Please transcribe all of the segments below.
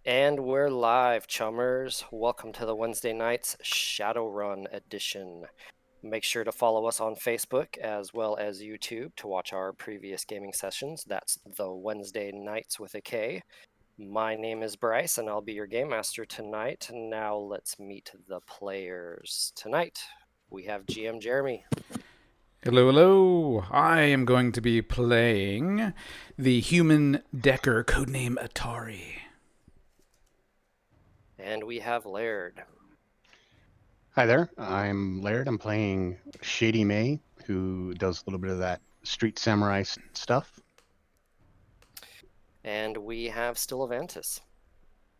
And we're live, Chummers. Welcome to the Wednesday night's Shadowrun edition. Make sure to follow us on Facebook as well as YouTube to watch our previous gaming sessions. That's the Wednesday nights with a K. My name is Bryce, and I'll be your game master tonight. Now let's meet the players. Tonight, we have GM Jeremy. Hello, hello. I am going to be playing the human Decker, codename Atari. And we have Laird. Hi there, I'm Laird. I'm playing Shady May, who does a little bit of that street samurai stuff. And we have Stillavantis.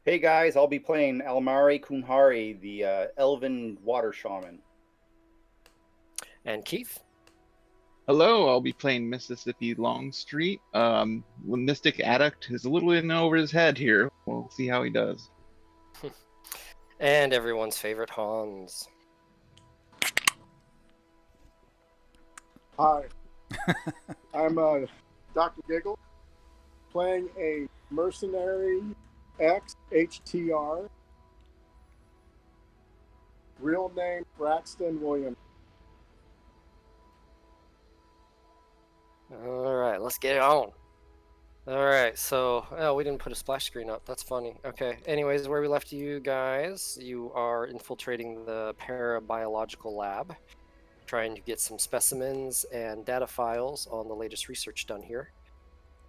Hey guys, I'll be playing Almari Kunhari, the elven water shaman. And Keith. Hello, I'll be playing Mississippi Longstreet. Mystic Addict is a little in over his head here. We'll see how he does. And everyone's favorite Hans. Hi, I'm Dr. Giggle, playing a mercenary ex-HTR, real name Braxton Williams. All right, let's get it on. All right, so we didn't put a splash screen up. That's funny. Okay, anyways, where we left you guys, you are infiltrating the parabiological lab, trying to get some specimens and data files on the latest research done here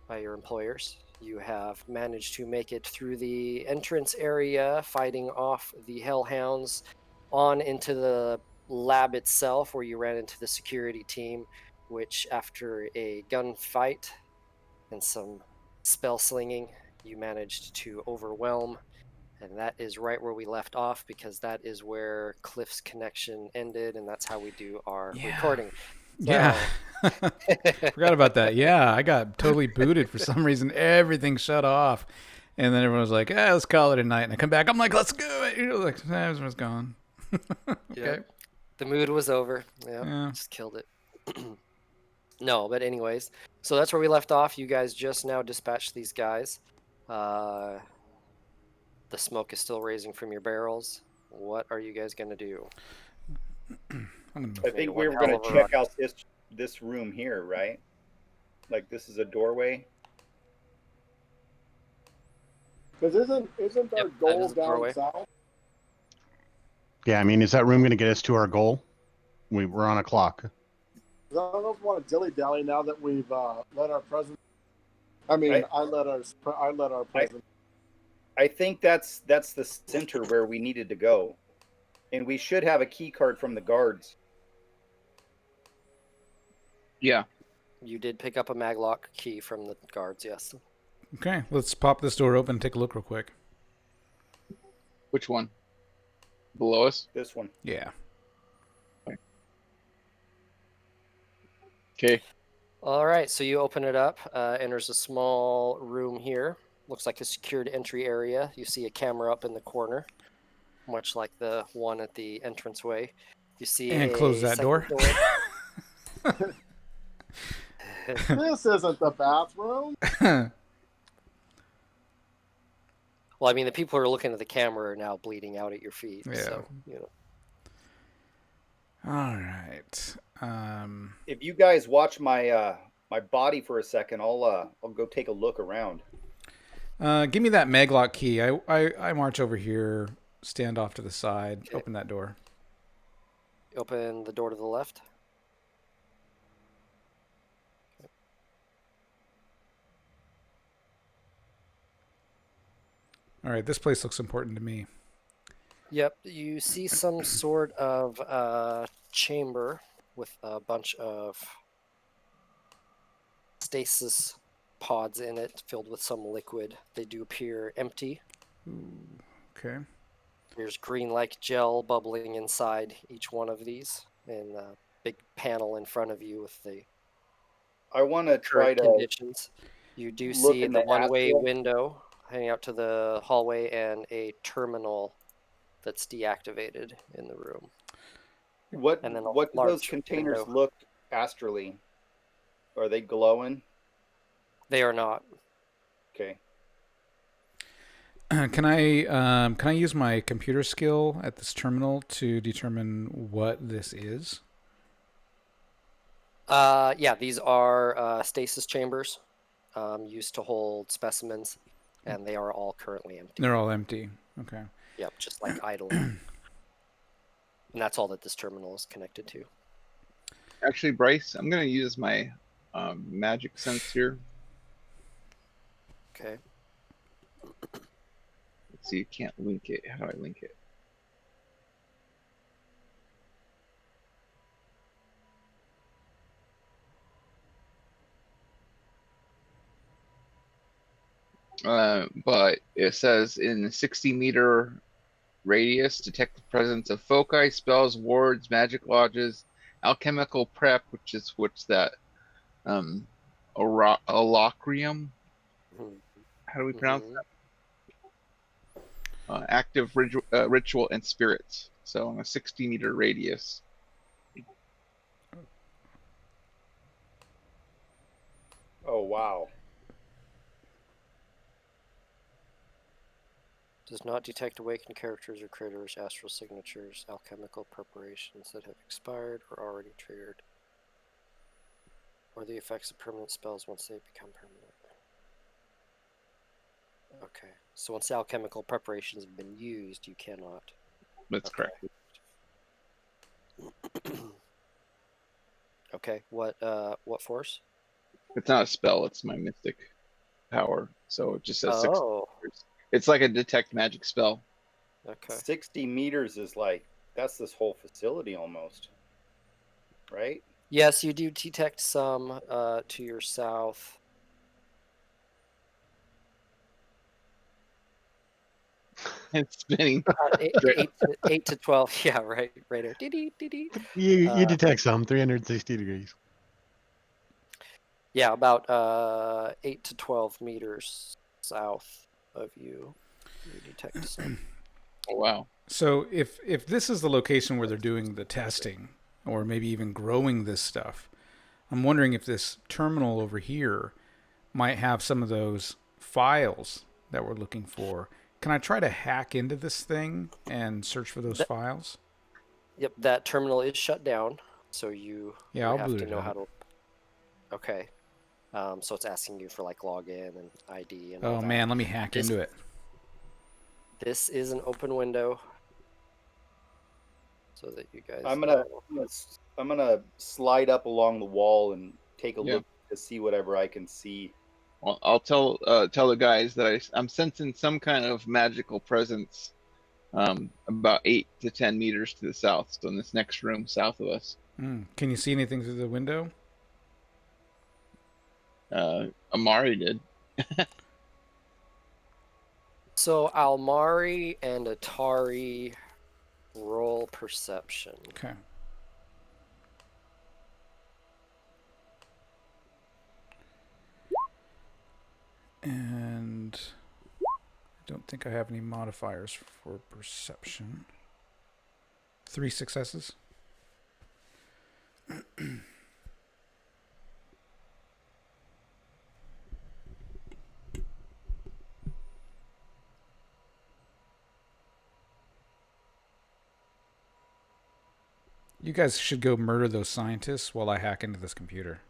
by your employers. You have managed to make it through the entrance area, fighting off the hellhounds, on into the lab itself, where you ran into the security team, which after a gunfight and some spell slinging, you managed to overwhelm. And that is right where we left off, because that is where Cliff's connection ended, and that's how we do our recording. Yeah. Forgot about that. Yeah, I got totally booted for some reason. Everything shut off. And then everyone was like, let's call it a night. And I come back, I'm like, let's do it. You're like, everyone's gone. Okay. Yeah. The mood was over. Yeah. Just killed it. No, but anyways, so that's where we left off. You guys just now dispatched these guys. The smoke is still raising from your barrels. What are you guys gonna do? I think we were going to check out this room here, right? Like this is a doorway. Because isn't our goal down south? Yeah, I mean, is that room going to get us to our goal? We're on a clock. I don't know if we want to dilly-dally now that we've let our president. I mean, I let our president. I think that's the center where we needed to go, and we should have a key card from the guards. Yeah. You did pick up a maglock key from the guards, yes. Okay, let's pop this door open and take a look real quick. Which one? Below us? This one. Yeah. Okay. All right, so you open it up. Enters a small room here. Looks like a secured entry area. You see a camera up in the corner, much like the one at the entranceway. You see and close that door. This isn't the bathroom. Well, I mean, the people who are looking at the camera are now bleeding out at your feet. Yeah. So, you know. All right. If you guys watch my my body for a second, I'll go take a look around. Give me that maglock key. I march over here, stand off to the side, okay. Open that door. Open the door to the left. Okay. All right, this place looks important to me. Yep, you see some sort of chamber with a bunch of stasis pods in it, filled with some liquid. They do appear empty. Ooh, okay. There's green-like gel bubbling inside each one of these, and a big panel in front of you with the. I want to try to. Conditions. You do see the one-way window hanging out to the hallway and a terminal that's deactivated in the room. What do those containers look astrally? Are they glowing? They are not. Okay. can I use my computer skill at this terminal to determine what this is? Yeah, these are stasis chambers used to hold specimens, and they are all currently empty. They're all empty. Okay. Yep, just like idling. And that's all that this terminal is connected to. Actually, Bryce, I'm going to use my magic sense here. Okay. Let's see, you can't link it. How do I link it? But it says in a 60-meter radius, detect the presence of foci, spells, wards, magic lodges, alchemical prep, which is what's that? Alacrium. How do we pronounce that? Active ritual and spirits. So on a 60-meter radius. Oh wow. Does not detect awakened characters or critters, astral signatures, alchemical preparations that have expired or already triggered, or the effects of permanent spells once they become permanent. Okay, so once the alchemical preparations have been used, you cannot. That's correct. Okay, what force? It's not a spell, it's my mystic power. So it just says 60 Oh, meters. It's like a detect magic spell. okay. 60 meters is like, that's this whole facility almost. Right? Yes, you do detect some to your south. It's spinning. 8 to 12. Yeah, right. There. Dee-dee. You detect some 360 degrees. Yeah, about 8 to 12 meters south of you. You detect some. Oh, wow. So if this is the location where they're doing the testing, or maybe even growing this stuff, I'm wondering if this terminal over here might have some of those files that we're looking for. Can I try to hack into this thing and search for those files? Yep, that terminal is shut down, so you I'll have boot to it know up. how to. Okay, so it's asking you for like login and ID and all that. Oh man, let me hack into it. This is an open window, so that you guys. I'm gonna slide up along the wall and take a look to see whatever I can see. Well, I'll tell the guys that I'm sensing some kind of magical presence about 8 to 10 meters to the south. So in this next room south of us. Can you see anything through the window? Amari did. So Almari and Atari roll perception. Okay. And I don't think I have any modifiers for perception. 3 successes. You guys should go murder those scientists while I hack into this computer.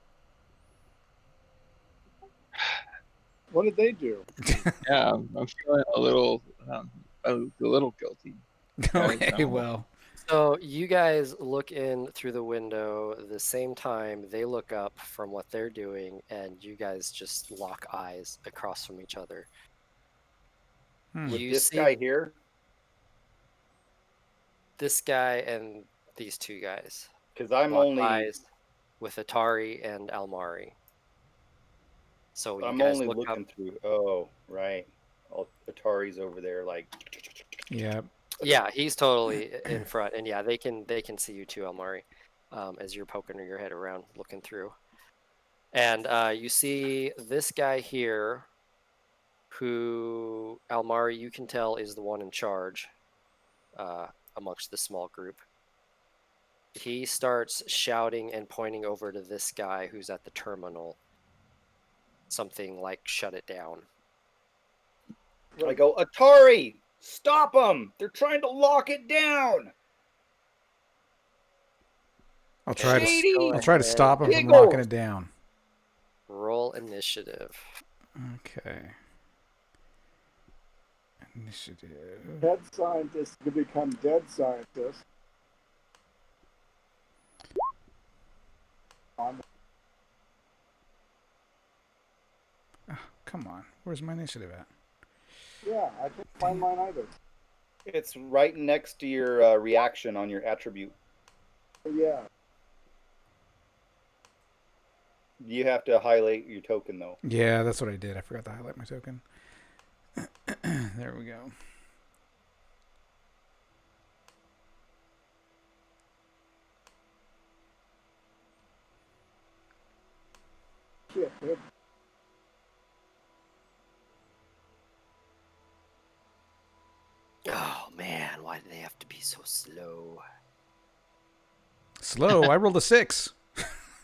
What did they do? Yeah, I'm feeling a little guilty. Okay, well. So you guys look in through the window the same time they look up from what they're doing, and you guys just lock eyes across from each other. With this guy here? This guy and these two guys. Because I'm lock only eyes with Atari and Almari. So you I'm guys only look looking up. through. Oh, right. Atari's over there, like. Yeah. Yeah, he's totally in front, and yeah, they can see you too, Almari, as you're poking your head around, looking through, and you see this guy here, who Almari you can tell is the one in charge, amongst the small group. He starts shouting and pointing over to this guy who's at the terminal. Something like "shut it down." I go, Atari, stop them! They're trying to lock it down. I'll try Shady! to stop him from Giggles! locking it down. Roll initiative. Okay. Initiative. Head scientist could become dead scientist. Oh, come on. Where's my initiative at? Yeah, I can't find mine either. It's right next to your reaction on your attribute. Yeah. You have to highlight your token, though. Yeah, that's what I did. I forgot to highlight my token. There we go. Shit, dude. Oh man, why do they have to be so slow? Slow? I rolled a 6.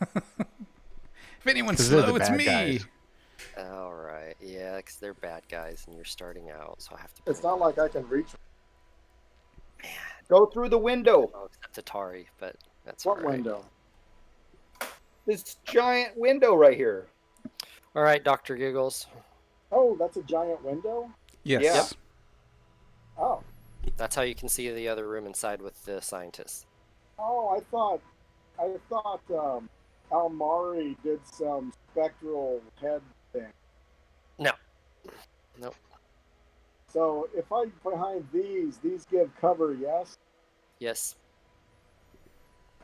If anyone's 'Cause they're the slow, it's bad me. guys. All right, yeah, because they're bad guys and you're starting out, so I have to. It's not like I can reach. Man, Go through the window. oh, except Atari, but that's What all right. window? This giant window right here. All right, Dr. Giggles. Oh, that's a giant window? Yes. Yeah. Oh. That's how you can see the other room inside with the scientists. Oh, I thought Almari did some spectral head thing. No. Nope. So if I behind these give cover, yes? Yes.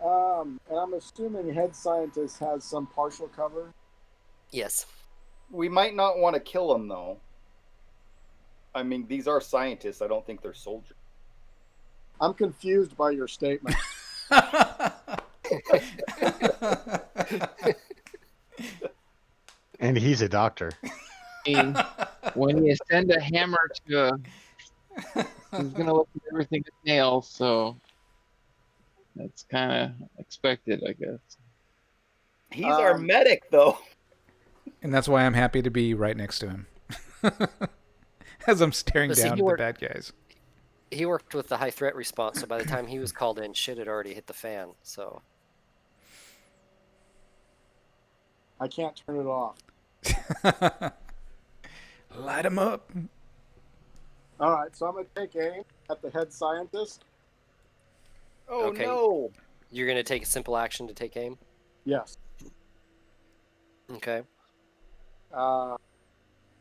And I'm assuming head scientist has some partial cover. Yes. We might not want to kill them, though. I mean, these are scientists. I don't think they're soldiers. I'm confused by your statement. And he's a doctor. When you send a hammer to he's gonna look at everything with nails, so that's kind of expected, I guess. He's our medic, though. And that's why I'm happy to be right next to him. As I'm staring But see, down he at the worked- bad guys. He worked with the high threat response, so by the time he was called in, shit had already hit the fan. So I can't turn it off. Light him up. All right, so I'm going to take aim at the head scientist. Oh, Okay. no. you're gonna take a simple action to take aim. Yes. Okay. And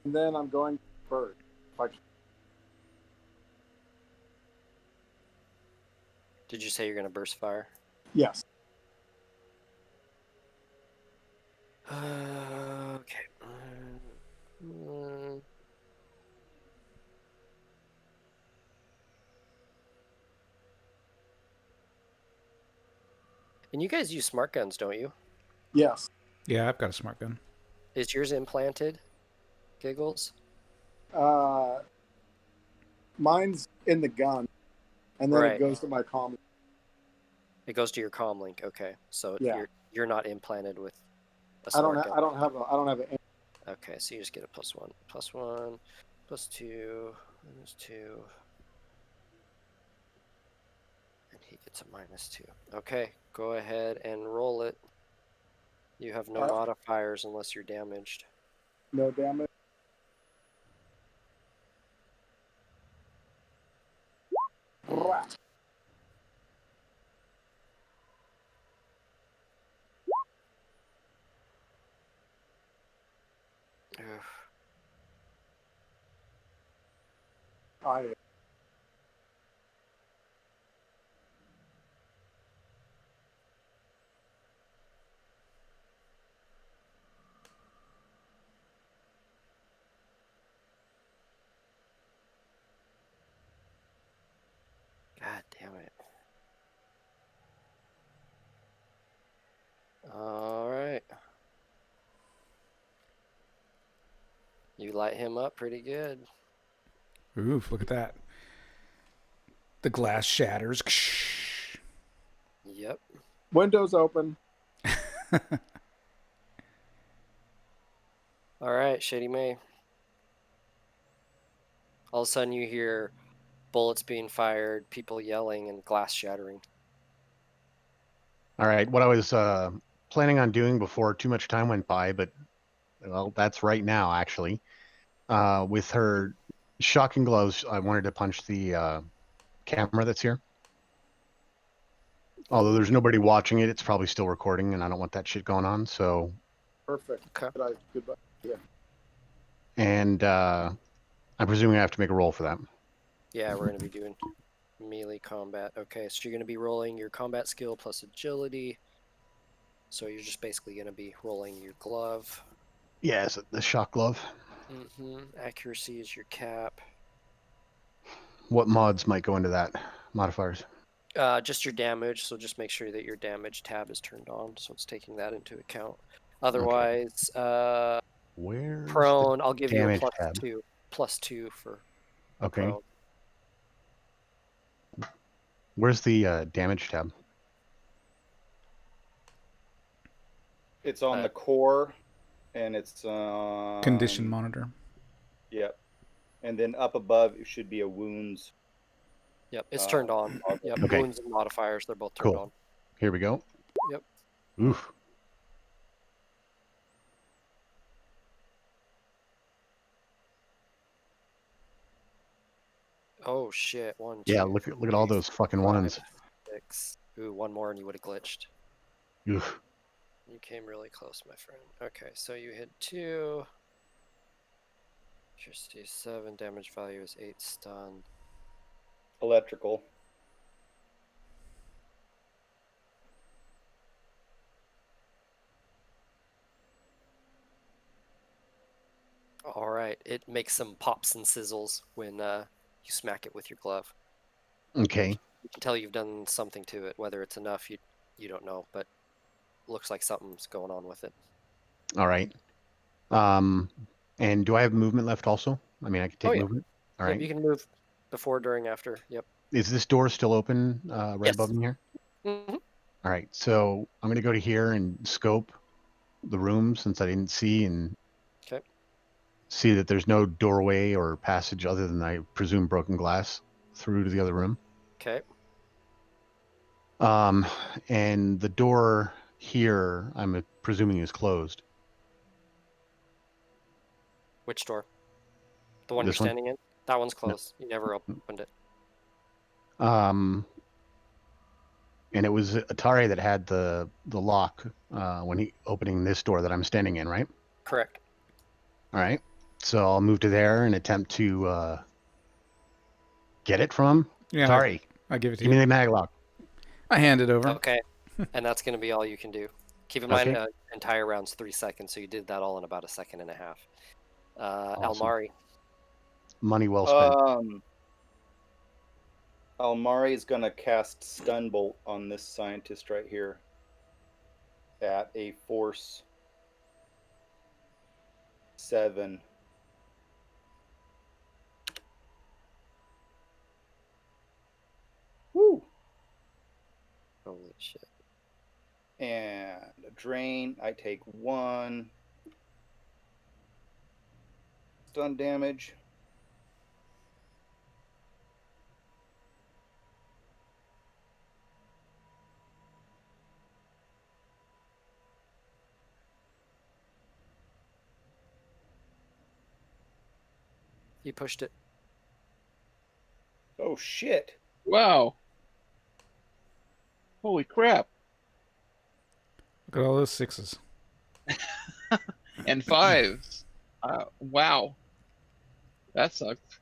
then I'm going bird. If I can. Did you say you're gonna burst fire? Yes. Okay. And you guys use smart guns, don't you? Yes. Yeah, I've got a smart gun. Is yours implanted, Giggles? Mine's in the gun, and then Right. it goes to my comm. It goes to your comm link. Okay, so Yeah. you're not implanted with a I smart don't. gun. I don't have an. Okay, so you just get a +1, +1, +2, -2, and he gets a -2. Okay, go ahead and roll it. You have no modifiers unless you're damaged. No damage. Rat. Ugh. I. God damn it. All right. You light him up pretty good. Oof, look at that. The glass shatters. Yep. Windows open. All right, Shady May. All of a sudden you hear bullets being fired, people yelling, and glass shattering. All right. What I was planning on doing before too much time went by, but well, that's right now actually. With her shocking gloves, I wanted to punch the camera that's here. Although there's nobody watching it, it's probably still recording, and I don't want that shit going on. So. Perfect. Okay. Goodbye. Yeah. And I'm presuming I have to make a roll for that. Yeah, we're going to be doing melee combat. Okay, so you're going to be rolling your combat skill plus agility. So you're just basically going to be rolling your glove. Yeah, is it the shock glove? Accuracy is your cap. What mods might go into that? Modifiers? Just your damage, so just make sure that your damage tab is turned on, so it's taking that into account. Otherwise, Where's prone, I'll give you a damage tab? +2 for Okay. prone. Where's the damage tab? It's on the core, and it's Condition monitor. Yep. And then up above, it should be a wounds. Yep, it's turned on. Yep, Okay. wounds and modifiers, they're both turned Cool. on. Here we go. Yep. Oof. Oh shit! One, Yeah, two, look at all those fucking ones. 6. Ooh, one more and you would have glitched. Oof. You came really close, my friend. Okay, so you hit 2. Electricity 7. Damage value is 8. Stun. Electrical. All right, it makes some pops and sizzles when you smack it with your glove. Okay. You can tell you've done something to it. Whether it's enough, you don't know, but looks like something's going on with it. All right. And do I have movement left also? I mean, I could take movement. All right. Yep, you can move before, during, after. Yep. Is this door still open right Yes. above me here? Mm-hmm. All right. So I'm going to go to here and scope the room since I didn't see and see that there's no doorway or passage other than, I presume, broken glass through to the other room. Okay. And the door here, I'm presuming, is closed. Which door? The one This you're one? standing in? That one's closed. You never opened it. And it was Atari that had the lock when he opening this door that I'm standing in, right? Correct. All right. So I'll move to there and attempt to get it from him. Yeah, Atari, I give it to give you. me the mag lock. I hand it over. Okay. And that's going to be all you can do. Keep in mind, entire round's 3 seconds, so you did that all in about a second and a half. Awesome. Almari. Money well spent. Almari is going to cast Stun Bolt on this scientist right here at a force 7. Woo! Holy shit. And a drain. I take 1 stun damage. You pushed it. Oh shit. Wow. Holy crap. Look at all those 6s. And 5s. Wow. That sucked.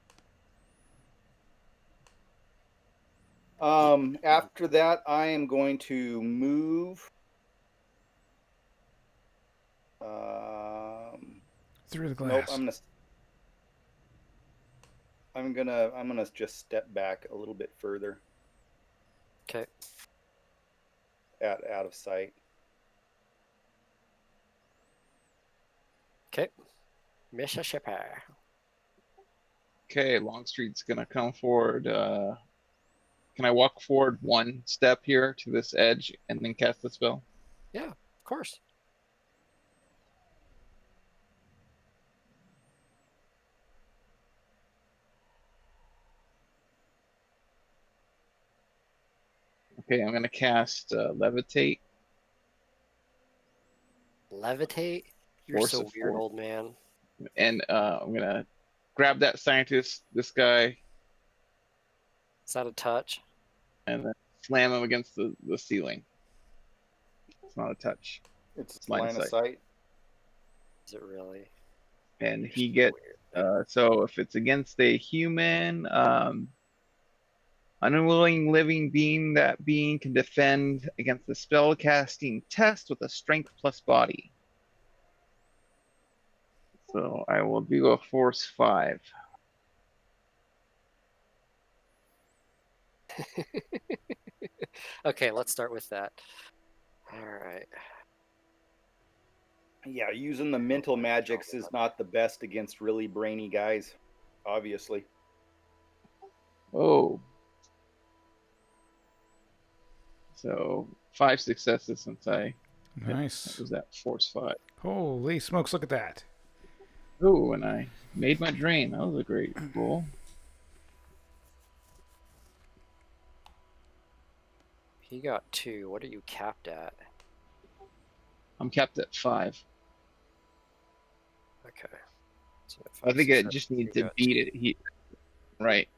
After that, I am going to move. Through the Nope, glass. I'm gonna just step back a little bit further. Okay. Out of sight. Okay. Mississippi. Okay, Longstreet's gonna come forward. Can I walk forward 1 step here to this edge and then cast the spell? Yeah, of course. Okay, I'm going to cast Levitate. Levitate? You're Force so of weird, 4. old man. And I'm going to grab that scientist, this guy, Is that a touch? and then slam him against the ceiling. It's not a touch. It's line line of of sight. Is it really? And You're he so gets, weird. so if it's against a human, unwilling living being, that being can defend against the spell casting test with a strength plus body. So I will do a force 5. Okay, let's start with that. All right. Yeah, using the mental magics is not the best against really brainy guys, obviously. Oh. So 5 successes since I Nice. was that force 5. Holy smokes, look at that. Oh, and I made my drain. That was a great roll. He got 2. What are you capped at? I'm capped at 5. Okay. So I think I just need to beat it. Right.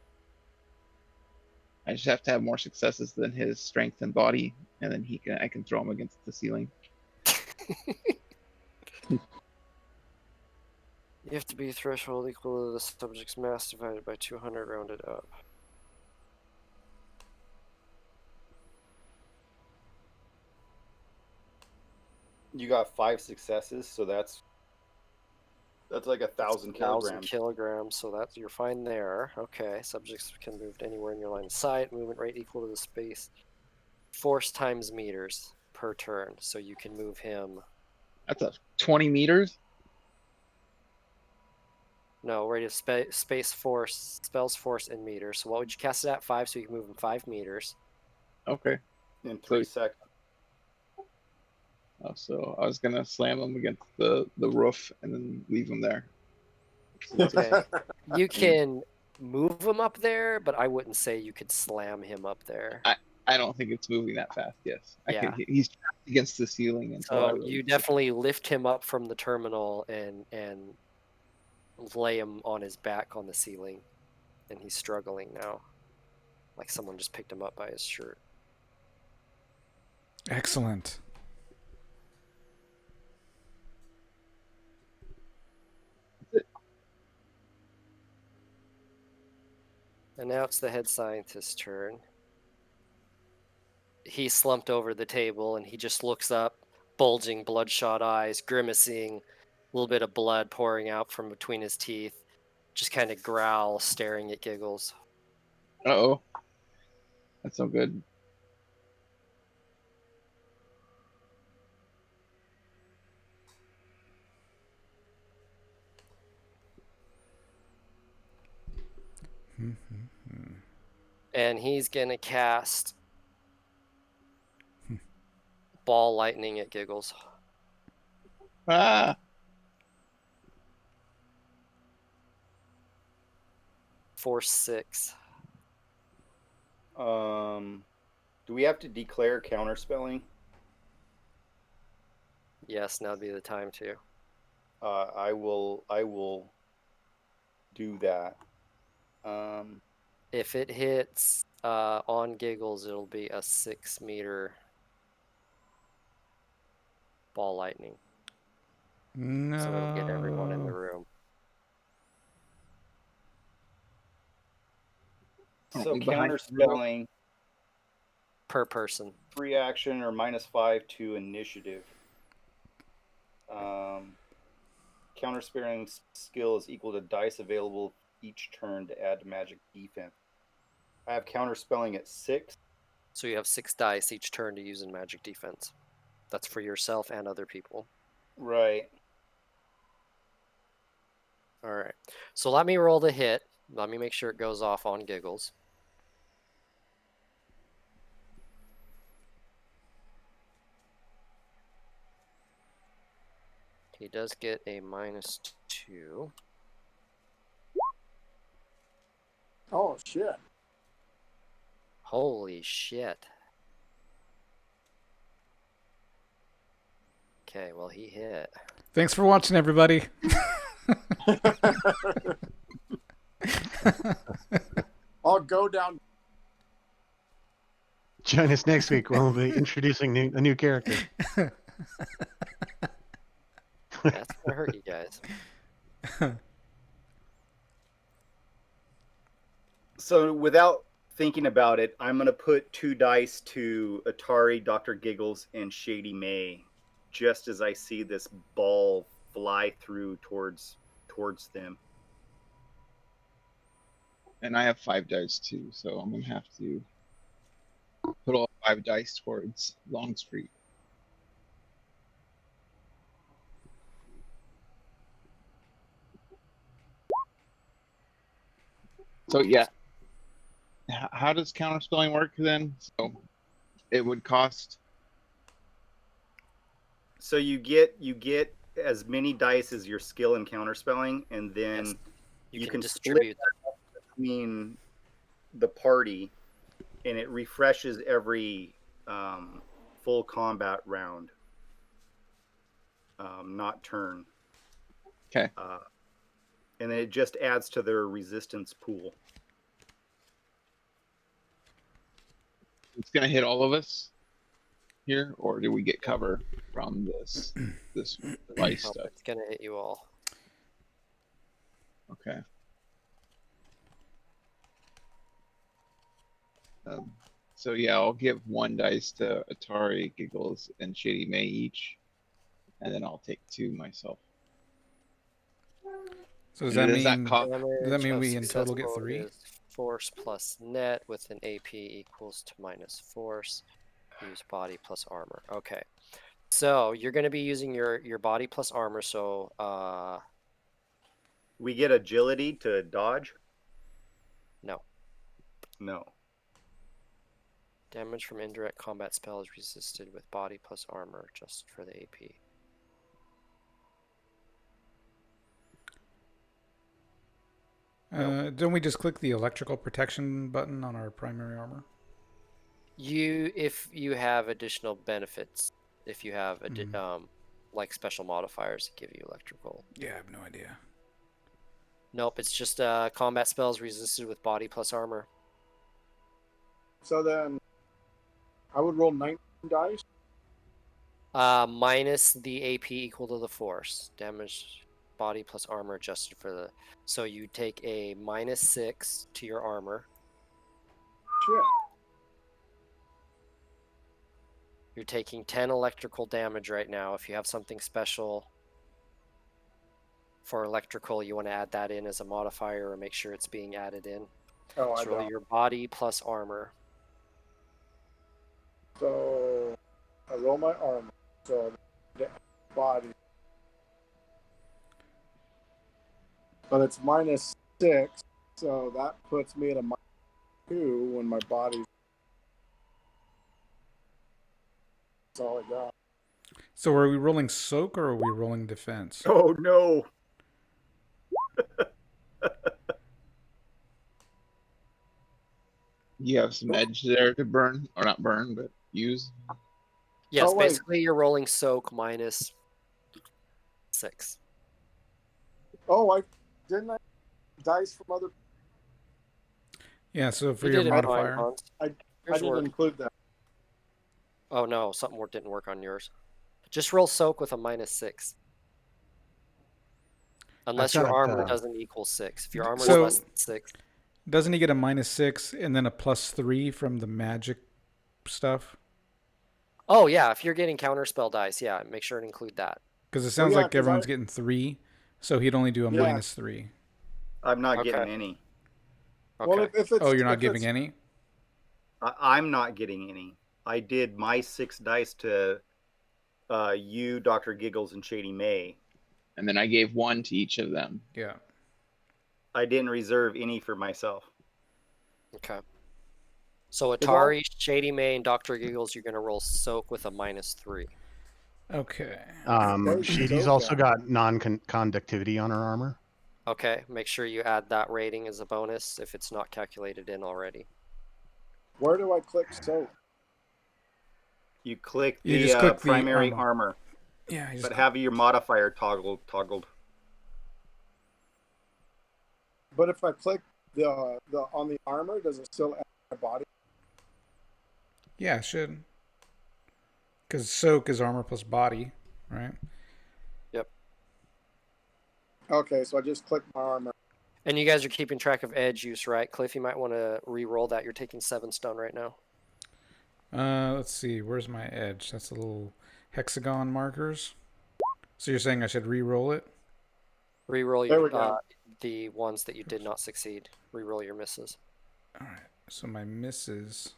I just have to have more successes than his strength and body, and then I can throw him against the ceiling. You have to be a threshold equal to the subject's mass divided by 200 rounded up. You got 5 successes, so that's like 1,000 kilograms. 1,000 kilograms, so that's, you're fine there. Okay, subjects can move anywhere in your line of sight. Movement rate equal to the space. Force times meters per turn, so you can move him. That's a 20 meters? No, radius space force, spells force in meters. So what would you cast it at? 5, so you can move him 5 meters. Okay. In 3 seconds. Oh, so I was gonna slam him against the roof and then leave him there. Okay. You can move him up there, but I wouldn't say you could slam him up there. I don't think it's moving that fast. Yes. Yeah. He's trapped against the ceiling, and so you definitely lift him up from the terminal and lay him on his back on the ceiling, and he's struggling now, like someone just picked him up by his shirt. Excellent. And now it's the head scientist's turn. He slumped over the table and he just looks up, bulging, bloodshot eyes, grimacing, a little bit of blood pouring out from between his teeth, just kind of growl, staring at Giggles. Uh-oh. That's no good. And he's gonna cast ball lightning at Giggles. Ah! Force 6. Do we have to declare counterspelling? Yes, now'd be the time to. I will do that. If it hits on Giggles, it'll be a 6 meter ball lightning. No. So it'll get everyone in the room. So counterspelling per person. Free action or -5 to initiative. Counterspelling skill is equal to dice available each turn to add to magic defense. I have counterspelling at 6. So you have 6 dice each turn to use in magic defense. That's for yourself and other people. Right. All right. So let me roll the hit. Let me make sure it goes off on Giggles. He does get a -2. Oh, shit. Holy shit. Okay, well, he hit. Thanks for watching, everybody. I'll go down. Join us next week when we'll be introducing a new character. That's gonna hurt you guys. So without thinking about it, I'm going to put 2 dice to Atari, Dr. Giggles, and Shady May, just as I see this ball fly through towards them. And I have 5 dice too, so I'm gonna have to put all 5 dice towards Longstreet. So yeah, how does counterspelling work then? So it would cost. So you get as many dice as your skill in counterspelling, and then Yes. you can can distribute split that between the party, and it refreshes every full combat round, not turn. Okay. And then it just adds to their resistance pool. It's gonna hit all of us here, or do we get cover from this device Oh, stuff? it's gonna hit you all. Okay. So yeah, I'll give 1 dice to Atari, Giggles, and Shady May each, and then I'll take 2 myself. So does And that does mean Damage of we in total get successful 3? is force plus net with an AP equals to minus force. Use body plus armor. Okay. So you're going to be using your body plus armor. So We get agility to dodge? no. No. Damage from indirect combat spell is resisted with body plus armor just for the AP. Don't we just click the electrical protection button on our primary armor? If you have additional benefits, if you have like special modifiers that give you electrical. Yeah, I have no idea. Nope, it's just combat spells resisted with body plus armor. So then I would roll 19 dice. Minus the AP equal to the force. Damage body plus armor adjusted for the... So you take a -6 to your armor. Shit. You're taking 10 electrical damage right now. If you have something special for electrical, you want to add that in as a modifier or make sure it's being added in. Oh, So roll your body plus armor. So I roll my armor. So the body. But it's -6, so that puts me at a -2 when my body's. That's all I got. So are we rolling soak or are we rolling defense? Oh no. You have some edge there to burn, or not burn, but use. Yes, Oh, wait. basically you're rolling soak -6. Oh, didn't I dice from other. Yeah, so for You your did it fine, modifier. Hans. I Yours didn't worked. include that. Oh no, something didn't work on yours. Just roll soak with a -6. Unless your got, armor doesn't equal 6. If your armor is So- less than 6, Doesn't he get a -6 and then a +3 from the magic stuff? oh yeah, if you're getting counterspell dice, yeah, make sure to include that. Because it sounds yeah, like 'cause everyone's getting 3, so he'd only do a Yeah. -3. I'm not Okay. getting any. Okay. Well, if it's, Oh, you're not if giving it's- any? I'm not getting any. I did my 6 dice to you, Dr. Giggles, and Shady May. And then I gave 1 to each of them. Yeah. I didn't reserve any for myself. Okay. So Atari, Shady May, and Dr. Giggles, you're going to roll soak with a -3. Okay. Where's Shady's Soak also at? got non-conductivity on her armor. Okay, make sure you add that rating as a bonus if it's not calculated in already. Where do I click soap? You click You the just click the primary armor. armor. Yeah, but have your modifier toggled. But if I click the on the armor, does it still add my body? Yeah, it should. Because soak is armor plus body, right? Yep. Okay, so I just click my armor. And you guys are keeping track of edge use, right? Cliff, you might want to re-roll that. You're taking 7 stone right now. Let's see. Where's my edge? That's the little hexagon markers. So you're saying I should re-roll it? Re-roll the ones that you did not succeed. Re-roll your misses. All right. So my misses.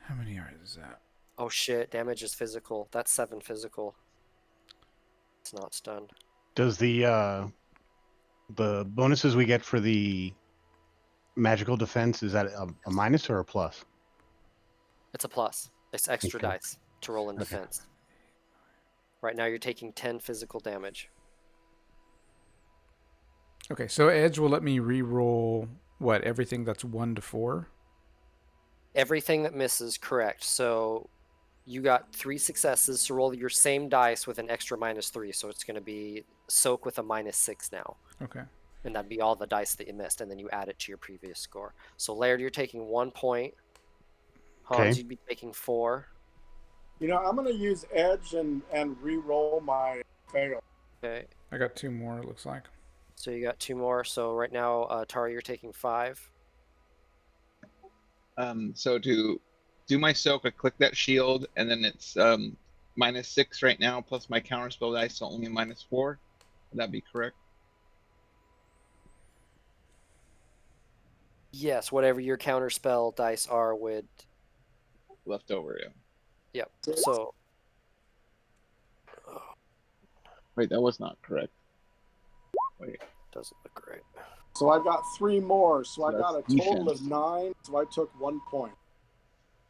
How many is that? Oh shit! Damage is physical. That's 7 physical. It's not stunned. Does the bonuses we get for the magical defense, is that a minus or a plus? It's a plus. It's extra dice to roll in defense. Right now you're taking 10 physical damage. Okay, so edge will let me re-roll what? Everything that's 1 to 4? Everything that misses, correct. So you got 3 successes, so roll your same dice with an extra -3. So it's going to be soak with a -6 now. Okay. And that'd be all the dice that you missed, and then you add it to your previous score. So Laird, you're taking 1 point. Hans, you'd be taking 4. You know, I'm going to use edge and re-roll my fail. Okay. I got 2 more, it looks like. So you got 2 more. So right now, Tara, you're taking 5. So to do my soak, I click that shield, and then it's -6 right now, plus my counterspell dice, so only -4. Would that be correct? Yes, whatever your counterspell dice are would... Left over, yeah. Yep, so... Wait, that was not correct. Wait. Doesn't look great. So I got 3 more, so I got a That's total defense. of 9, so I took 1 point.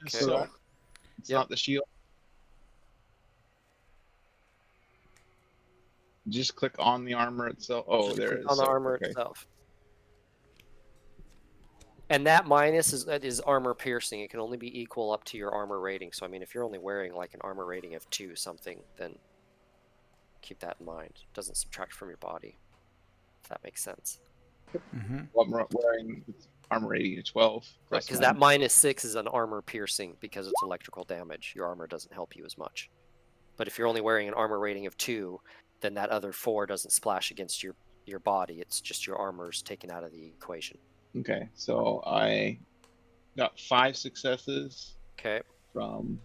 Okay. So it's not the shield. Just click on the armor itself. Oh, Just there click it is. on the So, armor okay. itself. And that minus is armor piercing. It can only be equal up to your armor rating. So I mean, if you're only wearing like an armor rating of 2 something, then keep that in mind. It doesn't subtract from your body. If that makes sense. Mm-hmm. Well, I'm wearing armor rating of 12. Because that -6 is an armor piercing because it's electrical damage. Your armor doesn't help you as much. But if you're only wearing an armor rating of 2, then that other 4 doesn't splash against your body. It's just your armor's taken out of the equation. Okay, so I got 5 successes. Okay. From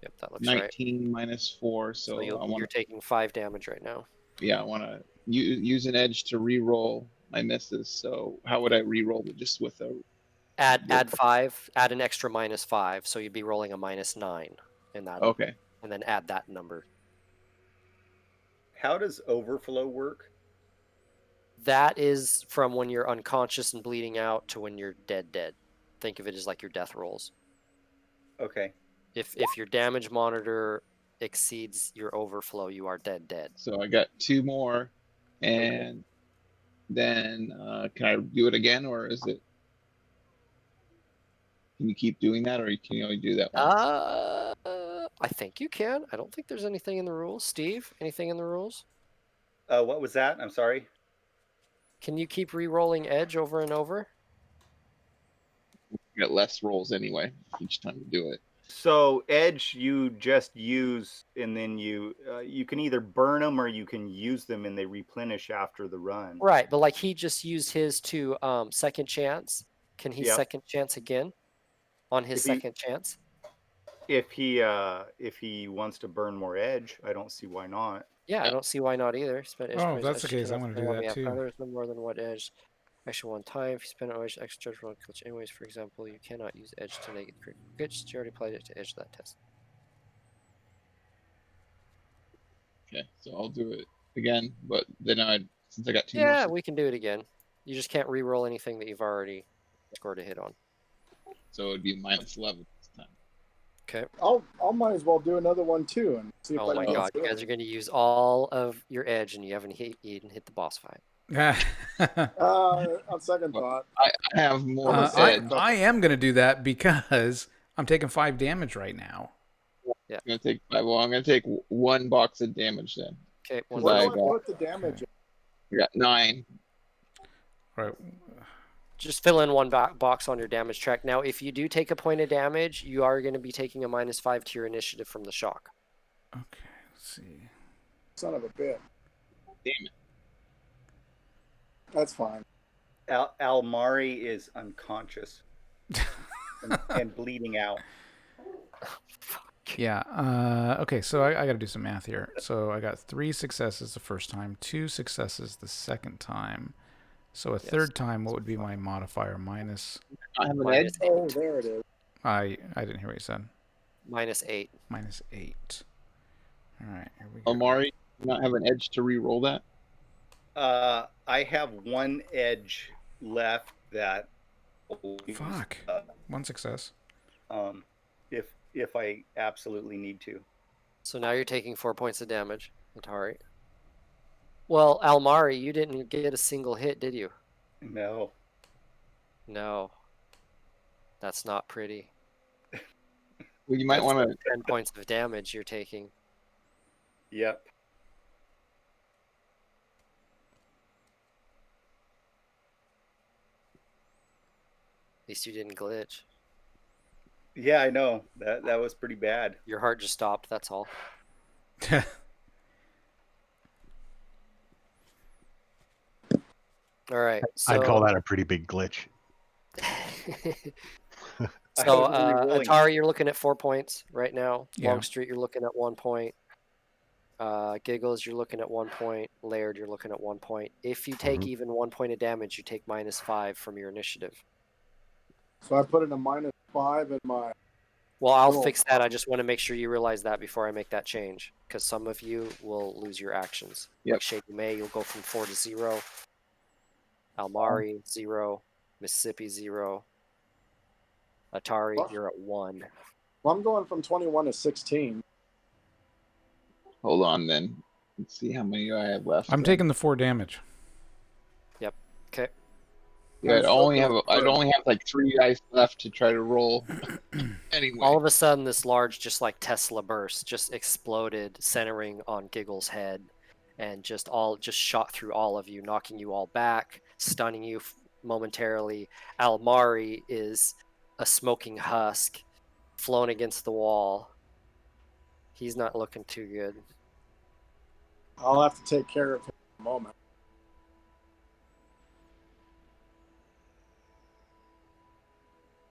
Yep, that looks right. 19 -4, so you're taking 5 damage right now. Yeah, I want to use an edge to re-roll my misses. So how would I re-roll it? Just with a add 5, add an extra -5, so you'd be rolling a -9 in that. Okay. And then add that number. How does overflow work? That is from when you're unconscious and bleeding out to when you're dead. Think of it as like your death rolls. Okay. If your damage monitor exceeds your overflow, you are dead. So I got 2 more, and then can I do it again, or is it? Can you keep doing that, or can you only do that once? I think you can. I don't think there's anything in the rules. Steve, anything in the rules? What was that? I'm sorry. Can you keep re-rolling edge over and over? You get less rolls anyway each time you do it. So edge you just use, and then you can either burn them or you can use them, and they replenish after the run. Right, but like he just used his to second chance. Can he second chance again on his second chance? If he wants to burn more edge, I don't see why not. Yeah, I don't see why not either. Oh, if that's the case, I'm going to do that too. There's no more than one edge. Actually, 1 time. If you spend an extra judge roll glitch anyways, for example, you cannot use edge to negate the critical glitch. You already applied it to edge that test. Okay, so I'll do it again, but then since I got 2 more. Yeah, we can do it again. You just can't re-roll anything that you've already scored a hit on. So it'd be -11 this time. Okay. I'll might as well do another one too and see if oh my god, you guys are going to use all of your edge and you haven't hit the boss fight. On second thought, I have more. I am going to do that because I'm taking 5 damage right now. I'm gonna take 5. Well, I'm gonna take 1 box of damage then. Okay, one Because I box. got, Put the damage. I got 9. Right. Just fill in one box on your damage track. Now, if you do take a point of damage, you are going to be taking a -5 to your initiative from the shock. Okay, let's see. Son of a bitch. Damn it. That's fine. Almari is unconscious and bleeding out. Yeah. Okay, so I got to do some math here. So I got 3 successes the first time, 2 successes the second time. So a third time, what would be my modifier? Minus. I have an edge. Oh, there it is. I didn't hear what you said. -8. -8. All right, here we go. Omari, do you not have an edge to re-roll that? I have 1 edge left that. Fuck. 1 success. If I absolutely need to. So now you're taking 4 points of damage, Atari. Well, Almari, you didn't get a single hit, did you? No. No. That's not pretty. Well, you might want to. 10 points of damage you're taking. Yep. At least you didn't glitch. Yeah, I know. That was pretty bad. Your heart just stopped, that's all. All right. So, I'd call that a pretty big glitch. so re-rolling. Atari, you're looking at 4 points right now. Yeah. Longstreet, you're looking at 1 point. Giggles, you're looking at 1 point. Laird, you're looking at 1 point. If you take even 1 point of damage, you take -5 from your initiative. So I put in a -5 in my. Well, I'll Cool. fix that. I just want to make sure you realize that before I make that change, because some of you will lose your actions. Yep. Like Shady May, you'll go from 4 to 0. Almari, 0. Mississippi, 0. Atari, What? you're at 1. Well, I'm going from 21 to 16. Hold on then. Let's see how many I have left. I'm taking the 4 damage. Okay. Yeah, I'd only have like 3 dice left to try to roll. Anyway. All of a sudden, this large, just like Tesla burst, just exploded, centering on Giggle's head, and just shot through all of you, knocking you all back, stunning you momentarily. Almari is a smoking husk, flown against the wall. He's not looking too good. I'll have to take care of him in a moment.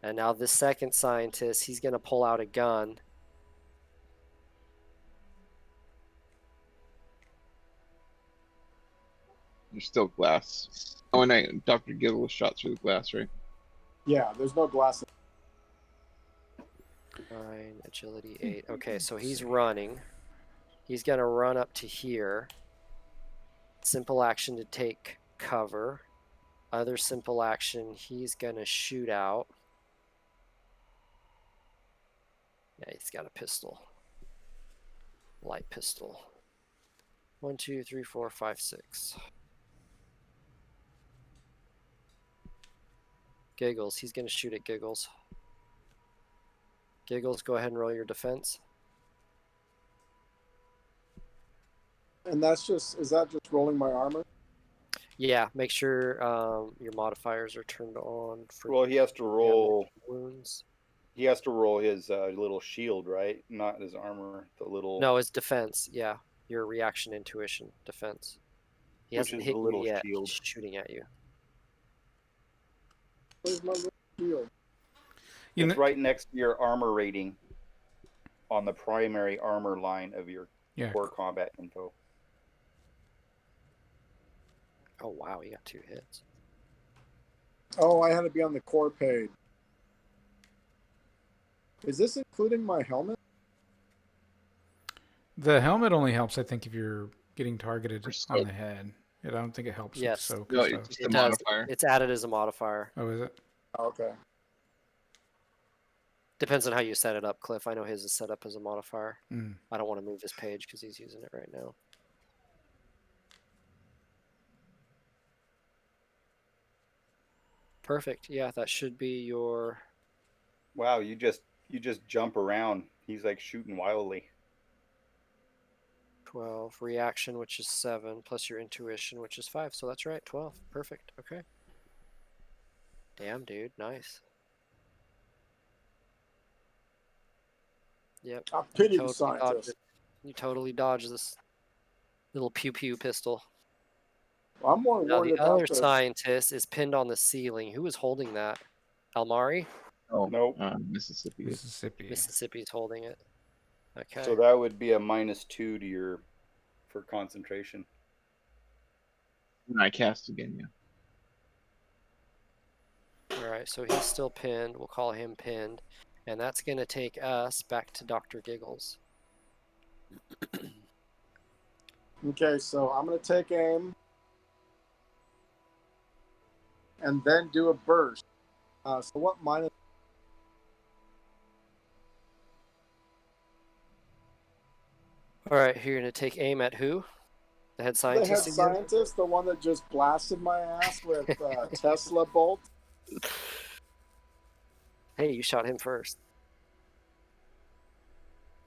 And now this second scientist, he's going to pull out a gun. There's still glass. Oh, and Dr. Giggle was shot through the glass, right? Yeah, there's no glass. 9, agility 8. Okay, so he's running. He's going to run up to here. Simple action to take cover. Other simple action, he's going to shoot out. Yeah, he's got a pistol. Light pistol. 1, 2, 3, 4, 5, 6. Giggles, he's going to shoot at Giggles. Giggles, go ahead and roll your defense. And is that just rolling my armor? Yeah, make sure your modifiers are turned on. Well, he has to roll. Wounds. He has to roll his little shield, right? Not his armor. The little. No, it's defense. Yeah, your reaction, intuition, defense. He Which hasn't is hit the you little yet. shield. He's shooting at you. Where's my little shield? It's right next to your armor rating on the primary armor line of your core combat info. Oh wow, you got 2 hits. Oh, I had to be on the core page. Is this including my helmet? The helmet only helps, I think, if you're getting targeted on the head. I don't think it helps. Yes. With soak No, or it's stuff. just a modifier. It's added as a modifier. Oh, is it? Okay. Depends on how you set it up, Cliff. I know his is set up as a modifier. Mm. I don't want to move his page because he's using it right now. Perfect. Yeah, that should be your. Wow, you just jump around. He's like shooting wildly. 12. Reaction, which is 7, plus your intuition, which is 5. So that's right, 12. Perfect. Okay. Damn, dude. Nice. Yep. I pity the Dodged scientist. it. You totally dodged this little pew-pew pistol. Well, I'm more Now, worried the other about the scientist is pinned on the ceiling. Who is holding that? Almari? Oh, Nope. Mississippi. Mississippi's holding it. Okay. So that would be a -2 to your for concentration. I cast again, yeah. All right, so he's still pinned. We'll call him pinned. And that's going to take us back to Dr. Giggles. Okay, so I'm going to take aim and then do a burst. So what minus? All right, you're going to take aim at who? The head The scientist head again? scientist, the one that just blasted my ass with Tesla bolt. Hey, you shot him first.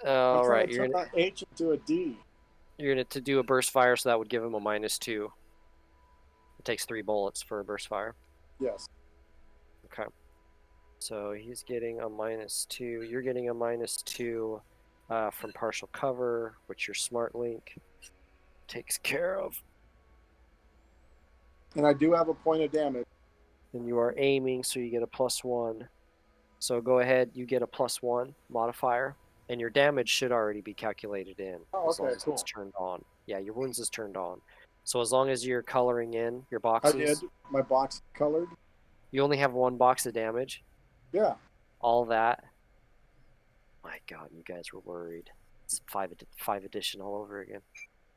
All right, Turn that H into a D. you're going to do a burst fire, so that would give him a -2. It takes 3 bullets for a burst fire. Yes. Okay. So he's getting a -2. You're getting a -2 from partial cover, which your smart link takes care of. And I do have a point of damage. And you are aiming, so you get a +1. So go ahead, you get a +1 modifier, and your damage should already be calculated in as long as it's turned on. Yeah, your wounds is turned on. So as long as you're coloring in your boxes. I did. My box colored. You only have 1 box of damage. Yeah. All that. My God, you guys were worried. It's 5 edition all over again.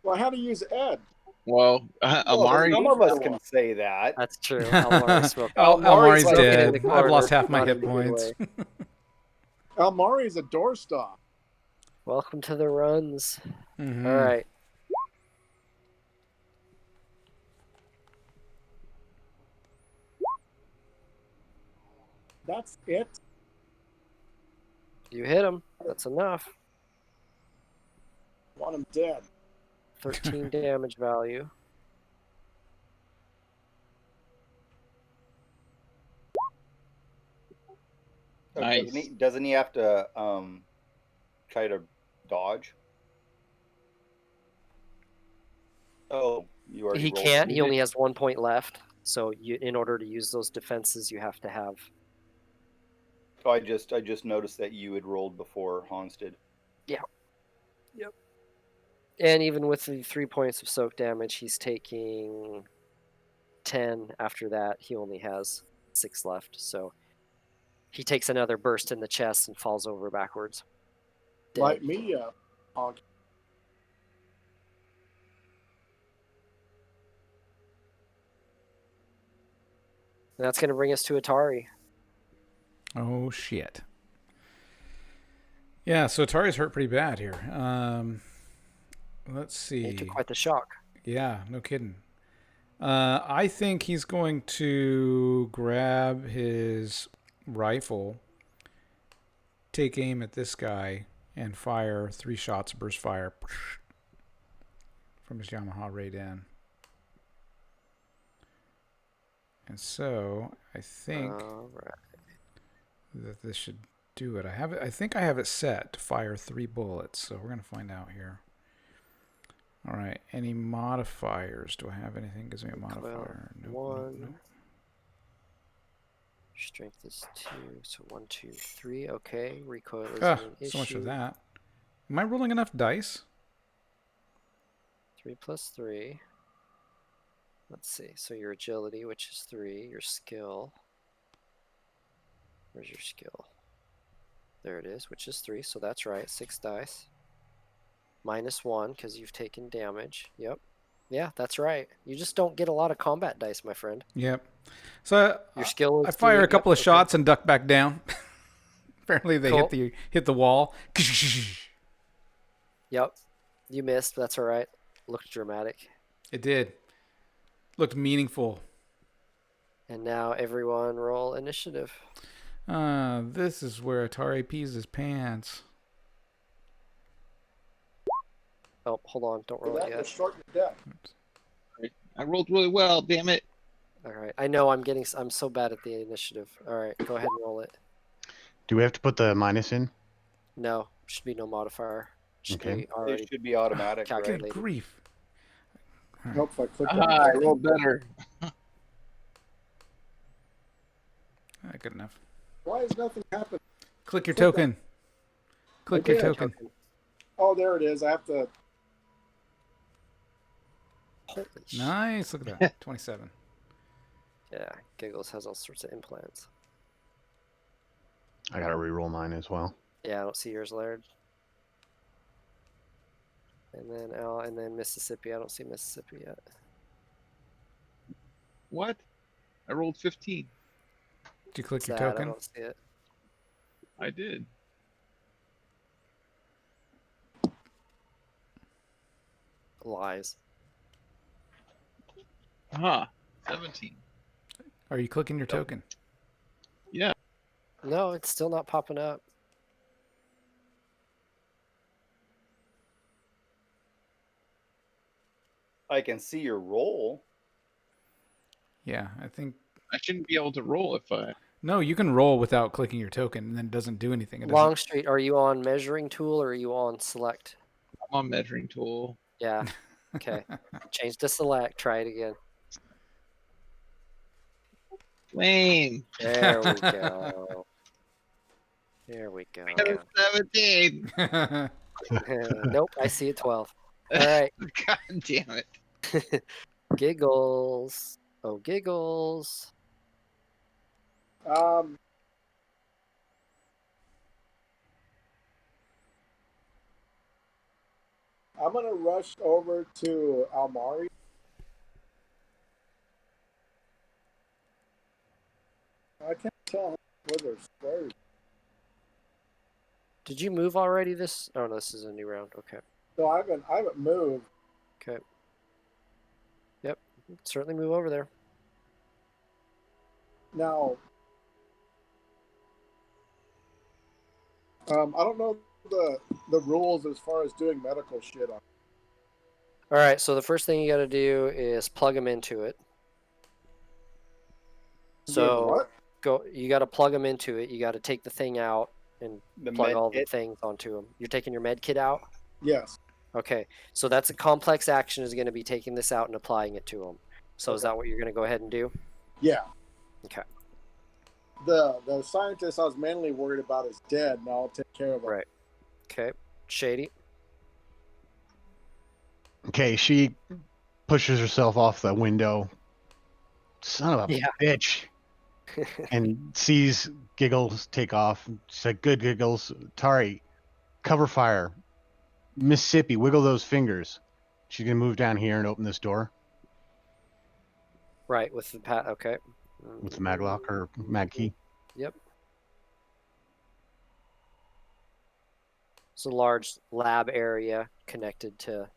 Well, I had to use Ed. Well, Amari. Some of us can say that. That's true. Almari's Almari's like dead. in the I've lost corner, half my not hit in a good points. way. Almari's a doorstop. Welcome to the runs. Mhm. All right. That's it. You hit him. That's enough. Want him dead. 13 damage value. Nice. Doesn't he have to try to dodge? Oh, you already He rolled. can't. He only has 1 point left. So in order to use those defenses, you have to have. Oh, I just noticed that you had rolled before Hans did. Yeah. Yep. And even with the 3 points of soak damage, he's taking 10. After that, he only has 6 left. So he takes another burst in the chest and falls over backwards. Dead. Light me up. Hog. And that's going to bring us to Atari. Oh, shit. Yeah, so Atari's hurt pretty bad here. Let's see. He took quite the shock. Yeah, no kidding. I think he's going to grab his rifle, take aim at this guy, and fire 3 shots of burst fire from his Yamaha Ray Dan. And so I think that this should do it. I think I have it set to fire 3 bullets, so we're gonna find out here. All right. Any modifiers? Do I have anything? Gives me a modifier. Nope, 1. Nope. Strength is 2, so 1, 2, 3. Okay, recoil is an issue. So much for that. Am I rolling enough dice? 3 plus 3. Let's see. So your agility, which is 3. Your skill. Where's your skill? There it is, which is 3. So that's right. 6 dice. -1 because you've taken damage. Yep. Yeah, that's right. You just don't get a lot of combat dice, my friend. Yep. So your skill is I fire 3. a couple of shots and duck back down. Apparently they Cool. hit the wall. Yep. You missed. That's all right. Looked dramatic. It did. Looked meaningful. And now everyone roll initiative. This is where Atari pees his pants. Oh, hold on. Don't roll it That will yet. shorten your deck. I rolled really well. Damn it. All right. I know I'm so bad at the initiative. All right. Go ahead and roll it. Do we have to put the minus in? No. Should be no modifier. Should Okay. be already It should be automatic, right? Good calculated. grief. Nope, if I click on Ah, I it. rolled better. Good enough. Why is nothing happening? Click your Click token. Click your did. token. Oh, there it is. I have to. Holy shit. Nice. Look at that. 27. Yeah. Giggles has all sorts of implants. I gotta re-roll mine as well. Yeah, I don't see yours, Laird. And then Mississippi. I don't see Mississippi yet. What? I rolled 15. Did you click Sad, your I token? don't see it. I did. Lies. Aha. 17. Are you clicking your token? Yeah. No, it's still not popping up. I can see your roll. Yeah, I think. I shouldn't be able to roll if I. No, you can roll without clicking your token, and then it doesn't do anything. It doesn't... Longstreet, are you on measuring tool or are you on select? I'm on measuring tool. Yeah. Okay. Change to select. Try it again. Lame. There we go. There we go. 17. Nope, I see a 12. All right. God damn it. Giggles. Oh, giggles. I'm gonna rush over to Almari. I can't tell where there's stairs. Did you move already this? Oh, no, this is a new round. Okay. No, I haven't moved. Okay. Yep. Certainly move over there. Now, I don't know the rules as far as doing medical shit on. All right. So the first thing you got to do is plug them into it. So what? you got to plug them into it. You got to take the thing out and The plug med all the kit. things onto them. You're taking your med kit out? Yes. Okay. So that's a complex action is going to be taking this out and applying it to them. So is Okay. that what you're going to go ahead and do? Yeah. Okay. The scientist I was mainly worried about is dead, and I'll take care of him. Right. Okay. Shady. Okay, she pushes herself off the window. Son of a Yeah. bitch. And sees Giggles take off. She's like, good, Giggles. Tari, cover fire. Mississippi, wiggle those fingers. She's going to move down here and open this door Right. With the pat. Okay. with the mag lock or mag key. Yep. It's a large lab area connected to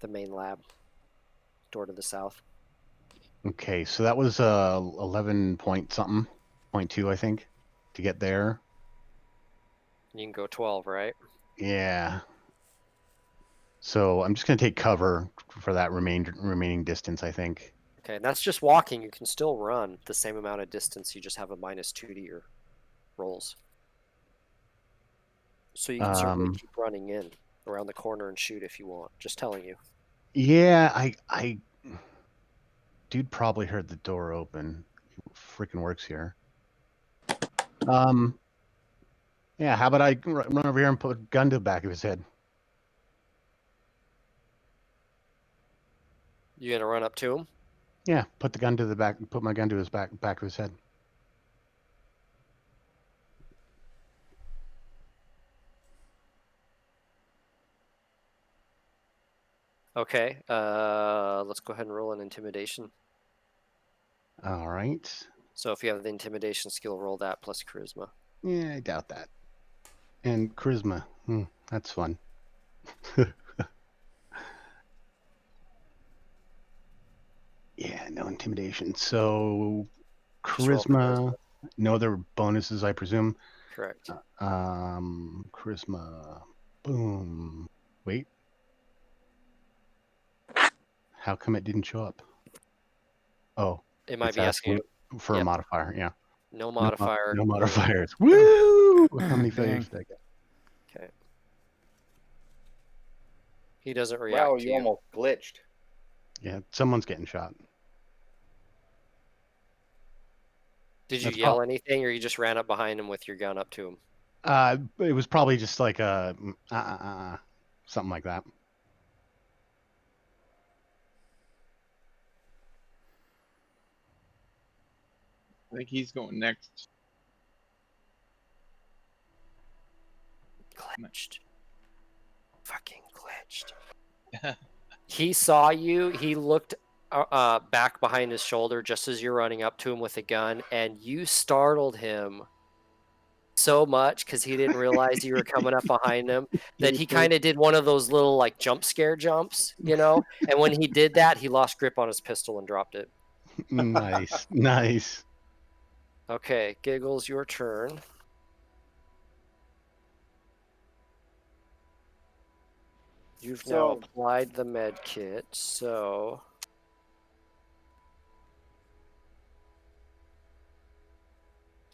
the main lab. Door to the south. Okay, so that was 11 point something, 0.2, I think, to get there. You can go 12, right? Yeah. So I'm just going to take cover for that remaining distance, I think. Okay, and that's just walking. You can still run the same amount of distance. You just have a -2 to your rolls. So you can certainly keep running in around the corner and shoot if you want. Just telling you. Yeah, I dude probably heard the door open. He freaking works here. Yeah, how about I run over here and put a gun to the back of his head? You gonna run up to him? Yeah, put the gun to the back. Put my gun to his back of his head. Okay. Let's go ahead and roll an intimidation. All right. So if you have the intimidation skill, roll that plus charisma. Yeah, I doubt that. And charisma. That's fun. Yeah, no intimidation. So Just roll charisma. No other bonuses, I presume. Correct. Charisma. Boom. Wait. How come it didn't show up? Oh, It might it's be asking for a Yep. modifier. Yeah. no modifier. No modifiers. Woo! How many failures Dang. did I get? Okay. He doesn't react Wow, to you you. almost glitched. Yeah, someone's getting shot. Did you That's yell anything, or you just ran up behind him with your gun up to him? It was probably just like a something like that. I think he's going next. Glitched. Fucking glitched. He saw you. He looked back behind his shoulder just as you're running up to him with a gun, and you startled him so much because he didn't realize you were coming up behind him that he kind of did one of those little like jump scare jumps, you know? And when he did that, he lost grip on his pistol and dropped it. Nice, nice. Okay, Giggles, your turn. You've now applied the med kit, so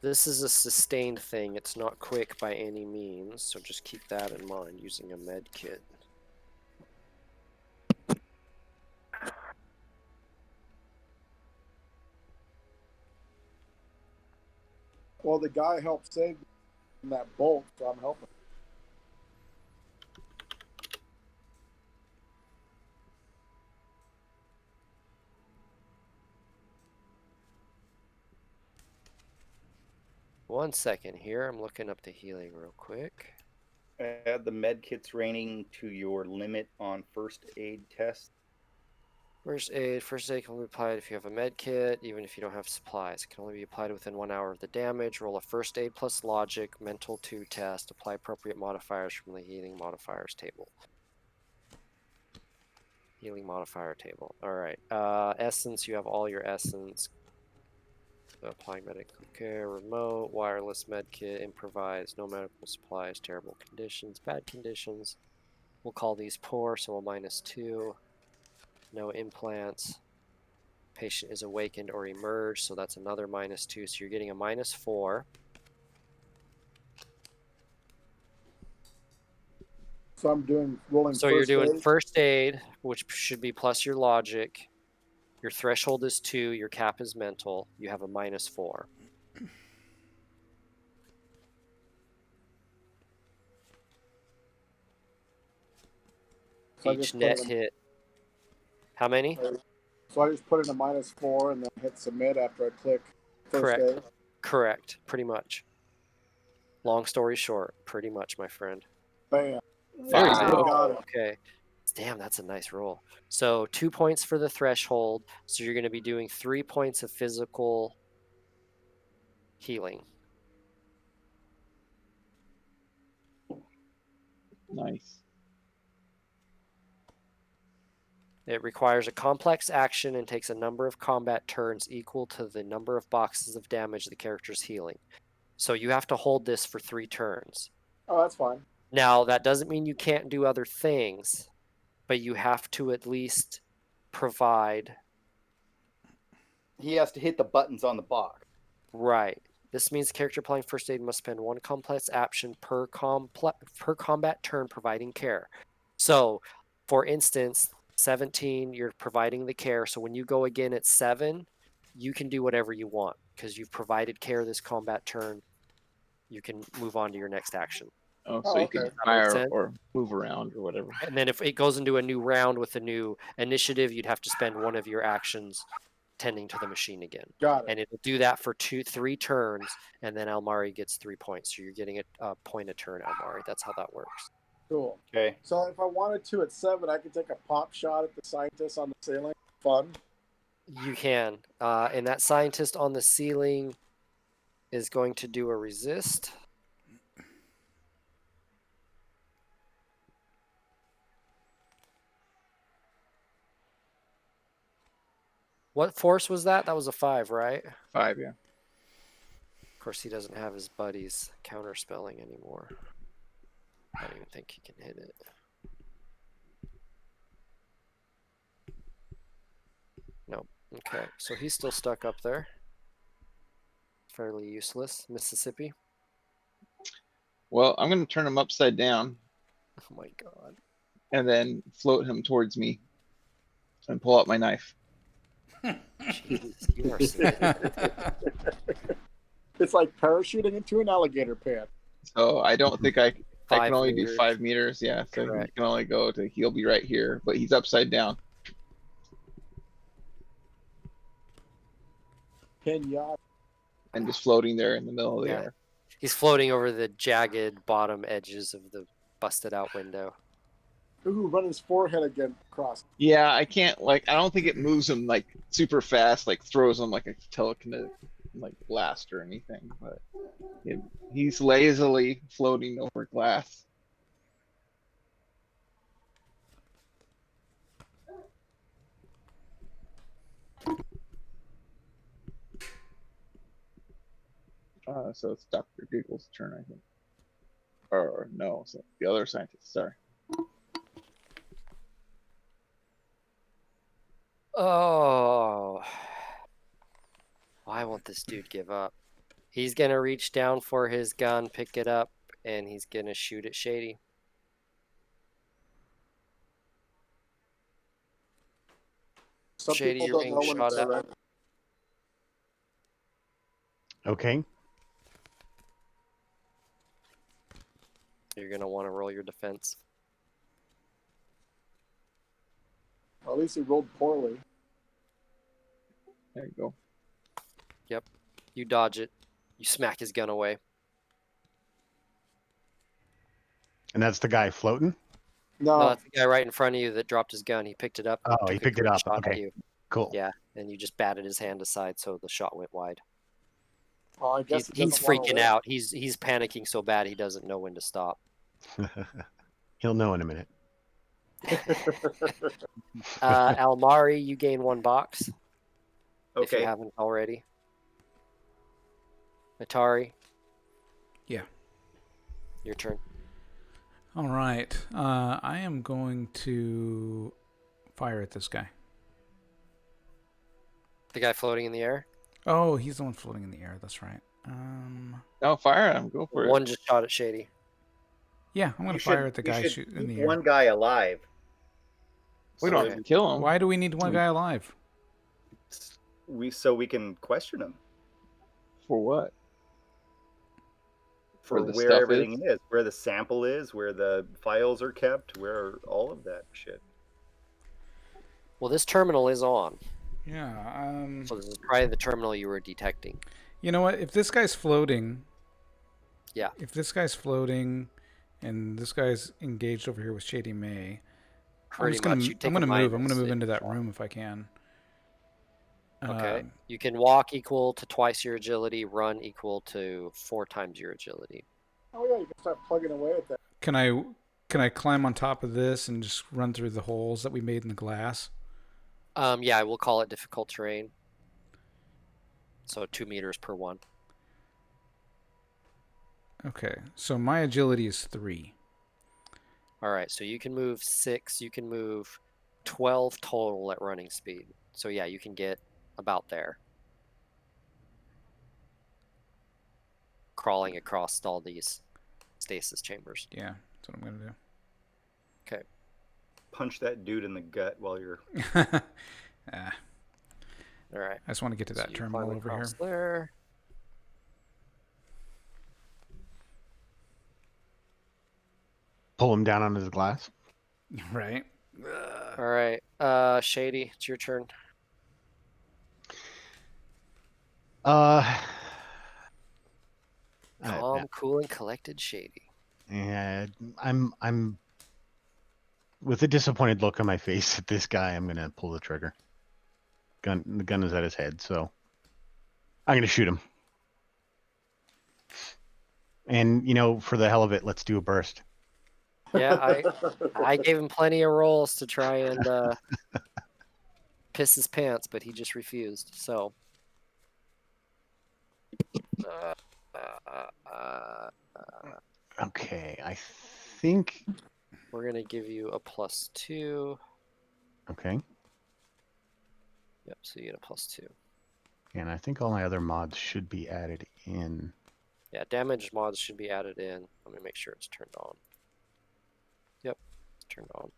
this is a sustained thing. It's not quick by any means, so just keep that in mind using a med kit. Well, the guy helped save me from that bolt, so I'm helping. One second here. I'm looking up the healing real quick. Add the med kit's rating to your limit on first aid tests. First aid can be applied if you have a med kit, even if you don't have supplies. It can only be applied within 1 hour of the damage. Roll a first aid plus logic, mental 2 test. Apply appropriate modifiers from the healing modifiers table. Healing modifier table. All right. Essence, you have all your essence. Applying medical care, remote, wireless medkit, improvised, no medical supplies, terrible conditions, bad conditions. We'll call these poor, so we'll -2. No implants. Patient is awakened or emerged, so that's another -2. So you're getting a -4. So I'm rolling. So you're doing first aid, which should be plus your logic. Your threshold is 2. Your cap is mental. You have a -4. So Each net hit. How many? So I just put in a -4 and then hit submit after I click first aid. Correct. Pretty much. Long story short, pretty much, my friend. Bam. There you go. Got it. Okay. Damn, that's a nice roll. So 2 points for the threshold. So you're going to be doing 3 points of physical healing. Nice. It requires a complex action and takes a number of combat turns equal to the number of boxes of damage the character's healing. So you have to hold this for 3 turns. Oh, that's fine. Now, that doesn't mean you can't do other things, but you have to at least provide. He has to hit the buttons on the box. Right. This means the character applying first aid must spend 1 complex action per combat turn providing care. So, for instance, 17, you're providing the care. So when you go again at 7, you can do whatever you want because you've provided care this combat turn. You can move on to your next action. Oh, so you okay. can fire or move around or whatever. And then if it goes into a new round with a new initiative, you'd have to spend one of your actions tending to the machine again. Got it. And it'll do that for 3 turns, and then Almari gets 3 points. So you're getting a point a turn, Almari. That's how that works. Cool. Okay. So if I wanted to at 7, I could take a pop shot at the scientist on the ceiling. Fun. You can. And that scientist on the ceiling is going to do a resist. What force was that? That was a 5, right? 5, yeah. Of course, he doesn't have his buddy's counterspelling anymore. I don't even think he can hit it. No. Okay, so he's still stuck up there. Fairly useless. Mississippi. Well, I'm going to turn him upside down Oh my god. and then float him towards me and pull out my knife. Jesus, you are sadistic. It's like parachuting into an alligator pit. So I don't think I 5 can only do meters. 5 meters. Yeah, so Correct. he can only go to, he'll be right here, but he's upside down. Kenya. And just floating there in the middle of the Yeah. air. He's floating over the jagged bottom edges of the busted out window. Ooh, run his forehead again across. Yeah, I can't, like, I don't think it moves him like super fast, like throws him like a telekinetic like blast or anything, but he's lazily floating over glass. So it's Dr. Giggle's turn, I think. Or no, so the other scientist, sorry. Oh. Why won't this dude give up? He's going to reach down for his gun, pick it up, and he's going to shoot at Shady. Some Shady, people you're don't being know when shot it's at. ready. Okay. You're going to want to roll your defense. Well, at least he rolled poorly. There you go. Yep. You dodge it. You smack his gun away. And that's the guy floating? No, No, that's the guy right in front of you that dropped his gun. He picked it up. and Oh, he took a picked it great up. shot at Okay. you. Cool. Yeah, and you just batted his hand aside, so the shot went wide. well, I guess He's freaking out. He's panicking so bad he doesn't know when to stop. He'll know in a minute. Almari, you gain 1 box if you Okay. haven't already. Atari. Yeah. Your turn. All right. I am going to fire at this guy. The guy floating in the air. Oh, he's the one floating in the air. That's right. No, fire him. Go for One it. just shot at Shady. Yeah, I'm going to fire at the guy shooting in the air. One guy alive. We don't Okay. have to kill him. Why do we need one guy alive? So we can question him For what? for the where stuff everything is, where the sample is, where the files are kept, where all of that shit. Well, this terminal is on. Yeah. So this is probably the terminal you were detecting. You know what? If this guy's floating. Yeah. If this guy's floating, and this guy's engaged over here with Shady May, I'm Pretty much. gonna move. I'm gonna move into that shot. room if I can. Okay. You can walk equal to twice your agility, run equal to 4 times your agility. Oh yeah, you can start plugging away at that. Can I climb on top of this and just run through the holes that we made in the glass? Yeah, we'll call it difficult terrain. So 2 meters per one. Okay, so my agility is 3. All right, so you can move 6. You can move 12 total at running speed. So yeah, you can get about there. Crawling across all these stasis chambers. Yeah, that's what I'm gonna Okay. Punch that dude in the gut while you're. do. Ah, All right. I just want to get to So that you terminal climb over here. across there. Pull him down onto the glass. Right. All right. Shady, it's your turn. Calm, cool, and collected Shady. Yeah, I'm with a disappointed look on my face at this guy. I'm gonna pull the trigger. The gun is at his head, so I'm gonna shoot him. And for the hell of it, let's do a burst. Yeah, I gave him plenty of rolls to try and piss his pants, but he just refused. So. Okay, I think. We're gonna give you a +2. Okay. Yep, so you get a +2. And I think all my other mods should be added in. Yeah, damage mods should be added in. Let me make sure it's turned on. Yep, it's turned on.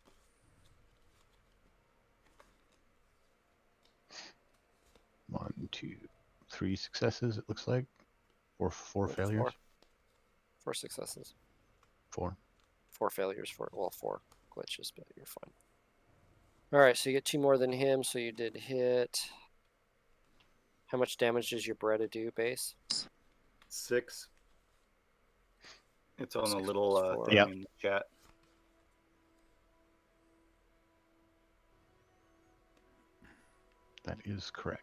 One, two, 3 successes, it looks like. Or 4 Yep, failures. 4 successes. 4. 4 failures, 4 glitches, but you're fine. Alright, so you get 2 more than him, so you did hit. How much damage does your Beretta do, base? 6. It's on a 6 little plus 4. thing Yep. in the chat. That is correct.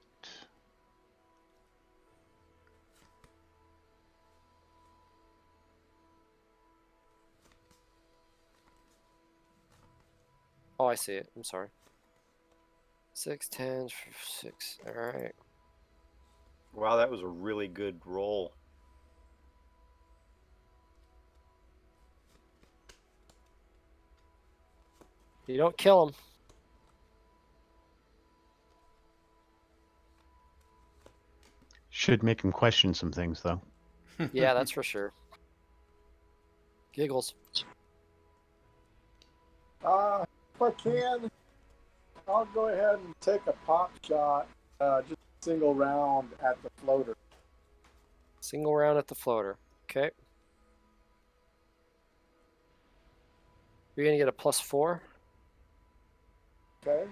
Oh, I see it. I'm sorry. 6, 10, 6. Alright. Wow, that was a really good roll. You don't kill him. Should make him question some things, though. Yeah, that's for sure. Giggles. If I can, I'll go ahead and take a pop shot, just a single round at the floater. Single round at the floater. Okay. You're going to get a +4. Okay.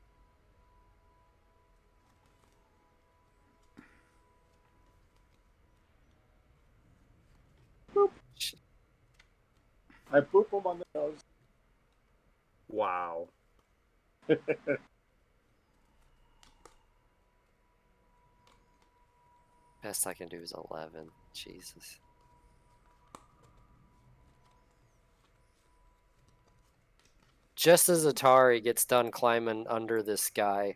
Boop. I boop him on the nose. Wow. Best I can do is 11. Jesus. Just as Atari gets done climbing under this guy,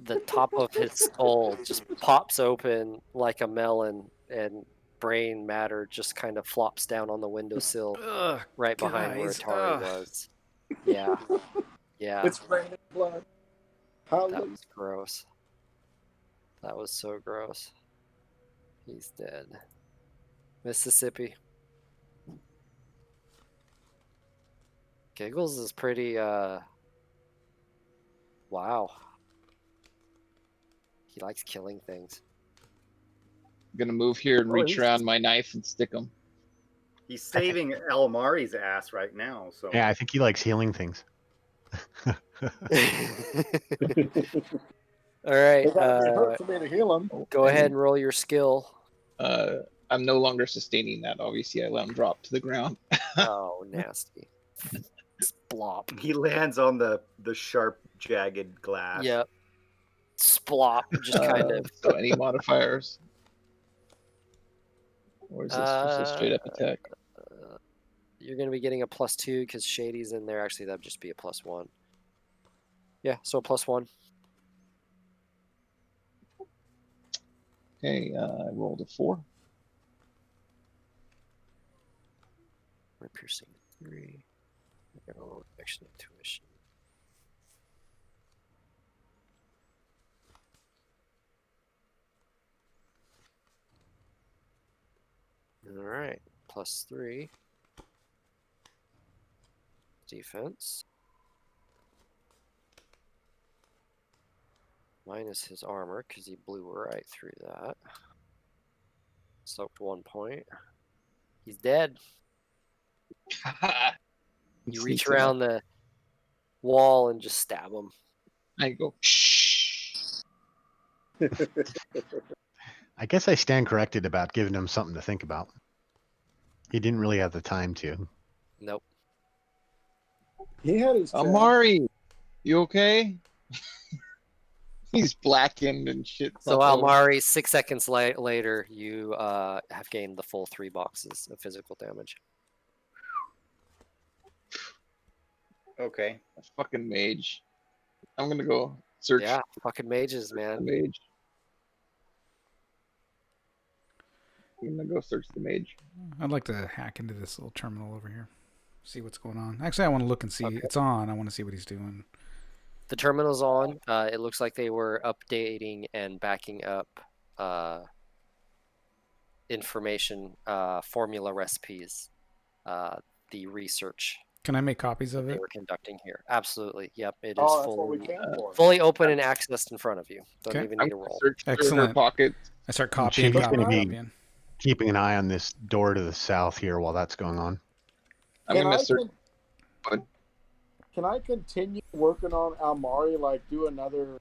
the top of his skull just pops open like a melon, and brain matter just kind of flops down on the windowsill Ugh, right behind where guys, Atari ugh. was. Yeah. Yeah. It's raining blood. That Hallelujah. was gross. That was so gross. He's dead. Mississippi. Giggles is pretty, wow. He likes killing things. I'm gonna move here and Oh, reach he's- around my knife and stick him. He's saving Alamari's ass right now. So Yeah, I think he likes healing things. All right. It gotta be hurt for me to heal him. Go ahead and roll your skill. I'm no longer sustaining that. Obviously, I let him drop to the ground. Oh, nasty. Splop. he lands on the sharp, jagged glass. Yep. Splop. Just kind of. So any modifiers? Or is this just a straight up attack? You're going to be getting a +2 because Shady's in there. Actually, that'd just be a +1. Yeah, so a +1. Okay, I rolled a 4. We're piercing 3. We're going to roll action intuition. All right, +3. Defense. Minus his armor because he blew right through that. Soaked 1 point. He's dead. You reach around the wall and just stab him. I go, shh. I guess I stand corrected about giving him something to think about. He didn't really have the time to. Nope. He had his chance. Amari, you okay? He's blackened and shit. So buffalo. Almari, 6 seconds later, you have gained the full 3 boxes of physical damage. Okay. A fucking mage. I'm gonna go search Yeah, fucking mages, the man. mage. I'm gonna go search the mage. I'd like to hack into this little terminal over here. See what's going on. Actually, I want to look and see. Okay. It's on. I want to see what he's doing. The terminal's on. It looks like they were updating and backing up information, formula recipes, the research Can I make copies of they it? were conducting here. Absolutely. Yep, it is Oh, that's what we came for. fully open and accessed in front of you. Don't Okay. even I'm need a gonna roll. search through her Excellent. pockets. I start copying, Shady's copying, gonna be- copying. Keeping an eye on this door to the south here while that's going on. I'm gonna search. Can I continue working on Almari, like do another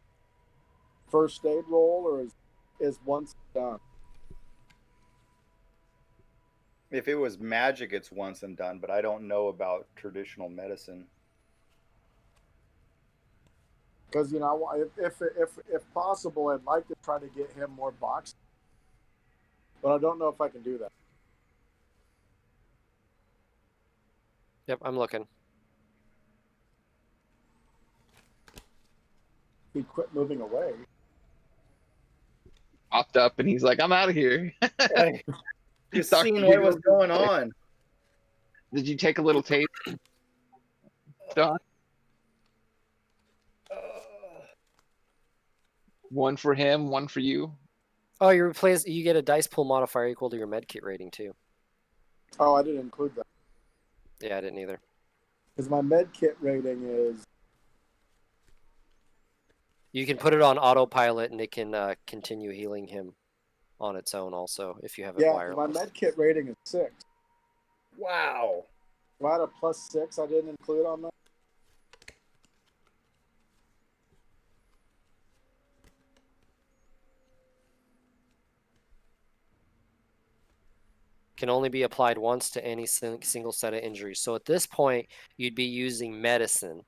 first aid roll, or is once done? If it was magic, it's once and done, but I don't know about traditional medicine. Because if possible, I'd like to try to get him more boxes, but I don't know if I can do that. Yep, I'm looking. He quit moving away. Popped up and he's like, I'm out of here. Just Dr. seeing what was Giggles. going on. Did you take a little taste, Don? One for him, one for you. Oh, you get a dice pool modifier equal to your medkit rating too. Oh, I didn't include that. Yeah, I didn't either. Because my med kit rating is... You can put it on autopilot and it can continue healing him on its own also if you have it wireless. My med kit rating is 6. Wow. If I had a +6, I didn't include on that. Can only be applied once to any single set of injuries. So at this point, you'd be using medicine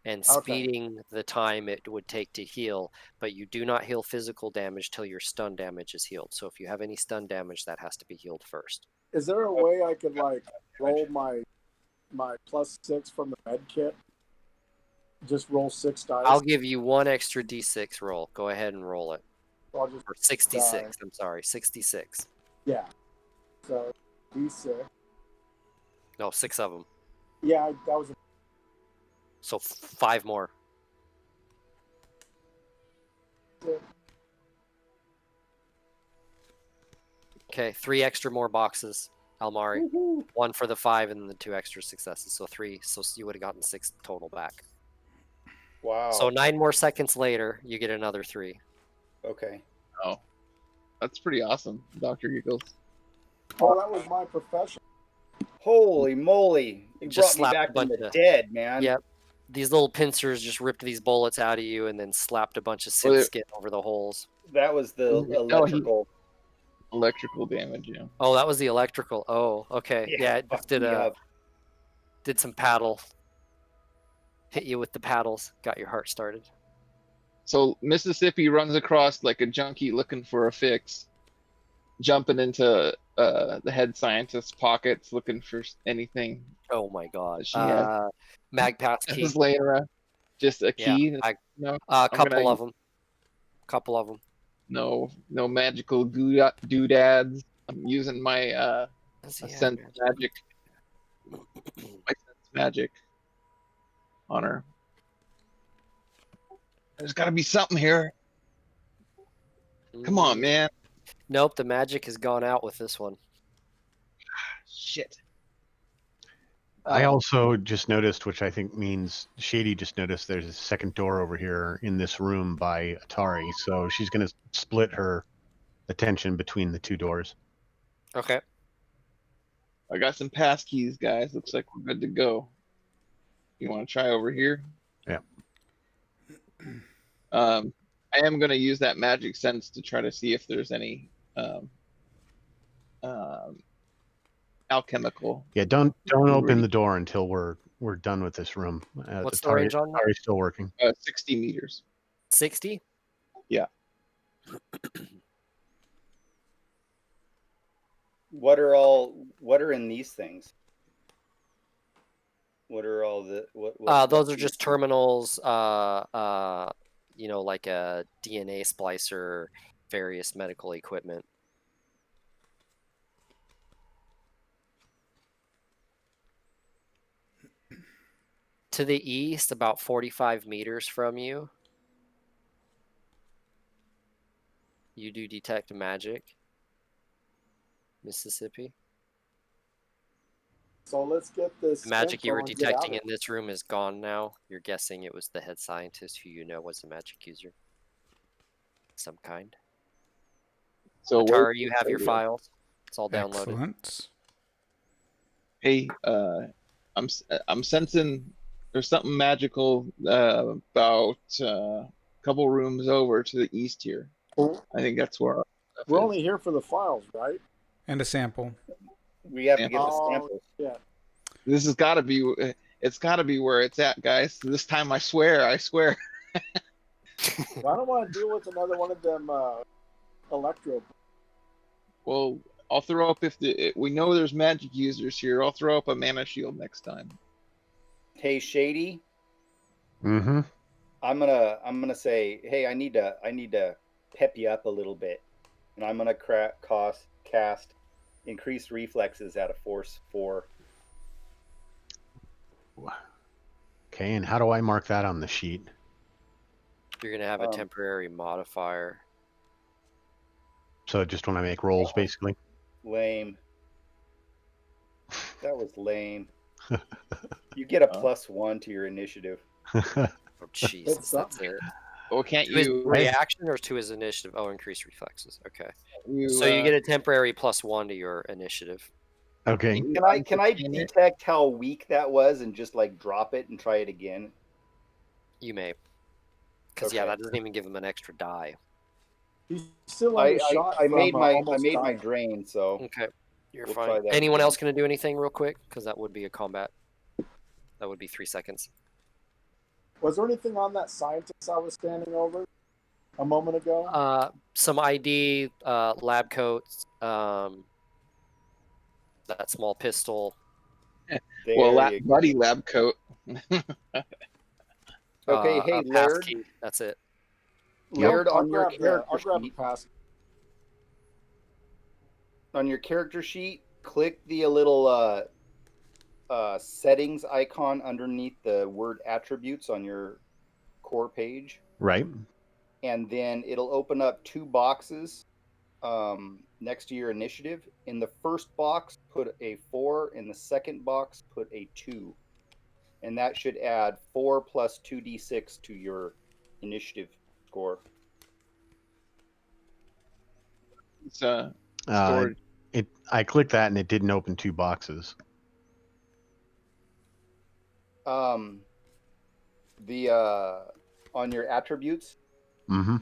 and speeding the time it would take to heal, but you do not heal physical damage till your stun damage is healed. So if you have any stun damage, that has to be healed first. Is there a way I could like roll my +6 from the med kit? Just roll 6 dice. I'll give you one extra d6 roll. Go ahead and roll it. So I'll just or 66. I'm sorry, 66. Yeah. So d6. No, 6 of them. Yeah, that was. So 5 more. Okay, 3 extra more boxes, Almari. Woo-hoo. 1 for the 5 and then the 2 extra successes. So 3. So you would have gotten 6 total back. Wow. So 9 more seconds later, you get another 3. Okay. Oh, that's pretty awesome, Dr. Giggles. Oh, that was my profession. Holy moly. You Just brought me slapped back a from bunch the of- dead, man. Yep. These little pincers just ripped these bullets out of you and then slapped a bunch of Well, skin over the holes. That was the electrical. Electrical damage, yeah. Oh, that was the electrical. Oh, okay. Yeah, it just fucked me up. did some paddle. Hit you with the paddles. Got your heart started. So Mississippi runs across like a junkie looking for a fix, jumping into the head scientist's pockets looking for anything. Oh my god. She had. Magpat's key. Just laying around. Just a key. Yeah, No, a couple gonna- of them. Couple of them. no magical doodads. I'm using my sense magic. My sense magic on her. There's got to be something here. Come on, man. Nope, the magic has gone out with this one. Shit. I also just noticed, which I think means Shady just noticed, there's a second door over here in this room by Atari. So she's going to split her attention between the 2 doors. Okay. I got some pass keys, guys. Looks like we're good to go. You want to try over here? Yeah. I am going to use that magic sense to try to see if there's any alchemical. Yeah, don't open the door until we're done with this room. What's the range on that? Atari's still working. 60 meters. 60? Yeah. What are in these things? What are all the Those are just terminals, like a DNA splicer, various medical equipment. To the east, about 45 meters from you, you do detect magic. Mississippi. So let's get this. The magic you were info and get out detecting of in this room is gone now. You're guessing it was the head scientist who you know was a magic user. Some kind. So Atari, you have your files. It's all downloaded. Excellent. Hey, I'm sensing there's something magical about a couple rooms over to the east here. here. I think that's where. We're only here for the files, right? And a sample. We have to get the Oh, samples. yeah. This has got to be. It's got to be where it's at, guys. This time, I swear. I swear. Well, I don't want to deal with another one of them electro. Well, I'll throw up if we know there's magic users here. I'll throw up a mana shield next time. Hey, Shady. Mm-hmm. I'm gonna say, hey, I need to pep you up a little bit, and I'm gonna cast increased reflexes at a force 4. Okay, and how do I mark that on the sheet? You're going to have a temporary modifier. So just when I make rolls, basically. Lame. That was lame. You get a +1 to your initiative. Oh, Jesus, that's it. Well, can't To his you? reaction or to his initiative? Oh, increased reflexes. Okay. You, So you get a temporary +1 to your initiative. Okay. Can I detect how weak that was and just like drop it and try it again? You may. Because yeah, Okay. that doesn't even give him an extra die. He's still under shot. I made from, my almost my dying. drain, so Okay. You're We'll try fine. that Anyone again. else going to do anything real quick? Because that would be a combat. That would be 3 seconds. Was there anything on that scientist I was standing over a moment ago? Some ID, lab coats, that small pistol. Well, you go. buddy lab coat. Okay, hey a pass Laird, key. That's it. Laird I'll on your grab the character sheet. pass. On your character sheet, click the little settings icon underneath the word attributes on your core page, Right. and then it'll open up 2 boxes next to your initiative. In the first box, put a 4. In the second box, put a 2. And that should add 4 plus 2d6 to your initiative score. It's stored. I clicked that and it didn't open 2 boxes. On your attributes. Mm-hmm.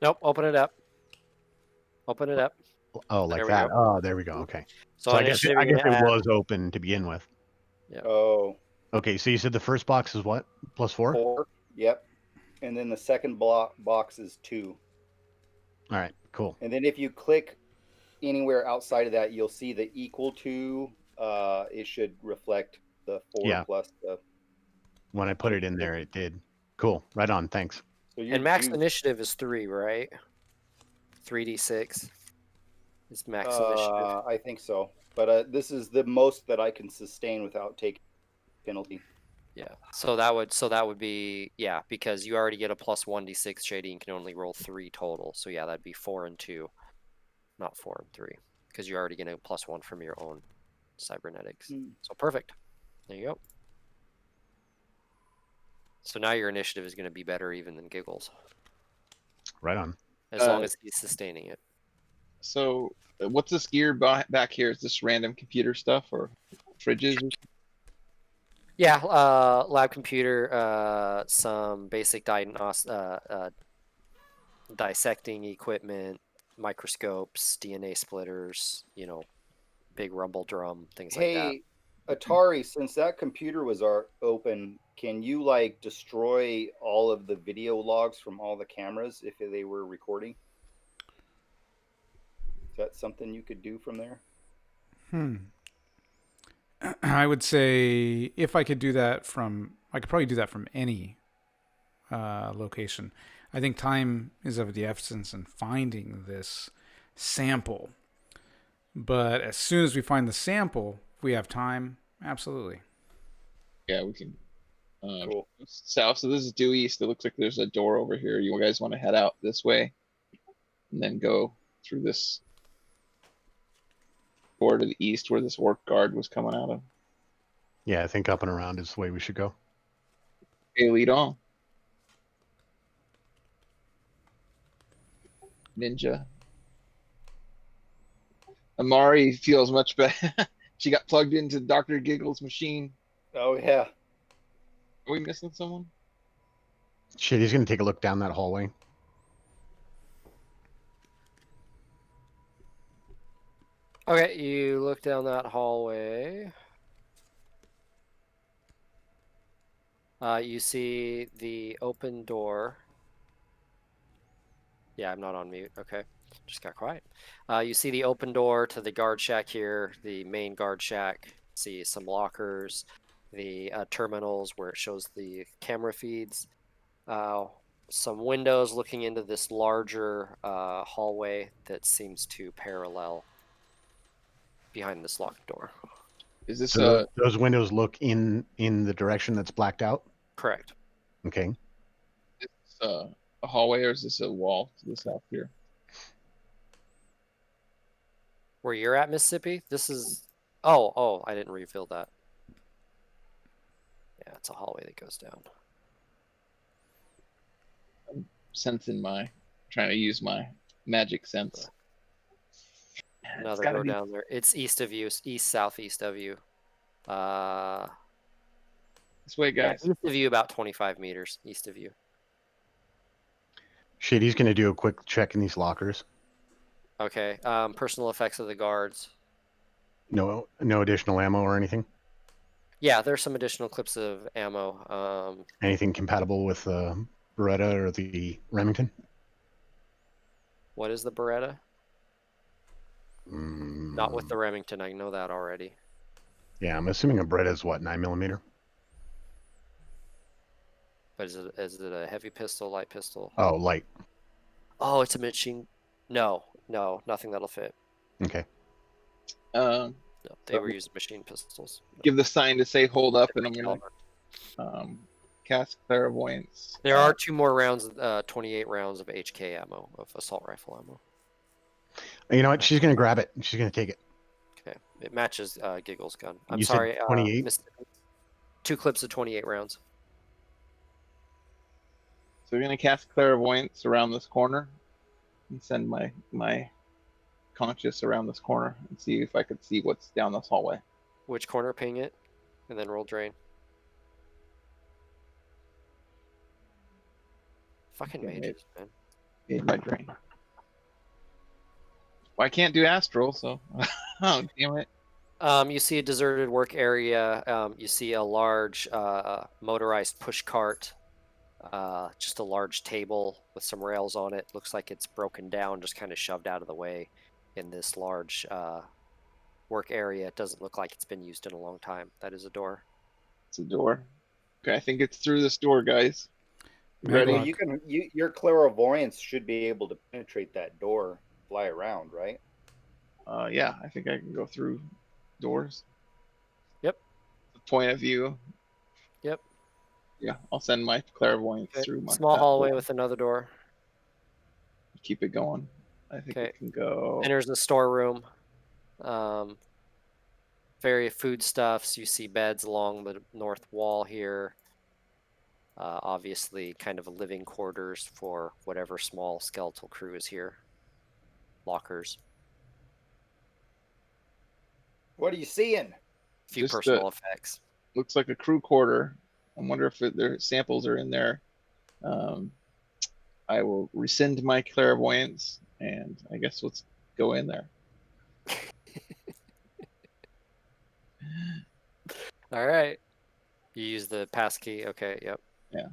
Nope. Open it up. Open it up. Oh, like There we that. go. Oh, there we go. Okay. So, So I guess initiative, I you're guess gonna it add- was open to begin with. Oh, Okay, so you said the first box is what? +4? 4. Yep. And then the second box is 2. All right, cool. And then if you click anywhere outside of that, you'll see the equal to. It should reflect the 4 Yeah. plus the. When I put it in there, it did. Cool. Right on. Thanks. So And max initiative is 3, right? 3d6 is max initiative. I think so, but this is the most that I can sustain without taking penalty. Yeah. So that would be, yeah, because you already get a +1d6 shady and can only roll 3 total. So yeah, that'd be 4 and 2, not 4 and 3, because you're already getting a +1 from your own cybernetics. So perfect. There you go. So now your initiative is going to be better even than Giggles, Right on. as long as he's sustaining it. So, what's this gear back here? Is this random computer stuff or fridges? Yeah, lab computer, some basic dissecting equipment, microscopes, DNA splitters, big rumble drum, things like that. Hey, Atari, since that computer was open, can you like destroy all of the video logs from all the cameras if they were recording? Is that something you could do from there? I would say if I could do that I could probably do that from any location. I think time is of the essence in finding this sample. But as soon as we find the sample, if we have time, absolutely. Okay. All right. Perfect. There you go. Right on. So now you're initiative is going to be better even than Giggles. Absolutely. As long as he's sustaining it. Yeah, we can. Cool. South. So this is due east. It looks like there's a door over here. You guys want to head out this way, and then go through this door to the east where this orc guard was coming out of. Yeah, I think up and around is the way we should go. Okay, lead on. Ninja. Amari feels much better. She got plugged into Dr. Giggle's machine. Oh yeah. Are we missing someone? Shit, he's gonna take a look down that hallway. Okay, you look down that hallway. You see the open door. Yeah, I'm not on mute. Okay, just got quiet. You see the open door to the guard shack here, the main guard shack. See some lockers, the terminals where it shows the camera feeds. Some windows looking into this larger hallway that seems to parallel behind this locked door. Is this So those windows look in the direction that's blacked out? Correct. Okay. a hallway or is this a wall to the south here? Where you're at, Mississippi? This is... Oh, I didn't reveal that. Yeah, it's a hallway that goes down. I'm sensing trying to use my magic sense. Another door down there. It's east of you, east southeast of you. This way, guys. Yeah, east of you, about 25 meters east of you. Shit, he's gonna do a quick check in these lockers. Okay. Personal effects of the guards. No additional ammo or anything. Yeah, there's some additional clips of ammo. Anything compatible with the Beretta or the Remington? What is the Beretta? Not with the Remington. I know that already. Yeah, I'm assuming a Beretta is what, 9mm? But is it a heavy pistol, light pistol? Oh, light. Oh, it's a machine. No, nothing that'll fit. Okay. No, they were using machine pistols. Give the sign to say hold up, and I'm Different gonna caliber. cast clairvoyance. There are 2 more rounds, 28 rounds of HK ammo, of assault rifle ammo. You know what? She's gonna grab it. She's gonna take it. Okay, it matches Giggle's gun. I'm You said sorry, 28? 2 clips of 28 rounds. So we're gonna cast clairvoyance around this corner and send my conscious around this corner and see if I could see what's down this hallway. Which corner? Ping it, and then roll drain. Fucking Okay, mages, man. Made my drain. Well, I can't do astral, so oh damn it. You see a deserted work area. You see a large motorized push cart. Just a large table with some rails on it. Looks like it's broken down, just kind of shoved out of the way in this large work area. It doesn't look like it's been used in a long time. That is a door. It's a door. Okay, I think it's through this door, guys. Ready? Well, your clairvoyance should be able to penetrate that door, fly around, right? Yeah, I think I can go through doors. Yep. The point of view. Yep. Yeah, I'll send my clairvoyance Okay. through my Small that hallway door. with another door. Keep it going. I think Okay. it can go. Enters the storeroom. Various foodstuffs. You see beds along the north wall here. Obviously, kind of a living quarters for whatever small skeletal crew is here. Lockers. What are you seeing? A few Just, personal effects. Looks like a crew quarter. I wonder if their samples are in there. I will rescind my clairvoyance, and I guess let's go in there. All right. You use the passkey. Okay. Yep. Yeah.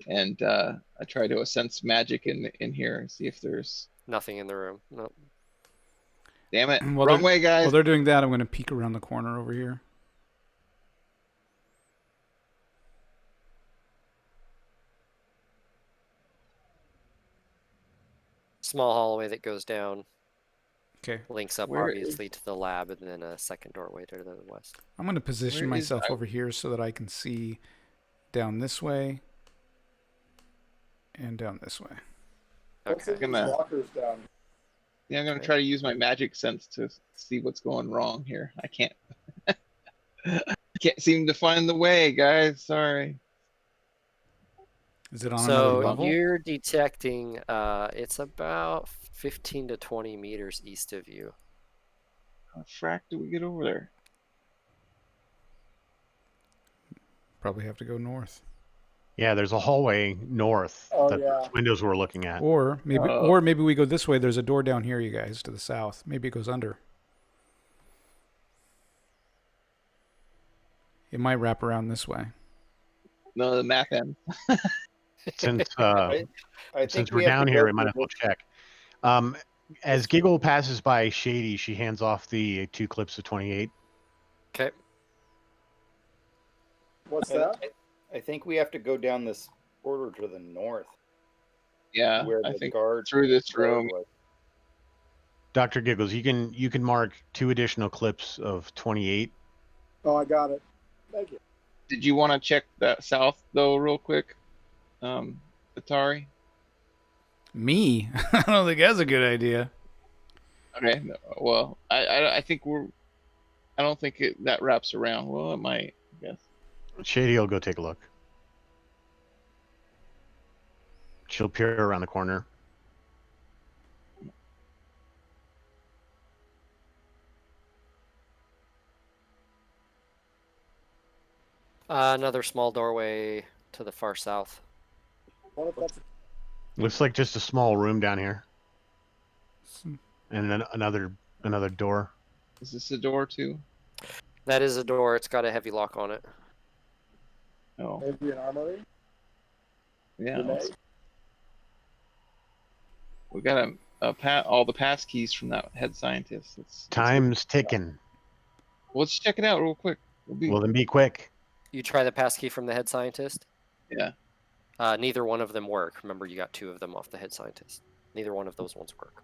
And I try to sense magic in here and see if there's. Nothing in the room. Nope. Damn it! While Wrong they're- way, guys. While they're doing that, I'm going to peek around the corner over here. Small hallway that goes down. Okay. Links up Where obviously to the lab, and then a second doorway to the west. I'm going to position Where is- myself over here so that I can see down this way and down this way. What's Okay. in these lockers down? Yeah, I'm gonna Okay. try to use my magic sense to see what's going wrong here. I can't. Can't seem to find the way, guys. Sorry. Is it on another So level? you're detecting. It's about 15 to 20 meters east of you. How the frack do we get over there? Probably have to go north. Yeah, there's a hallway north Oh, that yeah. those windows we're looking at. Or maybe we go this way. There's a door down here, you guys, to the south. Maybe it goes under. It might wrap around this way. No, the map end. Since I since think we're we have down to here, go we might through as well check. As Giggle passes by Shady, she hands off the 2 clips of 28. Okay. What's this. that? I think we have to go down this corridor to the north, Yeah, where I the think guard through this guard room. was. Dr. Giggles, you can mark 2 additional clips of 28. Oh, I got it. Thank you. Did you want to check that south though, real quick, Atari? Me? I don't think that's a good idea. Okay. No, well, I think we're. I don't think that wraps around. Well, it might. I guess. Shady will go take a look. She'll peer around the corner. Another small doorway to the far south. What if that's Looks like just a small room down here, Some- and then another door. Is this a door too? That is a door. It's got a heavy lock on it. Oh, maybe an armory? yeah. Grenade? We got all the pass keys from that head scientist. Time's ticking. Let's check it out real quick. Well, then be quick. You try the passkey from the head scientist. Yeah. Neither one of them work. Remember, you got 2 of them off the head scientist. Neither one of those ones work.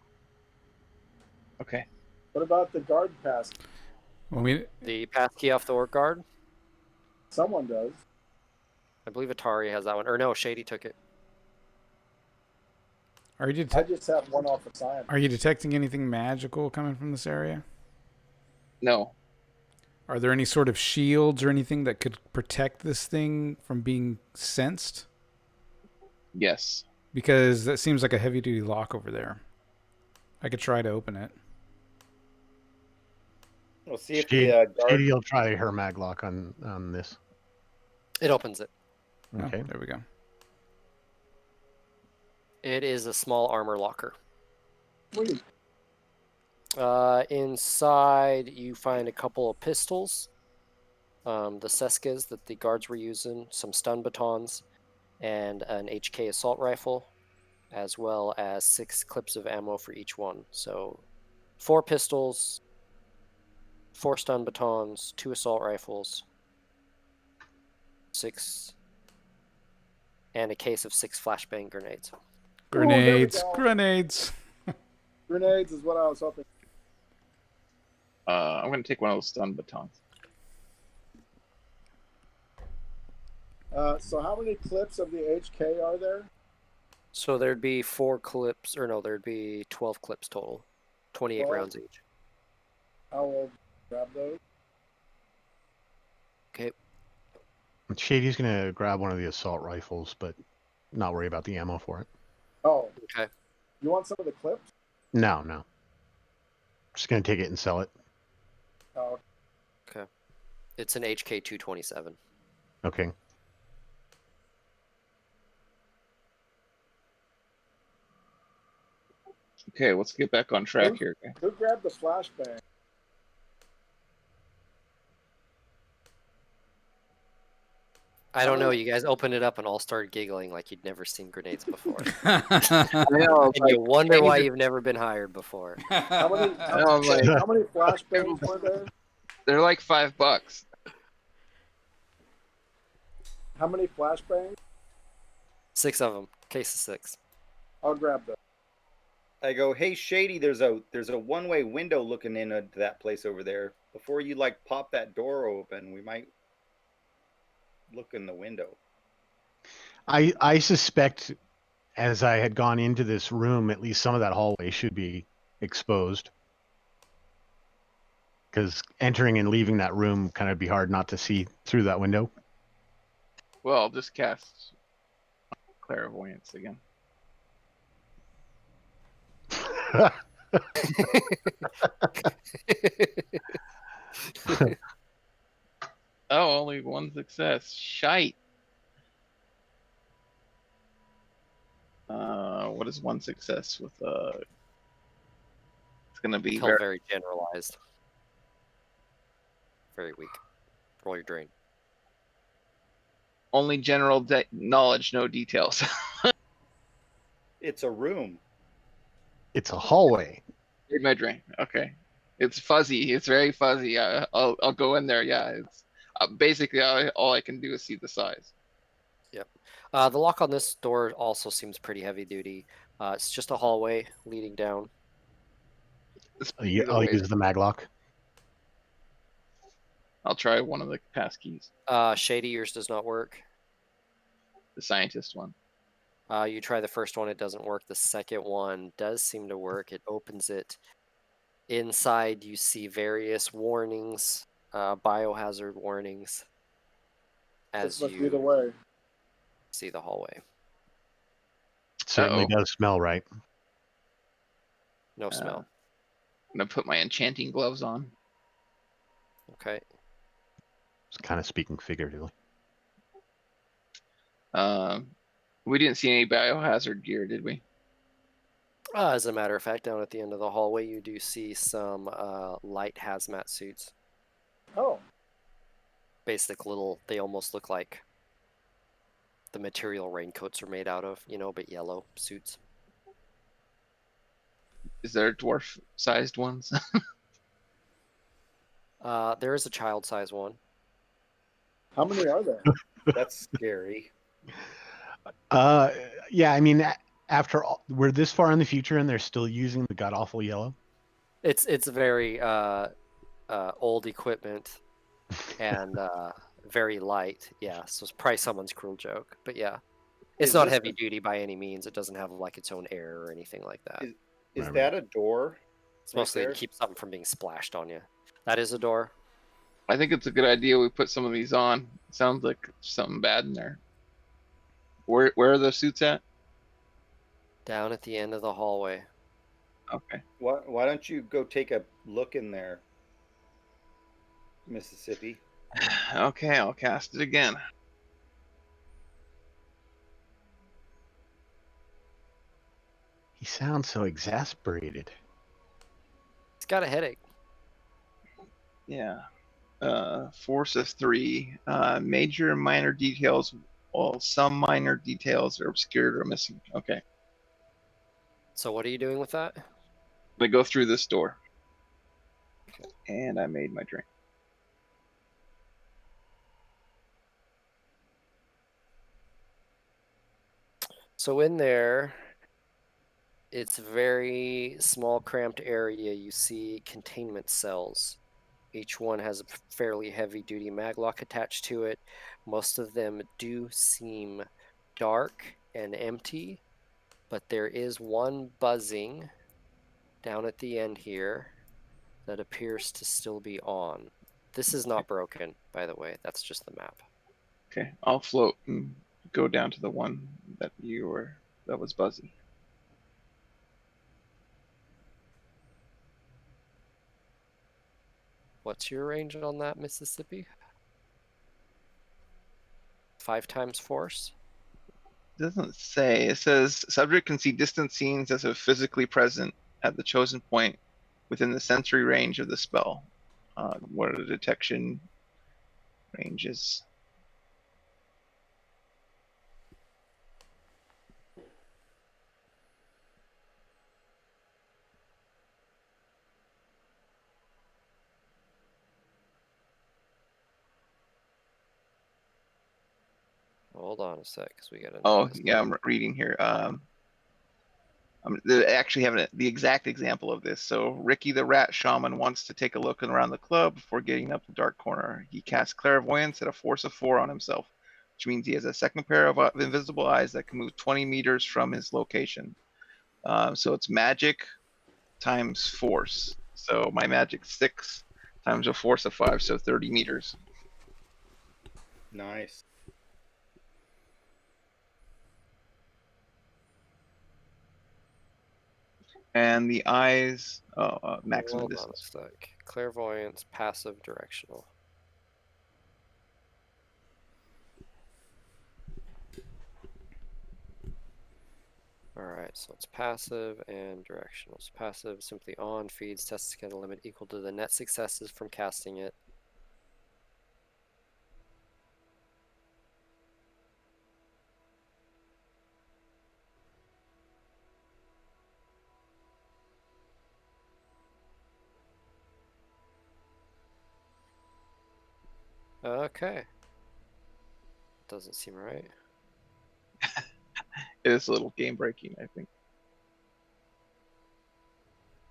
Okay. What about the guard pass? Well, The passkey off the orc guard. Someone does. I believe Atari has that one. Or no, Shady took it. are you I just have one off the science. are you detecting anything magical coming from this area? No. Are there any sort of shields or anything that could protect this thing from being sensed? Yes. Because that seems like a heavy-duty lock over there. I could try to open it. We'll see if Shady, the guard. Shady will try her maglock on this. It opens it. Okay. Oh, there we go. It is a small armor locker. Sweet. Inside, you find a couple of pistols, the Seskas that the guards were using, some stun batons, and an HK assault rifle, as well as 6 clips of ammo for each one. So 4 pistols, 4 stun batons, 2 assault rifles, 6, and a case of 6 flashbang grenades. Grenades. go. Grenades. Grenades is what I was hoping. I'm gonna take one of those stun batons. So how many clips of the HK are there? So there'd be 4 clips, or no, there'd be 12 clips total, 28 12? rounds each. I will grab those. Okay. Shady's gonna grab one of the assault rifles, but not worry about the ammo for it. Oh, Okay. you want some of the clips? No. Just gonna take it and sell it. Oh, It's an HK 227. Okay. Okay, let's get back on track here. who grabbed the flashbang? I don't know. You guys opened it up and all started giggling like you'd never seen grenades before. I know. And you wonder why you've never been hired before. How many, I know, I'm like, how many flashbangs were there? they're like $5. How many flashbangs? 6 of them. Case of 6. I'll grab those. I go, hey Shady, there's a one-way window looking into that place over there. Before you like pop that door open, we might look in the window. I suspect as I had gone into this room, at least some of that hallway should be exposed. Because entering and leaving that room kind of be hard not to see through that window. Well, I'll just cast clairvoyance again. Oh, only one success. Shite. What is one success with It's gonna be Still very generalized. Very weak. Roll your drain. only general knowledge, no details. It's a room. It's a hallway. Read my drain. Okay, it's fuzzy. It's very fuzzy. I'll go in there. Yeah, it's basically all I can do is see the size. Yep. The lock on this door also seems pretty heavy duty. It's just a hallway leading down. I'll use the maglock. I'll try one of the pass keys. Shady, yours does not work. The scientist one. You try the first one, it doesn't work. The second one does seem to work. It opens it. Inside, you see various warnings, biohazard warnings, as This must be you the way. see the hallway. Certainly does smell right. No smell. I'm gonna put my enchanting gloves on. Okay. It's kind of speaking figuratively. We didn't see any biohazard gear, did we? As a matter of fact, down at the end of the hallway, you do see some light hazmat suits. Oh. Basic little, they almost look like the material raincoats are made out of, but yellow suits. Is there dwarf-sized ones? There is a child-size one. How many are there? That's scary. Yeah, I mean, after all, we're this far in the future and they're still using the god awful yellow. It's very old equipment and very light. Yeah, so it's probably someone's cruel joke, but yeah, it's not heavy duty by any means. It doesn't have like its own air or anything like that. Is that a door? It's mostly to keep something from being splashed on you. That is a door. I think it's a good idea we put some of these on. It sounds like something bad in there. Where are those suits at? Down at the end of the hallway. Okay. Why don't you go take a look in there, Mississippi? Okay, I'll cast it again. He sounds so exasperated. He's got a headache. Yeah. Force is 3. Major and minor details. Well, some minor details are obscured or missing. Okay. So what are you doing with that? I go through this door. And I made my drink. So in there, it's a very small, cramped area. You see containment cells. Each one has a fairly heavy-duty maglock attached to it. Most of them do seem dark and empty, but there is one buzzing down at the end here that appears to still be on. This is not broken, by the way. That's just the map. Okay, I'll float and go down to the one that that was buzzy. What's your range on that, Mississippi? 5 times force? It doesn't say. It says subject can see distant scenes as if physically present at the chosen point within the sensory range of the spell. What are the detection ranges? Hold on a sec, because we got to. Oh, yeah, I'm reading here. They actually have the exact example of this. So Ricky the Rat Shaman wants to take a look around the club before getting up the dark corner. He casts Clairvoyance at a force of 4 on himself, which means he has a second pair of invisible eyes that can move 20 meters from his location. So it's magic times force. So my magic 6 times a force of 5, so 30 meters. Nice. And the eyes, maximum Hold on a distance. sec. Clairvoyance, passive, directional. Alright, so it's passive and directional. So passive, simply on, feeds, tests to get a limit equal to the net successes from casting it. Okay. Doesn't seem right. It is a little game breaking, I think.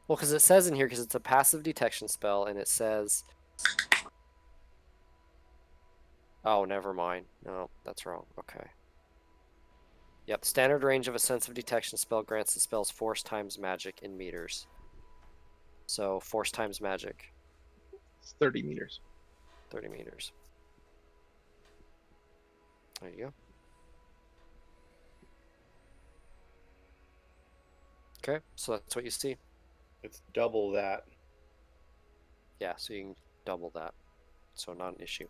Well, because it says in here, because it's a passive detection spell, and it says... Oh, never mind. No, that's wrong. Okay. Yep, standard range of a sensitive detection spell grants the spell's force times magic in meters. So, force times magic. It's 30 meters. 30 meters. There you go. Okay, so that's what you see. It's double that. Yeah, so you can double that. So not an issue.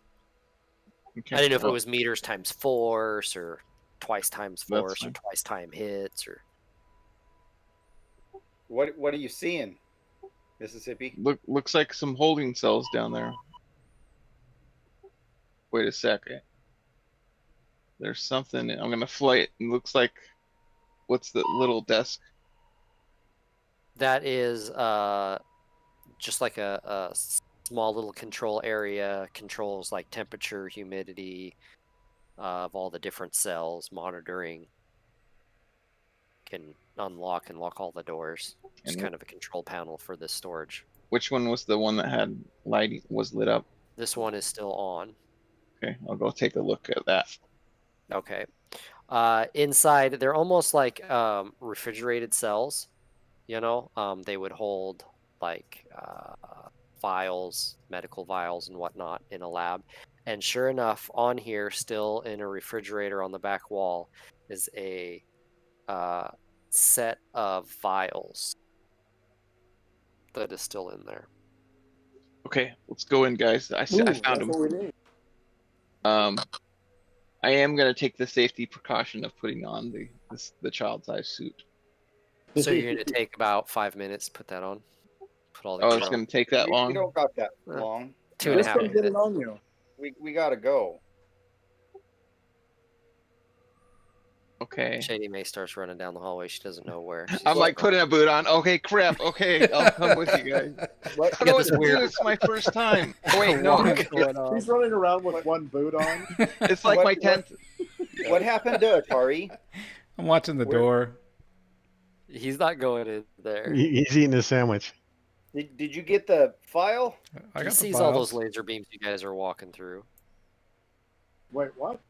Okay. I didn't know if it was meters times force, or twice times force, or fine. twice time hits, or... What are you seeing, Mississippi? Looks like some holding cells down there. Wait a second. There's something. I'm gonna fly it. It looks like. What's the little desk? That is just like a small little control area, controls like temperature, humidity of all the different cells, monitoring, can unlock and lock all the doors. Just And kind of a control panel for this storage. which one was the one that had lighting, was lit up? This one is still on. Okay, I'll go take a look at that. Okay. Inside, they're almost like refrigerated cells. You know, they would hold like vials, medical vials and whatnot in a lab. And sure enough, on here, still in a refrigerator on the back wall, is a set of vials that is still in there. Okay, let's go in, guys. I Ooh, found that's him. what we need. I am gonna take the safety precaution of putting on the child's eye suit. So you're going to take about 5 minutes to put that on? Put all the Oh, gear it's on? gonna take that We long? don't got that long. 2.5 Just come minutes. get it on you. We gotta go. Okay. Shady May starts running down the hallway. She doesn't know where. She's I'm like just putting a boot on. Okay, crap. Okay, I'll come with you guys. What, I don't know what this to weird- do. It's my first time. Oh, wait, no. walk going on. He's running around with one boot on. It's like my 10th. what happened to Atari? I'm watching the Where- door. He's not going in there. He's eating his sandwich. Did you get the file? I He got the sees all those files. laser beams you guys are walking through. Wait, what?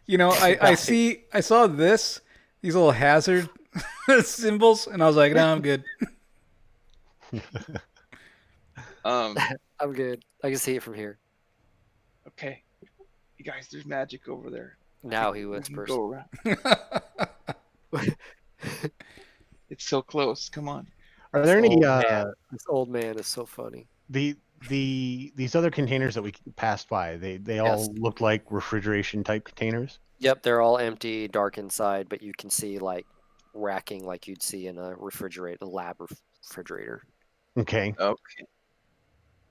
You know, I saw these little hazard symbols, and I was like, no, I'm good. I'm good. I can see it from here. Okay. You guys, there's magic over there. Now he We can whispers. go around. It's so close. Come on. Are there any This old man is so funny. these other containers that we passed by? They all Yes. look like refrigeration type containers. Yep, they're all empty, dark inside, but you can see like racking like you'd see in a lab refrigerator. Okay. Okay.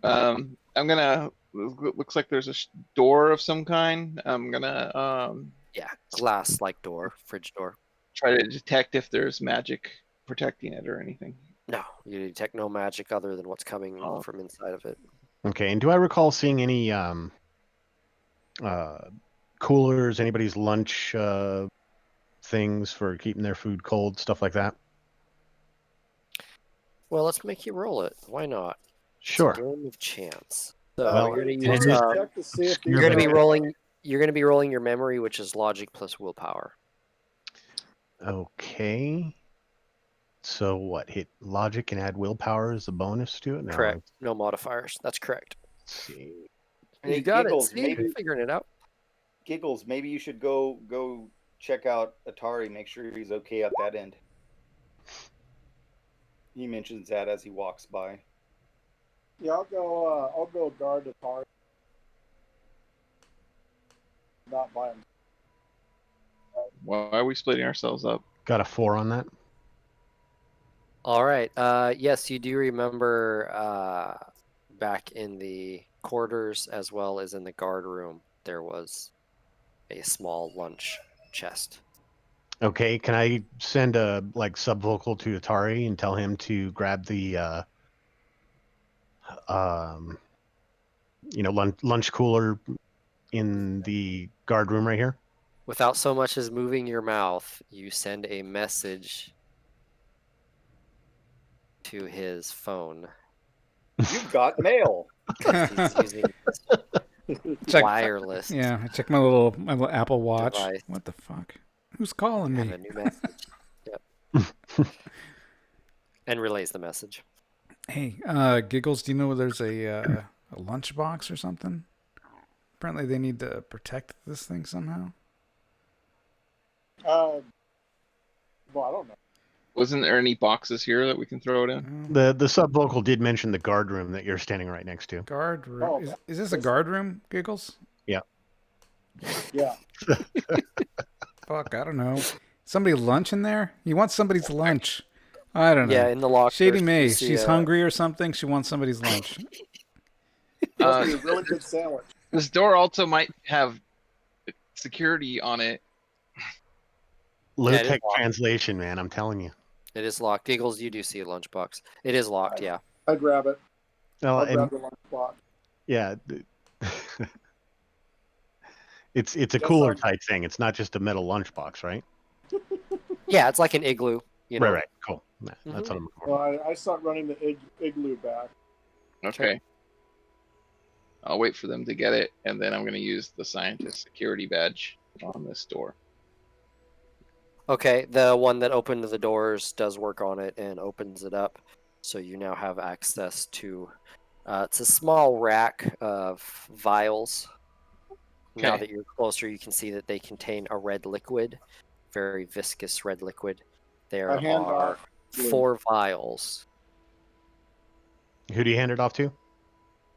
I'm gonna. Looks like there's a door of some kind. I'm gonna Yeah, glass like door, fridge door. try to detect if there's magic protecting it or anything. No, you detect no magic other than what's coming from inside of it. Okay. And do I recall seeing any coolers, anybody's lunch things for keeping their food cold, stuff like that? Well, let's make you roll it. Why not? Sure. It's a game of chance. So Well, you're gonna it use. is- check to see if You're You're these gonna be are- rolling. You're gonna be rolling your memory, which is logic plus willpower. Okay. So what? Hit logic and add willpower as a bonus to it? No, Correct. No modifiers. That's correct. let's see. Hey, You got Giggles, it. See, maybe you're figuring it out. Giggles, maybe you should go check out Atari, make sure he's okay at that end. He mentions that as he walks by. Yeah, I'll go guard the park. Not by him. Why are we splitting ourselves up? Got a 4 on that. All right. Yes, you do remember back in the quarters as well as in the guard room, there was a small lunch chest. Okay, can I send a subvocal to Atari and tell him to grab the lunch cooler in the guard room right here? Without so much as moving your mouth, you send a message to his phone. You've got mail. He's using Check- wireless. Yeah, I checked my little Apple Watch. Device. What the fuck? Who's calling Have me? a new message. Yep. And relays the message. Hey, Giggles, do you know there's a lunchbox or something? Apparently they need to protect this thing somehow. Well, I don't know. Wasn't there any boxes here that we can throw it in? Well, The subvocal did mention the guard room that you're standing right next to. guard room. Oh, Is this a guard room, Giggles? Yeah. Fuck, I don't know. Somebody lunch in there? You want somebody's lunch? I don't know. Yeah, in the locker. Shady you May, see, she's hungry or something. She wants somebody's lunch. Must be a really good sandwich. This door also might have security on it. Low it is tech locked. translation, man. I'm telling you. It is locked. Giggles, you do see a lunchbox. It is locked, yeah. I grab it. Well, I'll grab and, the lunch box. yeah, it's a Guess cooler I'm- type thing. It's not just a metal lunchbox, right? Yeah, it's like an igloo. You know. Right. Cool. Nah, That's what I'm looking for. Well, I start running the igloo back. Okay. I'll wait for them to get it, and then I'm going to use the scientist security badge on this door. Okay, the one that opened the doors does work on it and opens it up. So you now have access to it's a small rack of vials. Now Okay. that you're closer, you can see that they contain a red liquid, very viscous red liquid. There I hand are off to- 4 vials, Who do you hand it off to?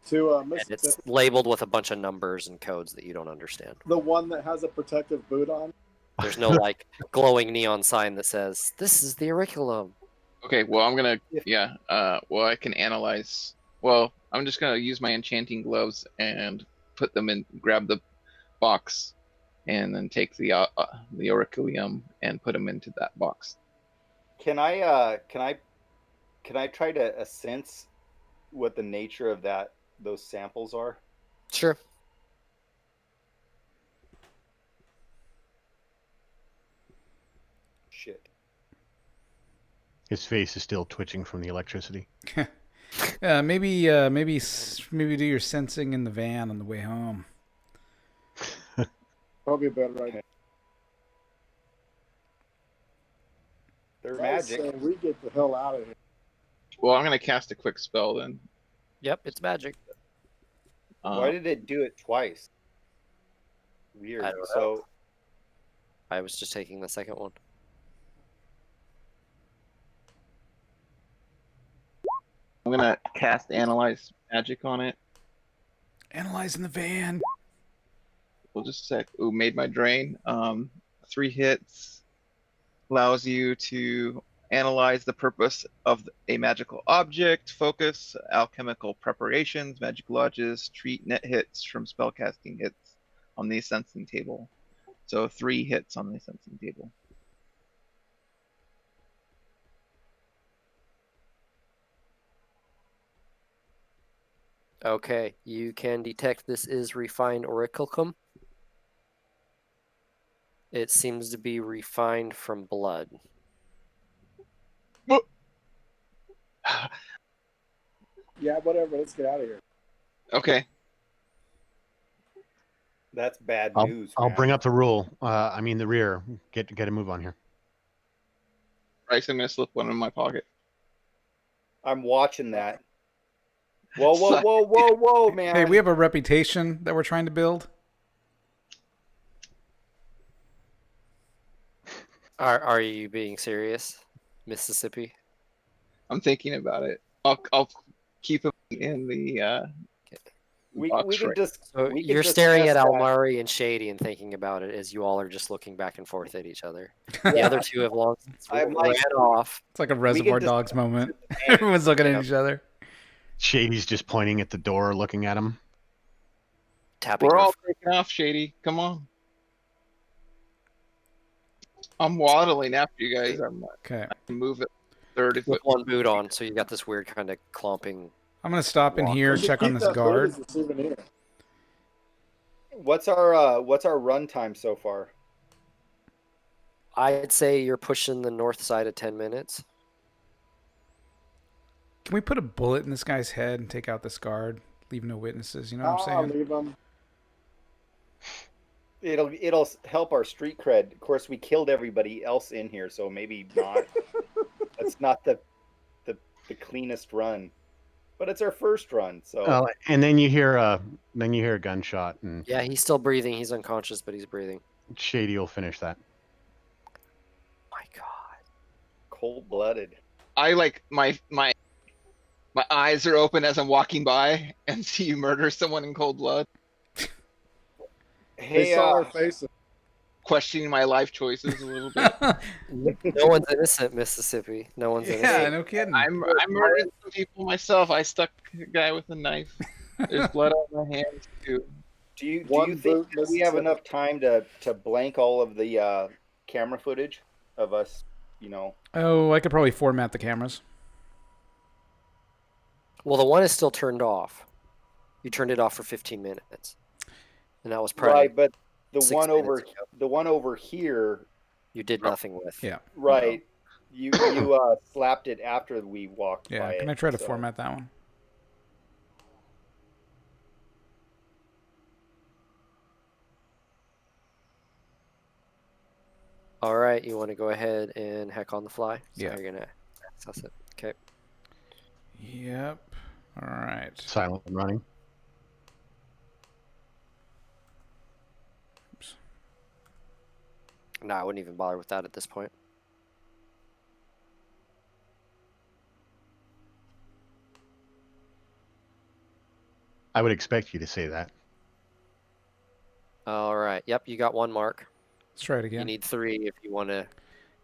To and it's Mississippi, labeled with a bunch of numbers and codes that you don't understand. the one that has a protective boot on. There's no like glowing neon sign that says this is the auriculum. Okay, well, I'm going to, well, I can analyze. Well, I'm just going to use my enchanting gloves and put them in, grab the box, and then take the auriculum and put them into that box. Can I try to sense what the nature of those samples are? Sure. Shit. His face is still twitching from the electricity. Maybe do your sensing in the van on the way home. Probably a better idea. They're I magic. say we get the hell out of here. Well, I'm going to cast a quick spell then. Yep, it's magic. Why did it do it twice? Weird. I don't know. So I was just taking the second one. I'm going to cast Analyze Magic on it. Analyze in the van. We'll just a sec. Ooh, made my drain. 3 hits allows you to analyze the purpose of a magical object, focus, alchemical preparations, magic lodges, treat net hits from spellcasting hits on the sensing table. So 3 hits on the sensing table. Okay, you can detect this is refined auriculum. It seems to be refined from blood. Yeah, whatever. Let's get out of here. Okay. That's bad I'll, news. I'll man. bring up the rule. I mean the rear. Get a move on here. Bryce, I'm gonna slip one in my pocket. I'm watching that. Whoa, man. Hey, we have a reputation that we're trying to build. Are you being serious, Mississippi? I'm thinking about it. I'll keep him in the we box can right. just. So we can you're staring at discuss that. Almari and Shady and thinking about it as you all are just looking back and forth at each other. The other two have long since I'm ran like- off. It's like a Reservoir just- Dogs moment. Everyone's looking at each other. Shady's just pointing at the door, looking at him. Tapping We're her all taking off, Shady. Come on. I'm waddling after you guys. I'm Okay. move it 30 with foot. one boot on, so you got this weird kind of clomping. I'm gonna stop in Walk. here We and should check on keep this that boat guard. as a souvenir. What's our run time so far? I'd say you're pushing the north side of 10 minutes. Can we put a bullet in this guy's head and take out this guard? Leave no witnesses. You know what I'm saying? Leave them. It'll help our street cred. Of course, we killed everybody else in here, so maybe not. That's not the cleanest run, but it's our first run. So And then you hear a gunshot, and Yeah, he's still breathing. He's unconscious, but he's breathing. Shady will finish that. My God. cold-blooded. I like my eyes are open as I'm walking by and see you murder someone in cold blood, They Hey, saw our faces. questioning my life choices a little bit. No one's innocent, Mississippi. No one's Yeah, innocent. no kidding. I'm murdering some people myself. I stuck a guy with a knife. There's blood on my hands too. do you One think boot that we have Mississippi. enough time to blank all of the camera footage of us? You know, Oh, I could probably format the cameras. Well, the one is still turned off. You turned it off for 15 minutes. And that was probably right? But the 6 one minutes over ago. the one over here, You did nothing with. Yeah. right? You slapped it after we walked by Yeah. it. Can I try to so- format that one? All right, you want to go ahead and hack on the fly? So Yeah. you're going to access it. Okay. Yep. All right. Silent and running. No, I wouldn't even bother with that at this point. I would expect you to say that. All right. Yep, you got one mark. Let's try it You again. need 3 if you want to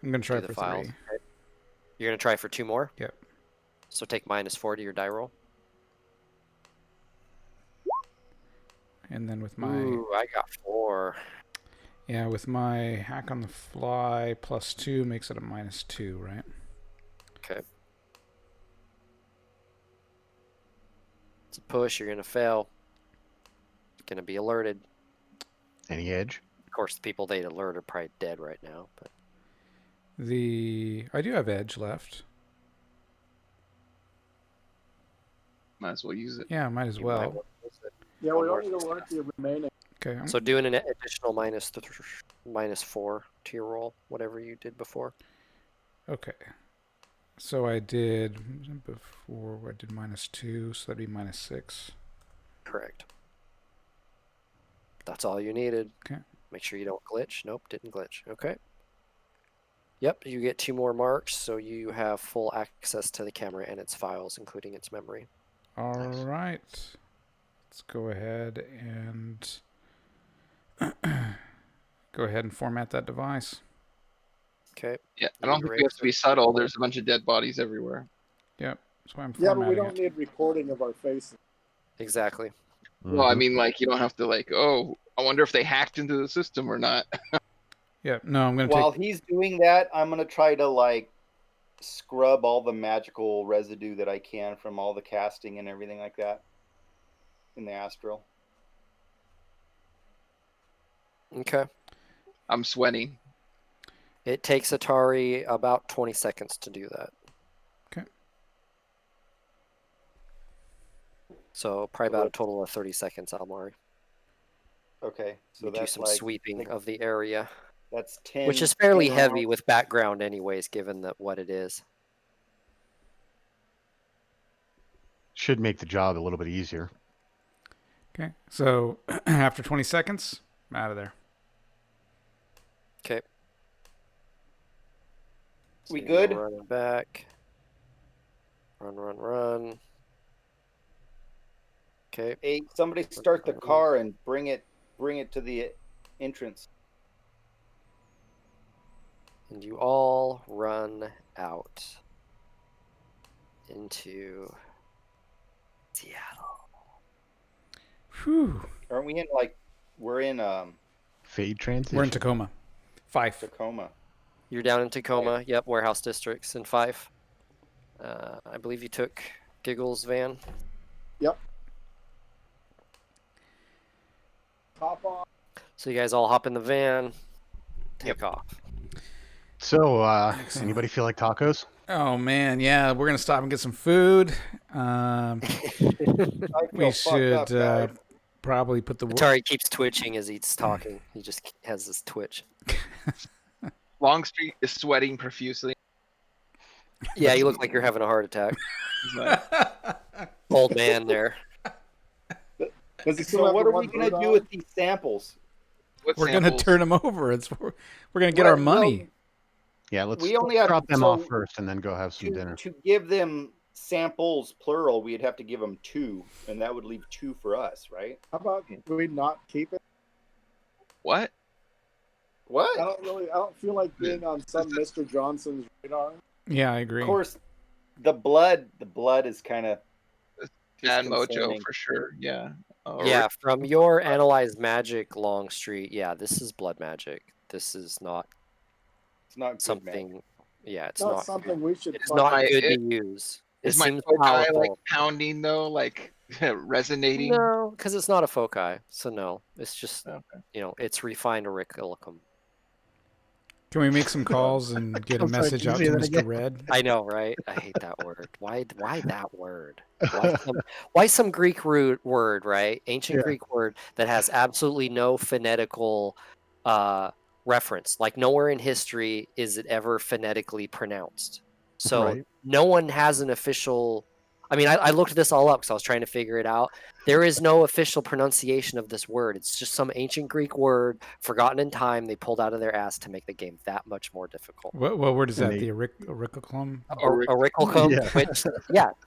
I'm gonna try do the for files. 3. Okay. You're going to try for 2 more? Yep. So take -4 to your die roll. And then with my Ooh, I got 4. with my hack on the fly +2 makes it a -2, right? Okay. It's a push. You're going to fail. Going to be alerted. Any edge? Of course, the people they alert are probably dead right now. But I do have edge left. Might as well use it. Yeah, might as you might well. want to use it. Yeah, we don't need to work the remaining. Okay. So doing an additional -4 to your roll, whatever you did before. Okay. So I did before. I did -2, so that'd be -6. Correct. That's all you needed. Okay. Make sure you don't glitch. Nope, didn't glitch. Okay. Yep, you get 2 more marks, so you have full access to the camera and its files, including its memory. All right. Let's go ahead and format that device. Okay. Yeah, I don't think we have to be subtle. There's a bunch of dead bodies everywhere. Yep. That's why I'm Yeah, but we formatting don't it. need recording of our faces. Exactly. Well, I Mhm. mean, like, you don't have to, like, oh, I wonder if they hacked into the system or not. Yeah. No, I'm gonna While take. he's doing that, I'm gonna try to scrub all the magical residue that I can from all the casting and everything like that in the astral. Okay. I'm sweating. It takes Atari about 20 seconds to do that. Okay. So probably about a total of 30 seconds, Almari. Okay, so You do that's some like sweeping of the area, that's 10. which is fairly 10 heavy rounds. with background anyways, given that what it is. Should make the job a little bit easier. Okay. So after 20 seconds, I'm out of there. Okay. We So good? you're running back. Run. Okay. Hey, somebody start the car and bring it to the entrance. And you all run out into Seattle. Whew. Aren't we in we're in Fade transition. We're in Tacoma. 5. Tacoma? You're down in Tacoma. Yep, warehouse districts in 5. I believe you took Giggles' van. Yep. Hop on. So you guys all hop in the van, take off. So, anybody feel like tacos? Oh, man. Yeah, we're going to stop and get some food. I We feel fucked up, should guys. probably put the... Atari keeps twitching as he's talking. He just has this twitch. Longstreet is sweating profusely. Yeah, you look like you're having a heart attack. He's like, Old man there. Does he still So have what the are we one gonna boot do on? with these samples? what We're going to samples? turn them over. We're going to get our Well, money. Yeah, let's We only have- drop them so off first and then go have some dinner. To give them samples plural, we'd have to give them 2, and that would leave 2 for us, right? How about we not keep it? What? What? I don't feel like being on some Mr. Johnson's radar. Yeah, I agree. Of course, the blood is kind of Bad mojo disconcerting. for sure. Yeah. Yeah, from your analyzed magic, Longstreet. Yeah, this is blood magic. This is not It's not good, something. man. Yeah, it's Not not. something we should. It's not fucking- good it- to use. It Is my seems foci powerful. like pounding though, like resonating? No, because it's not a foci. So no, it's just Okay. it's refined auriculatum. Can we make some calls and get a I'm sorry, message can you out say to that Mr. again? Red? I know, right? I hate that word. Why that word? Why some Greek root word, right? Ancient Yeah. Greek word that has absolutely no phonetical reference. Like nowhere in history is it ever phonetically pronounced. So Right. no one has an official. I mean, I looked this all up because I was trying to figure it out. There is no official pronunciation of this word. It's just some ancient Greek word forgotten in time. They pulled out of their ass to make the game that much more difficult. What word is that? And The auriculatum? Auriculatum, which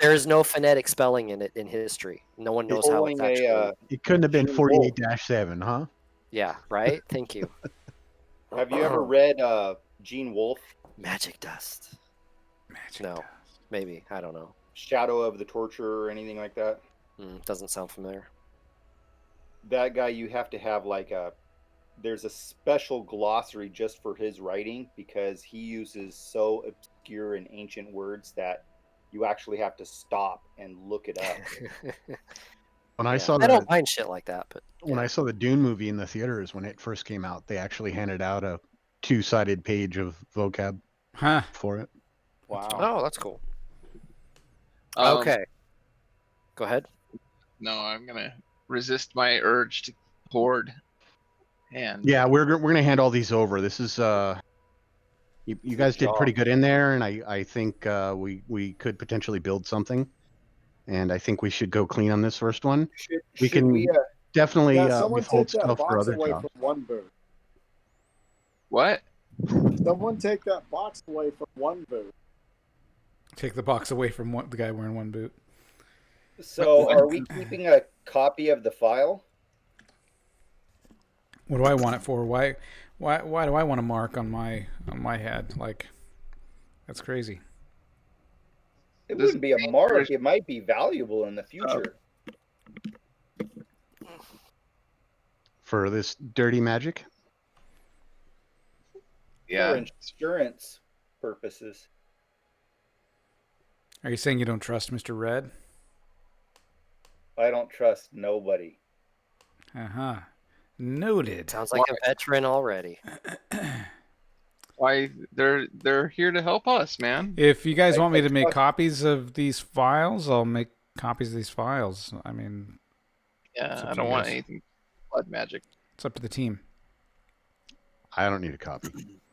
there is no phonetic spelling in it in history. No one knows how it's Pulling actually. It couldn't have been Gene 48-7, huh? Yeah, right. Thank you. Have you ever read Gene Wolfe, Magic dust? Magic No, dust. maybe I don't know. Shadow of the Torturer, or anything like that? Doesn't sound familiar. That guy, you have to have there's a special glossary just for his writing because he uses so obscure and ancient words that you actually have to stop and look it up. When I Yeah. saw I don't the mind shit like that, but when I saw the Dune movie in the theaters when it first came out, they actually handed out a 2-sided page of vocab Huh. for it. Wow. oh, that's cool. Um, Okay, go ahead. No, I'm gonna resist my urge to hoard. And Yeah, we're gonna hand all these over. This is you guys did pretty good in there, and I think we could potentially build something, and I think we should go clean on this first one. We can definitely someone withhold take that stuff for box other away jobs. from one booth. what? Someone take that box away from one booth. Take the box away from the guy wearing one boot. So, are we keeping a copy of the file? What do I want it for? Why do I want a mark on my head? Like, that's crazy. It This wouldn't be a is mark. dangerous. It might be valuable in the future. For this dirty magic. For Yeah. insurance purposes. Are you saying you don't trust Mr. Red? I don't trust nobody. Uh-huh. Noted. Sounds like a veteran already. Why they're here to help us, man. If you guys want me to make trust- copies of these files, I'll make copies of these files. I mean, Yeah, up I to don't you want guys. anything blood magic. it's up to the team. I don't need a copy.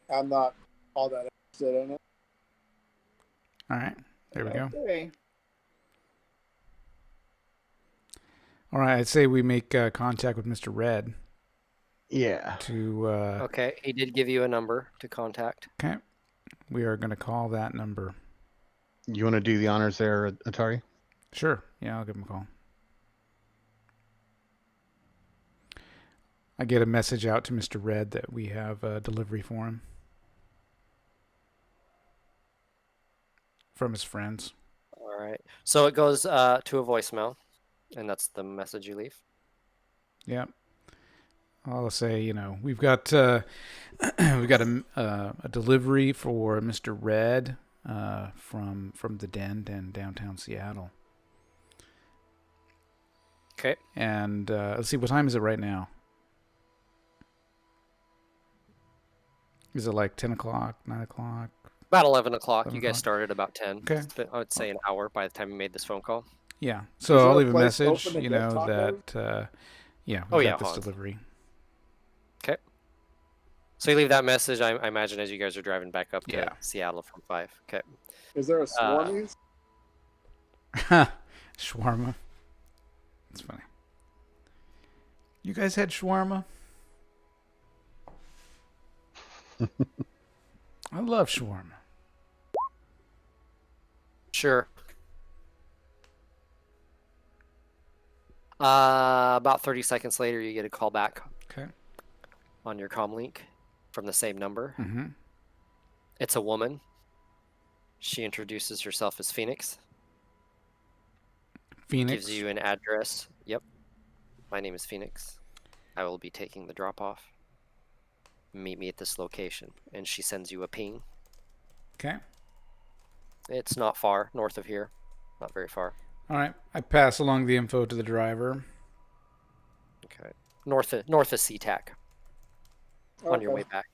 I'm not all that interested in it. All right. There we go. Okay. All right. I'd say we make contact with Mr. Red Yeah. to. Okay, he did give you a number to contact. Okay. We are going to call that number. You want to do the honors there, Atari? Sure. Yeah, I'll give him a call. I get a message out to Mr. Red that we have a delivery for him from his friends. All right. So it goes to a voicemail, and that's the message you leave. Yep. I'll say, you know, we've got we've got a delivery for Mr. Red from the Den in downtown Seattle. Okay. And let's see, what time is it right now? Is it like 10 o'clock, 9 o'clock? About 11 o'clock. 11 You guys o'clock. started about 10. Okay. It's been, I would say an hour by the time you made this phone call. Yeah. So Is I'll there a leave a place message, open to you get know, tacos? that, yeah, Oh, we yeah, got this Hans. delivery. Okay. So you leave that message, I imagine, as you guys are driving back up to Yeah. Seattle from 5. Okay. Is there a Swarmies? Shawarma. That's funny. You guys had shawarma? I love shawarma. Sure. About 30 seconds later, you get a call back Okay. on your comm link from the same number. Mm-hmm. It's a woman. She introduces herself as Phoenix. Phoenix. Gives you an address. Yep. My name is Phoenix. I will be taking the drop off. Meet me at this location. And she sends you a ping. Okay. It's not far north of here. Not very far. All right. I pass along the info to the driver. Okay. North of SeaTac. On your Okay. way back.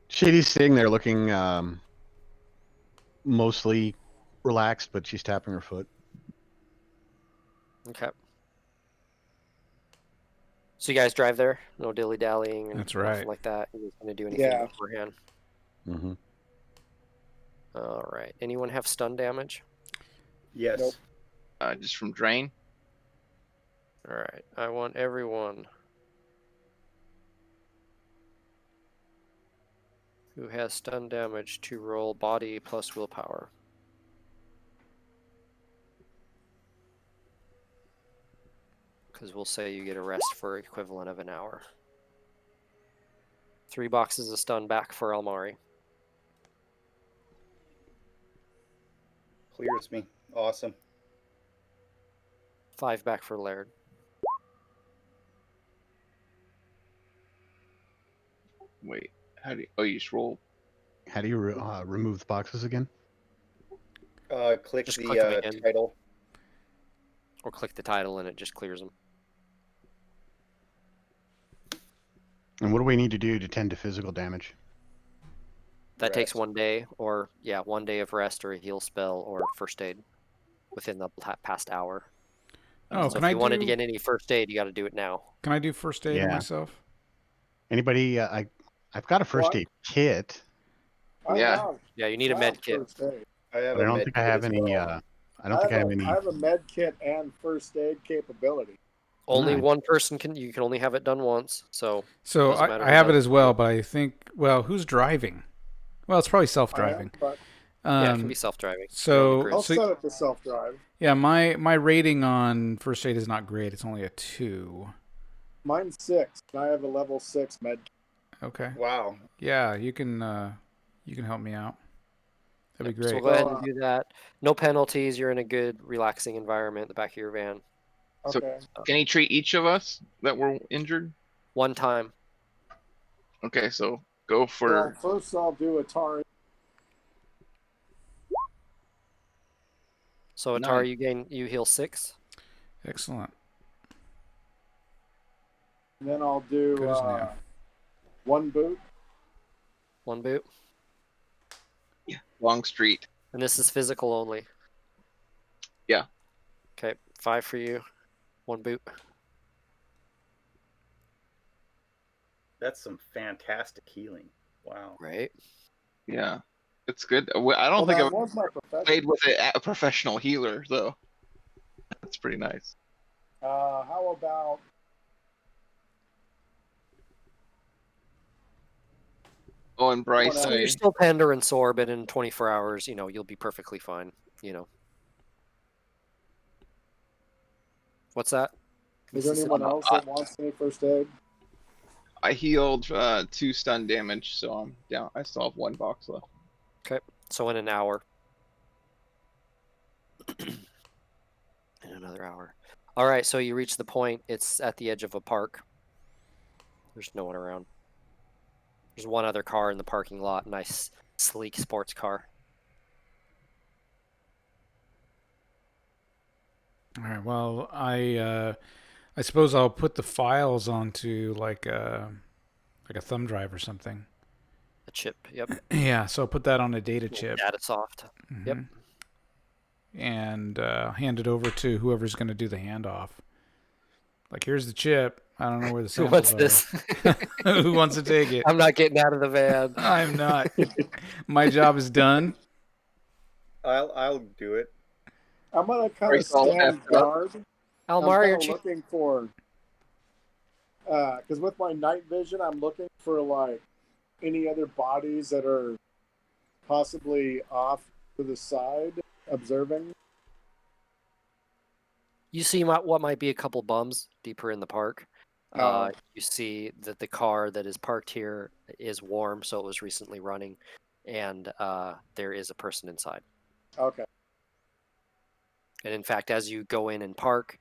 Shady's sitting there looking mostly relaxed, but she's tapping her foot. Okay. So you guys drive there? No dilly-dallying and That's nothing right. like that? You guys going to do anything Yeah. beforehand? Mm-hmm. All right. Anyone have stun damage? Yes. Nope. Just from drain. All right. I want everyone who has stun damage to roll body plus willpower. Because we'll say you get a rest for equivalent of an hour. 3 boxes of stun back for Almari. Clears me. Awesome. 5 back for Laird. Wait, how do you? Oh, you just roll. How do you remove the boxes again? Click Just the click 'em again. title. Or click the title and it just clears them. And what do we need to do to tend to physical damage? That takes Rest. 1 day, or 1 day of rest, or a heal spell, or first aid within the past hour. Oh, So can if I you wanted do? to get any first aid, you got to do it now. Can I do first aid on Yeah. myself? Anybody? I've got a first What? aid kit, I Yeah, you need a have med kit. first aid. I have but I a don't med think I kit have as any. well. I don't think I have any. I have a med kit and first aid capability. Only Nice. one person can. You can only have it done once. So So Doesn't matter I who have it does as well, but I think, well, who's driving? Well, it's probably self-driving. I am, but yeah, it can be self-driving. so- I'll So- set it to self-drive. Yeah, my rating on first aid is not great. It's only a 2. Mine's 6, and I have a level 6 med kit. Okay. Wow. Yeah, you can help me out. That'd be So great. we'll go ahead Well, and do that. No penalties. You're in a good, relaxing environment in the back of your van. So- Okay. Can he treat each of us that were injured? 1 time. Okay, so go Well, for. first I'll do Atari. So Atari, you heal 6. Excellent. And then I'll do Good as new. 1 boot. 1 boot. Long street. And this is physical only. Yeah. Okay, 5 for you. 1 boot. That's some fantastic healing. Wow. Right. Yeah. It's good. I don't think that I've was my profession. played with a professional healer, though. That's pretty nice. How about Oh, and Bryce, Well, So you're still tender and sore, but in 24 hours, you'll be perfectly fine. What's that? is there anyone else that wants any first aid? I healed 2 stun damage, so I'm down. I still have 1 box left. Okay, so in an hour. In another hour. All right, so you reach the point. It's at the edge of a park. There's no one around. There's one other car in the parking lot. Nice, sleek sports car. All right. Well, I suppose I'll put the files onto like a thumb drive or something. A chip. Yep. Yeah. So I'll put that on a data chip. Data soft. Yep. And hand it over to whoever's going to do the handoff. Like, here's the chip. I don't know where the Who samples wants this? are. Who wants to take it? I'm not getting out of the van. I'm not. My job is done. I'll do it. I'm gonna kind of Bryce, I'll stand have to- guard. Almar, I'm you're kind of looking for, because with my night vision, I'm looking for like any other bodies that are possibly off to the side, observing. You see what might be a couple bums deeper in the park. Oh. You see that the car that is parked here is warm, so it was recently running, and there is a person inside. Okay. And in fact, as you go in and park,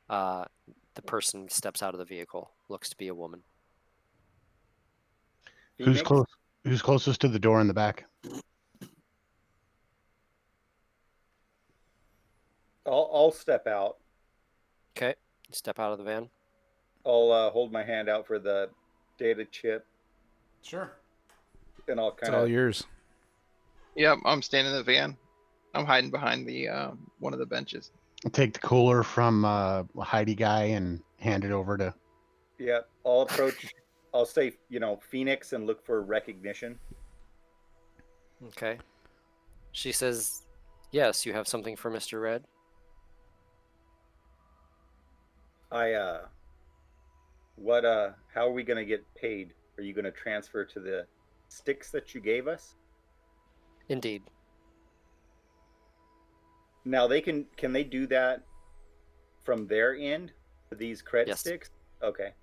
the person steps out of the vehicle. Looks to be a woman. Who's Phoenix? close? Who's closest to the door in the back? I'll step out. Okay, step out of the van. I'll hold my hand out for the data chip, Sure. and I'll It's kind all of. yours. Yeah, I'm standing in the van. I'm hiding behind the one of the benches. I'll take the cooler from Heidi guy and hand it over to. Yeah, I'll approach. I'll say, Phoenix, and look for recognition. Okay. She says, "Yes, you have something for Mr. Red." How are we gonna get paid? Are you gonna transfer to the sticks that you gave us? Indeed. Now can they do that from their end for these cred Yes. sticks? Okay.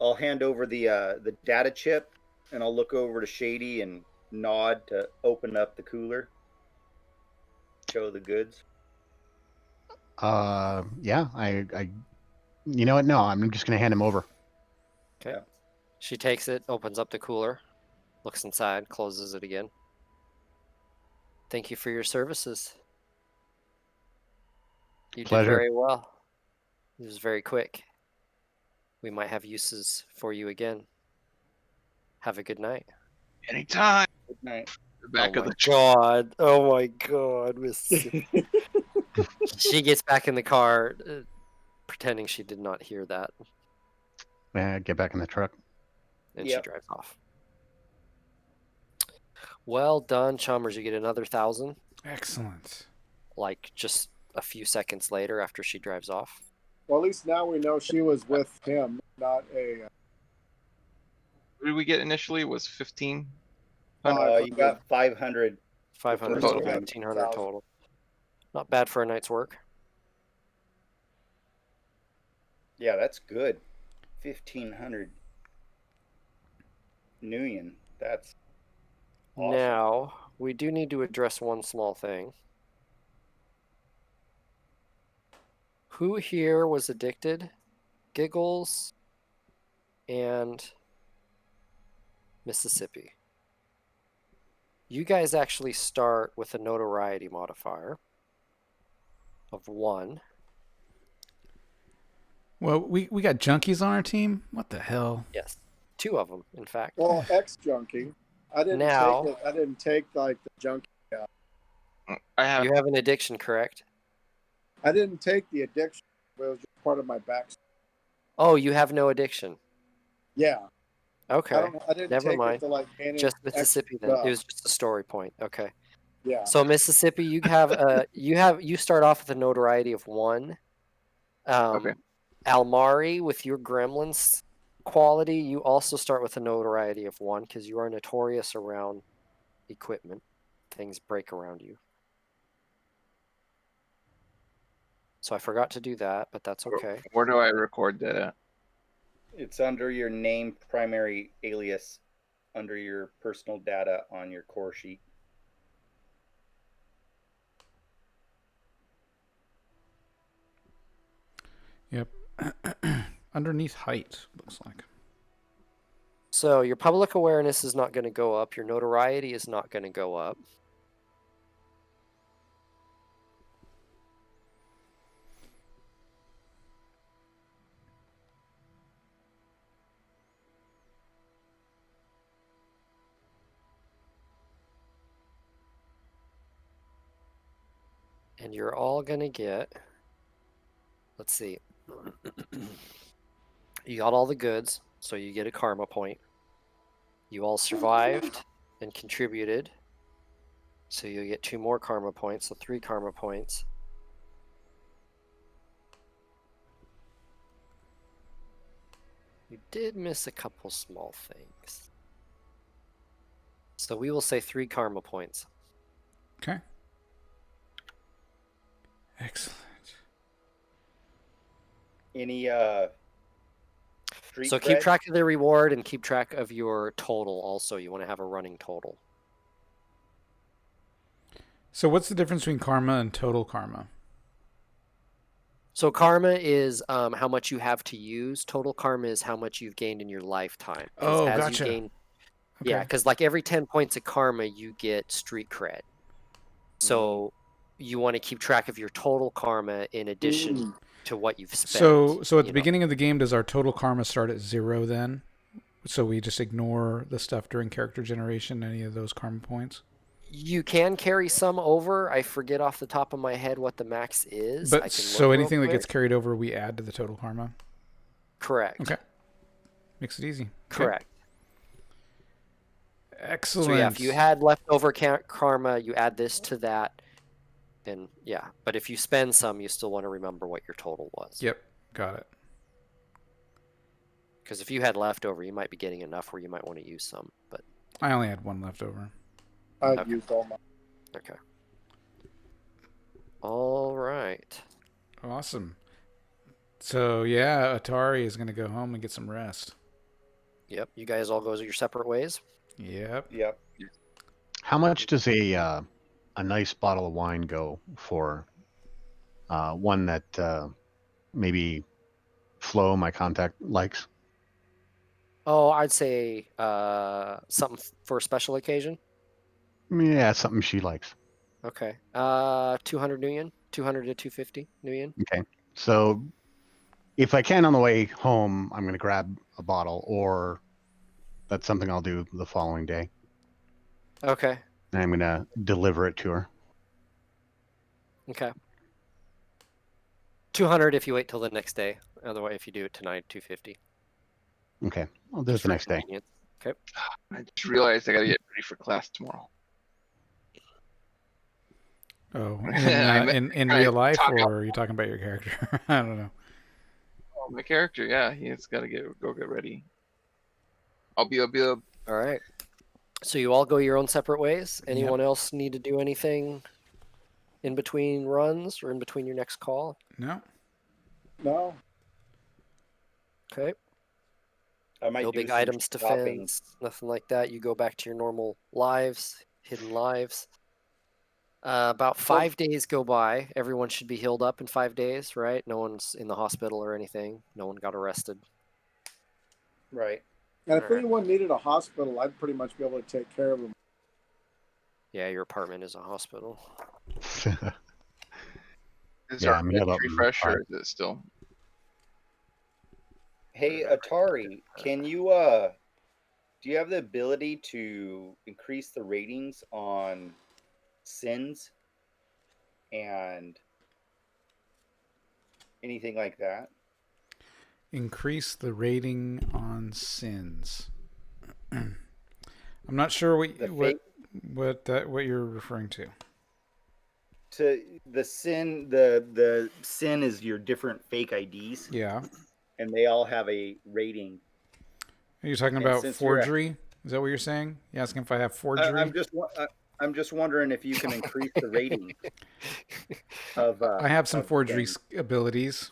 I'll hand over the data chip, and I'll look over to Shady and nod to open up the cooler. Show the goods. Yeah, I. You know what? No, I'm just gonna hand him over. Okay. Yeah. She takes it, opens up the cooler, looks inside, closes it again. Thank you for your services. You Pleasure. did very well. It was very quick. We might have uses for you again. Have a good night. Anytime. Good night. The back of the God. Oh my God. She gets back in the car, pretending she did not hear that, Get back in the truck. and Yep. she drives off. Well done, Chummers. You get another 1,000, Excellent. like just a few seconds later after she drives off. Well, at least now we know she was with him, not a. What did we get initially? It was 15. You got 500. 500 Total. total, 1,500 total. Not bad for a night's work. Yeah, that's good. 1,500 Nuyen. That's awesome. Now, we do need to address one small thing. Who here was addicted? Giggles and Mississippi. You guys actually start with a notoriety modifier. of 1. Well, we got junkies on our team. What the hell? Yes. 2 of them, in fact. Well, ex-junkie. I didn't Now- take it. I didn't take like the junkie. I have. You have an addiction, correct? I didn't take the addiction. But it was just part of my backstory. Oh, you have no addiction. Yeah. Okay. I didn't Never take mind. it to like manage Just Mississippi then. stuff. It was just a story point. Okay. Yeah. So Mississippi, you have you start off with a notoriety of 1. Okay. Almari, with your gremlins quality, you also start with a notoriety of 1 because you are notorious around equipment. Things break around you. So I forgot to do that, but that's okay. Where do I record that at? It's under your name, primary alias, under your personal data on your core sheet. Yep. Underneath height, looks like. So your public awareness is not going to go up. Your notoriety is not going to go up. And you're all going to get, let's see, you got all the goods, so you get a karma point. You all survived and contributed, so you'll get 2 more karma points, so 3 karma points. You did miss a couple small things. So we will say 3 karma points. Okay. Excellent. Any street So keep cred? track of the reward and keep track of your total also. You want to have a running total. So what's the difference between karma and total karma? So karma is how much you have to use. Total karma is how much you've gained in your lifetime. 'Cause Oh, as gotcha. You gain, Okay. Yeah, because like every 10 points of karma, you get street cred. So you want to keep track of your total karma in addition to what you've spent. So at the beginning of the game, does our total karma start at 0 then? So we just ignore the stuff during character generation, any of those karma points? You can carry some over. I forget off the top of my head what the max is. I But can so look real anything that gets quick. carried over, we add to the total karma? Correct. Okay. Makes it easy. Okay. Correct. Excellent. So yeah, if you had leftover karma, you add this to that. And yeah, but if you spend some, you still want to remember what your total was. Yep, got it. Because if you had leftover, you might be getting enough where you might want to use some. But I only had 1 left over. I'd Okay. used all my. okay. All right. Awesome. So yeah, Atari is going to go home and get some rest. Yep. You guys all go your separate ways. Yep. Yep. How much does a nice bottle of wine go for? One that maybe Flo, my contact, likes. Oh, I'd say something for a special occasion. Yeah, something she likes. Okay. 200 New Yen, 200 to 250 New Yen. Okay. So if I can on the way home, I'm going to grab a bottle, or that's something I'll do the following day. Okay. And I'm going to deliver it to her. Okay. 200 if you wait till the next day. Otherwise, if you do it tonight, 250. Okay. I'll do it Just the for next day. convenience. Okay. I just realized I gotta get ready for class tomorrow. Oh, I in I real life, talk- or are you talking about your character? I don't know. Oh, my character, yeah, he's gotta go get ready. I'll be All right. So you all go your own separate ways. Anyone else need to do anything in between runs or in between your next call? No. No. Okay. I might No do big some items to shopping. fence, nothing like that. You go back to your normal lives, hidden lives. About 5 days go by. Everyone should be healed up in 5 days, right? No one's in the hospital or anything. No one got arrested. Right. And if Alright. anyone needed a hospital, I'd pretty much be able to take care of them. Yeah, your apartment is a hospital. Is Yeah, our I'm page healed up. refresh or is it still? Hey, Atari, can you do you have the ability to increase the ratings on sins and anything like that? Increase the rating on sins. I'm not sure The fake what you're referring to. to the sin is your different fake IDs, Yeah. and they all have a rating. Are you talking And about since you're forgery? Is that what you're saying? You asking if I have forgery? I'm just wondering if you can increase the rating of I have some of forgery sins. abilities.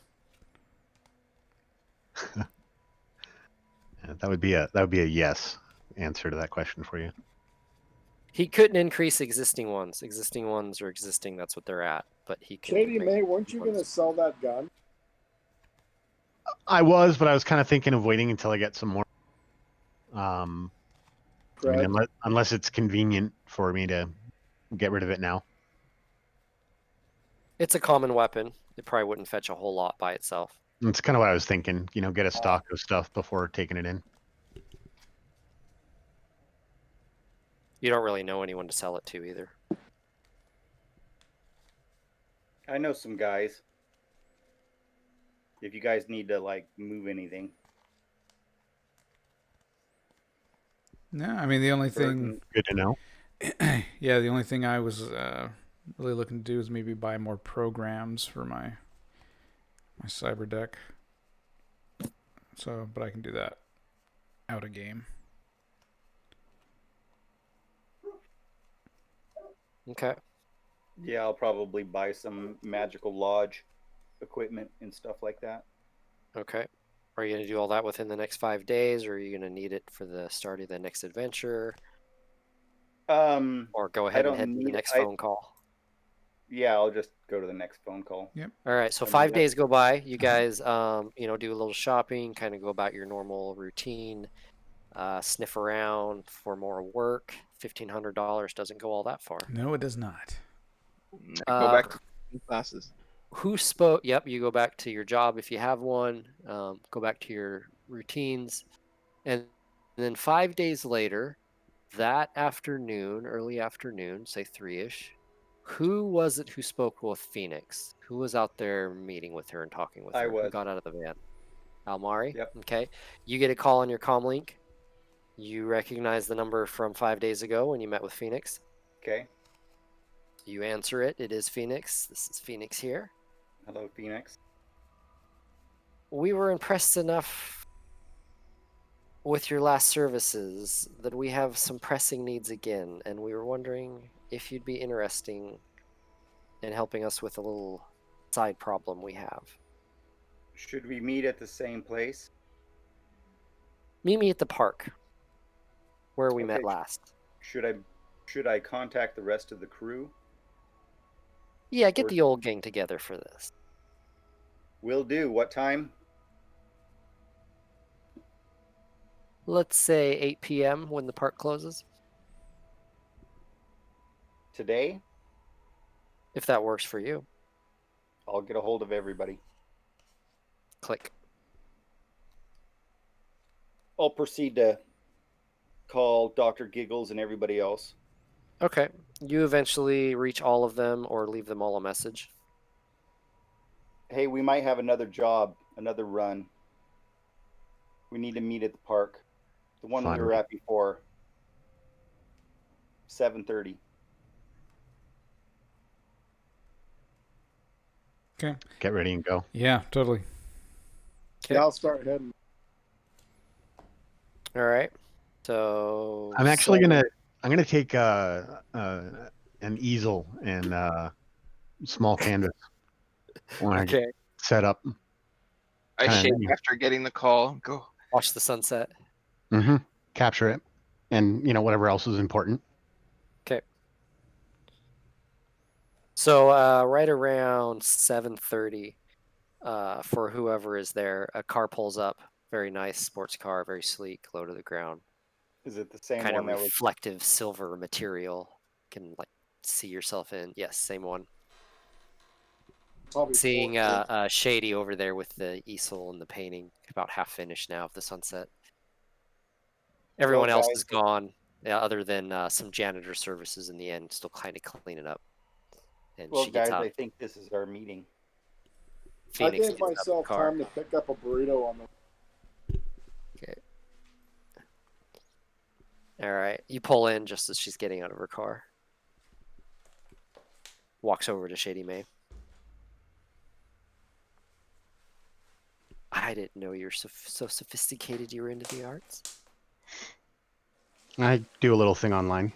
Yeah, that would be a yes answer to that question for you. He couldn't increase existing ones. Existing ones are existing. That's what they're at. But he can. Shady May, weren't you going to sell that gun? I was, but I was kind of thinking of waiting until I get some more. I mean, Cred? unless it's convenient for me to get rid of it now. It's a common weapon. It probably wouldn't fetch a whole lot by itself. That's kind of what I was thinking. Get a stock of stuff before taking it in. You don't really know anyone to sell it to either. I know some guys. If you guys need to like move anything, No, I mean the only thing. Good to know. Yeah, the only thing I was really looking to do is maybe buy more programs for my cyber deck. So, but I can do that out of game. Okay. yeah, I'll probably buy some magical lodge equipment and stuff like that. Okay. Are you going to do all that within the next 5 days, or are you going to need it for the start of the next adventure? Or go ahead and head to the next phone call? Yeah, I'll just go to the next phone call. Yep. All right. So I mean, 5 days go by. You guys, do a little shopping, kind of go about your normal routine, sniff around for more work. $1,500 doesn't go all that far. No, it does not. Go back to classes. Who spoke? Yep, you go back to your job if you have one. Go back to your routines, and then 5 days later, that afternoon, early afternoon, say 3-ish. Who was it who spoke with Phoenix? Who was out there meeting with her and talking with her? I was. Who got out of the van? Almari? Yep. Okay. You get a call on your comm link. You recognize the number from 5 days ago when you met with Phoenix. Okay. You answer it. It is Phoenix. This is Phoenix here. Hello, Phoenix. We were impressed enough with your last services that we have some pressing needs again, and we were wondering if you'd be interesting in helping us with a little side problem we have. Should we meet at the same place? Meet me at the park where we met Okay. last. Should I contact the rest of the crew? Yeah, get Or- the old gang together for this. Will do. What time? Let's say 8 p.m. when the park closes, Today? if that works for you. I'll get a hold of everybody. Click. I'll proceed to call Dr. Giggles and everybody else. Okay. You eventually reach all of them or leave them all a message. Hey, we might have another job, another run. We need to meet at the park. The one Fine. we were at before. 7:30. Okay. Get ready and go. Yeah, totally. Okay. Yeah, I'll start heading. All right. So I'm actually gonna take an easel and small canvas when I Okay. set up. I Kinda shake neat. after getting the call. Go. Watch the sunset. Capture it, and whatever else is important. Okay. So right around 7:30, for whoever is there, a car pulls up. Very nice sports car, very sleek, low to the ground. Is it the same Kind one of that was? reflective silver material. Can see yourself in. Yes, same one. Probably Seeing 4 Shady over there with the easel and the painting, about half finished now of the sunset. Everyone else guys, is gone, other than some janitor services in the end, still kind of cleaning up. And well, she gets guys, out. I think this is our meeting. I Phoenix gave gets out of the myself car. time to pick up a burrito on the. Okay. All right. You pull in just as she's getting out of her car. Walks over to Shady May. I didn't know you were so sophisticated. You were into the arts. I do a little thing online.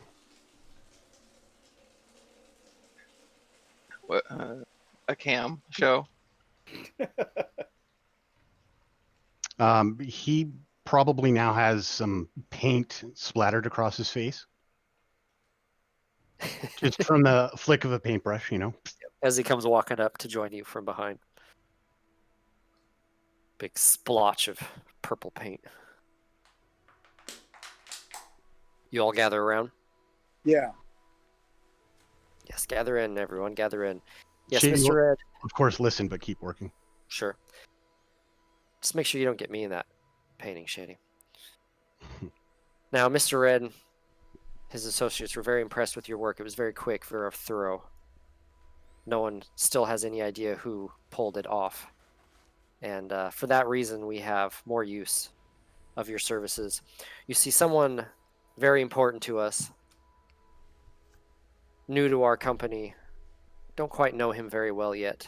What, a cam show? He probably now has some paint splattered across his face. Just from the flick of a paintbrush, you know. As he comes walking up to join you from behind. Big splotch of purple paint. You all gather around? Yeah. Yes, gather in, everyone. Gather in. Yes, Shady Mr. will, Red. of course, listen, but keep working. Sure. Just make sure you don't get me in that painting, Shady. Now, Mr. Red, his associates were very impressed with your work. It was very quick, very thorough. No one still has any idea who pulled it off. And for that reason, we have more use of your services. You see, someone very important to us, new to our company, don't quite know him very well yet,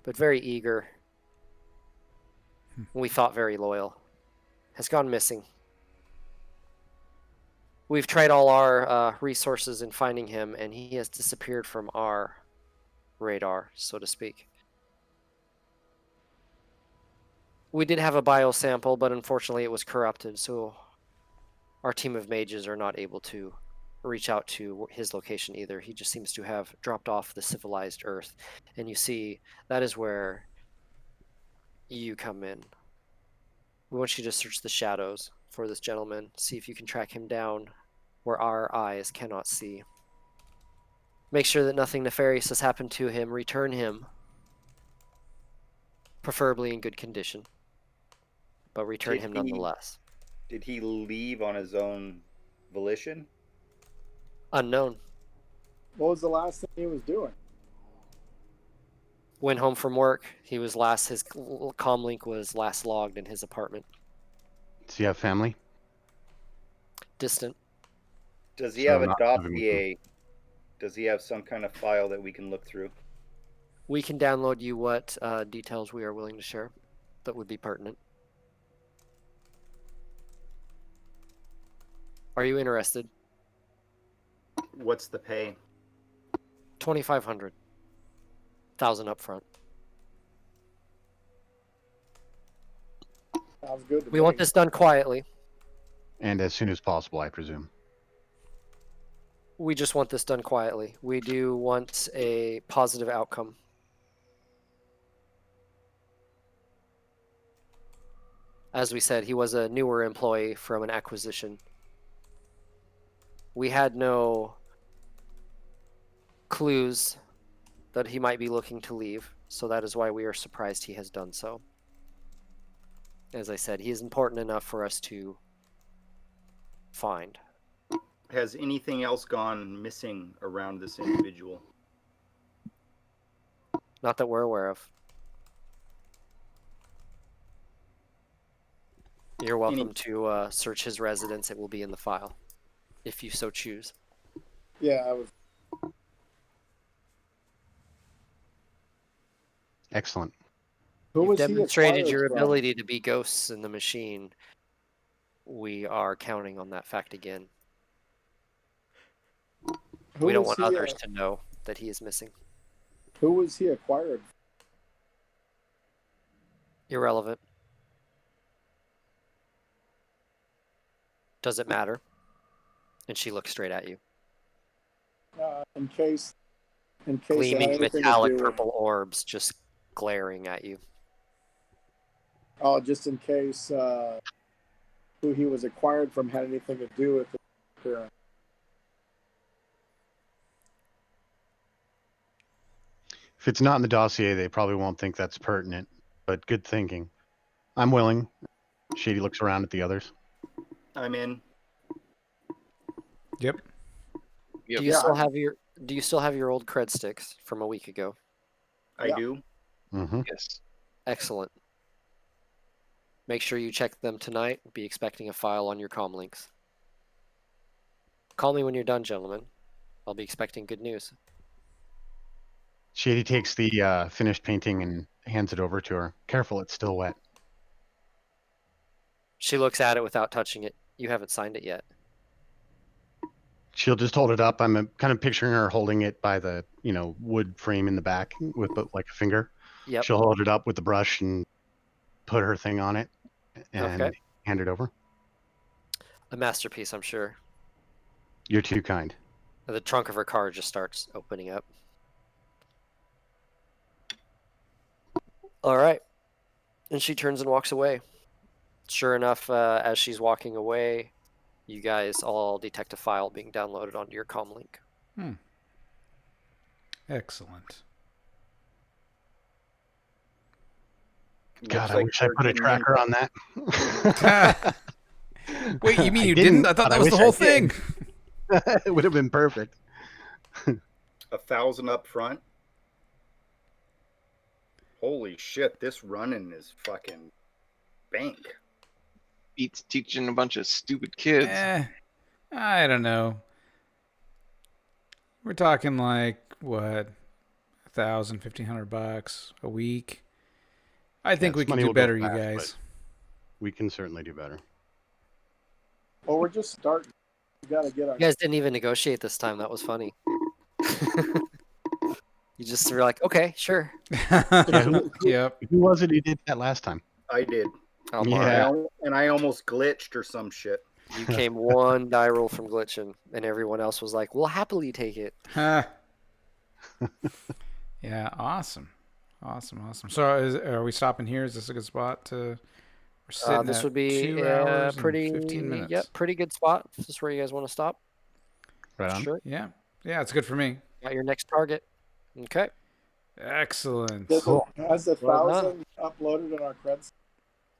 but very eager. We thought very loyal, has gone missing. We've tried all our resources in finding him, and he has disappeared from our radar, so to speak. We did have a biosample, but unfortunately it was corrupted, so our team of mages are not able to reach out to his location either. He just seems to have dropped off the civilized Earth. And you see, that is where you come in. We want you to search the shadows for this gentleman, see if you can track him down where our eyes cannot see. Make sure that nothing nefarious has happened to him. Return him, preferably in good condition, but return him nonetheless. Did he leave on his own volition? Unknown. What was the last thing he was doing? Went home from work. His comm link was last logged in his apartment. Does he have family? Distant. Does he So have a not having dossier? Does he have some kind of file that we can look through? We can download you what details we are willing to share that would be pertinent. Are you interested? What's the pay? 2,500. 1,000 up front. Sounds good to We me. want this done quietly. And as soon as possible, I presume. We just want this done quietly. We do want a positive outcome. As we said, he was a newer employee from an acquisition. We had no clues that he might be looking to leave, so that is why we are surprised he has done so. As I said, he is important enough for us to find. Has anything else gone missing around this individual? Not that we're aware of. You're welcome to search his residence. It will be in the file, if you so choose. Yeah, I was. Excellent. Who You've was he demonstrated acquired your from? ability to be ghosts in the machine. We are counting on that fact again. Who We don't was want he, others to know that he is missing. Who was he acquired? Irrelevant. Does it matter? And she looks straight at you. In case it had Gleaming anything to metallic do- purple orbs just glaring at you. Oh, just in case who he was acquired from had anything to do with the appearance. If it's not in the dossier, they probably won't think that's pertinent. But good thinking. I'm willing. Shady looks around at the others. I'm in. Yep. Yep. Do you still have your old cred sticks from a week ago? I Yeah. do. Mm-hmm. Yes. Excellent. Make sure you check them tonight. Be expecting a file on your comm links. Call me when you're done, gentlemen. I'll be expecting good news. Shady takes the finished painting and hands it over to her. Careful, it's still wet. She looks at it without touching it. You haven't signed it yet. She'll just hold it up. I'm kind of picturing her holding it by the, wood frame in the back with like a finger. Yep. She'll hold it up with the brush and put her thing on it and Okay. hand it over. A masterpiece, I'm sure. You're too kind. The trunk of her car just starts opening up. All right. And she turns and walks away. Sure enough, as she's walking away, you guys all detect a file being downloaded onto your comm link. Excellent. God, Looks I like wish I we're put a getting tracker in. on that. Wait, you mean I you didn't? I thought but that was wish the whole I did. thing. It would have been perfect. 1,000 up front. Holy shit! This running is fucking bank. Beats teaching a bunch of stupid kids. I don't know. We're talking like what, $1,000, $1,500 a week. I think we Yes, can money do will go better, you fast, guys. We can certainly do better. Well, we're just starting. We got to get our. You guys didn't even negotiate this time. That was funny. You just were like, okay, sure. Yeah, Yep. who was it who did that last time? I did. Yeah. And I almost glitched or some shit. You came one die roll from glitching, and everyone else was like, we'll happily take it. Huh. Yeah, awesome. Awesome. So are we stopping here? Is this a good spot to... We're sitting This at would be 2 hours and pretty, 15 minutes. Yep, pretty good spot. Is this where you guys want to stop? Right on. Sure. Yeah, it's good for me. Got your next target. Okay. Excellent. Has the Well 1,000 uploaded in our creds?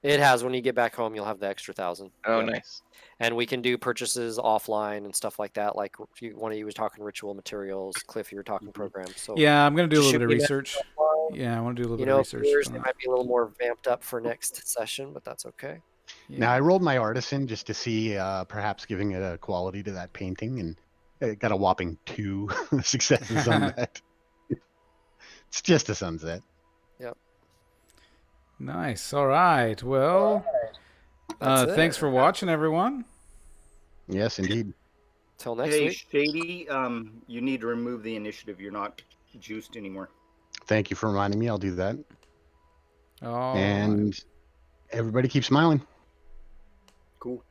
It has. When you get back home, you'll have the extra 1,000. Oh, Yep. nice. And we can do purchases offline and stuff like that. Like one of you was talking ritual materials. Cliff, you were talking programs. So Yeah, I'm going to do a just little bit of shoot me a research. message offline. Yeah, I want to do a little You bit of know, research. viewers, on they that. might be a little more vamped up for next session, but that's okay. Yeah. Now, I rolled my artisan just to see perhaps giving it a quality to that painting, and it got a whopping 2 successes on that. It's just a sunset. Yep. Nice. All right. Well, That's it. thanks for watching, everyone. Yes, indeed. Till next Hey, week. Shady, you need to remove the initiative. You're not juiced anymore. Thank you for reminding me. I'll do that. All And everybody keep smiling. Cool.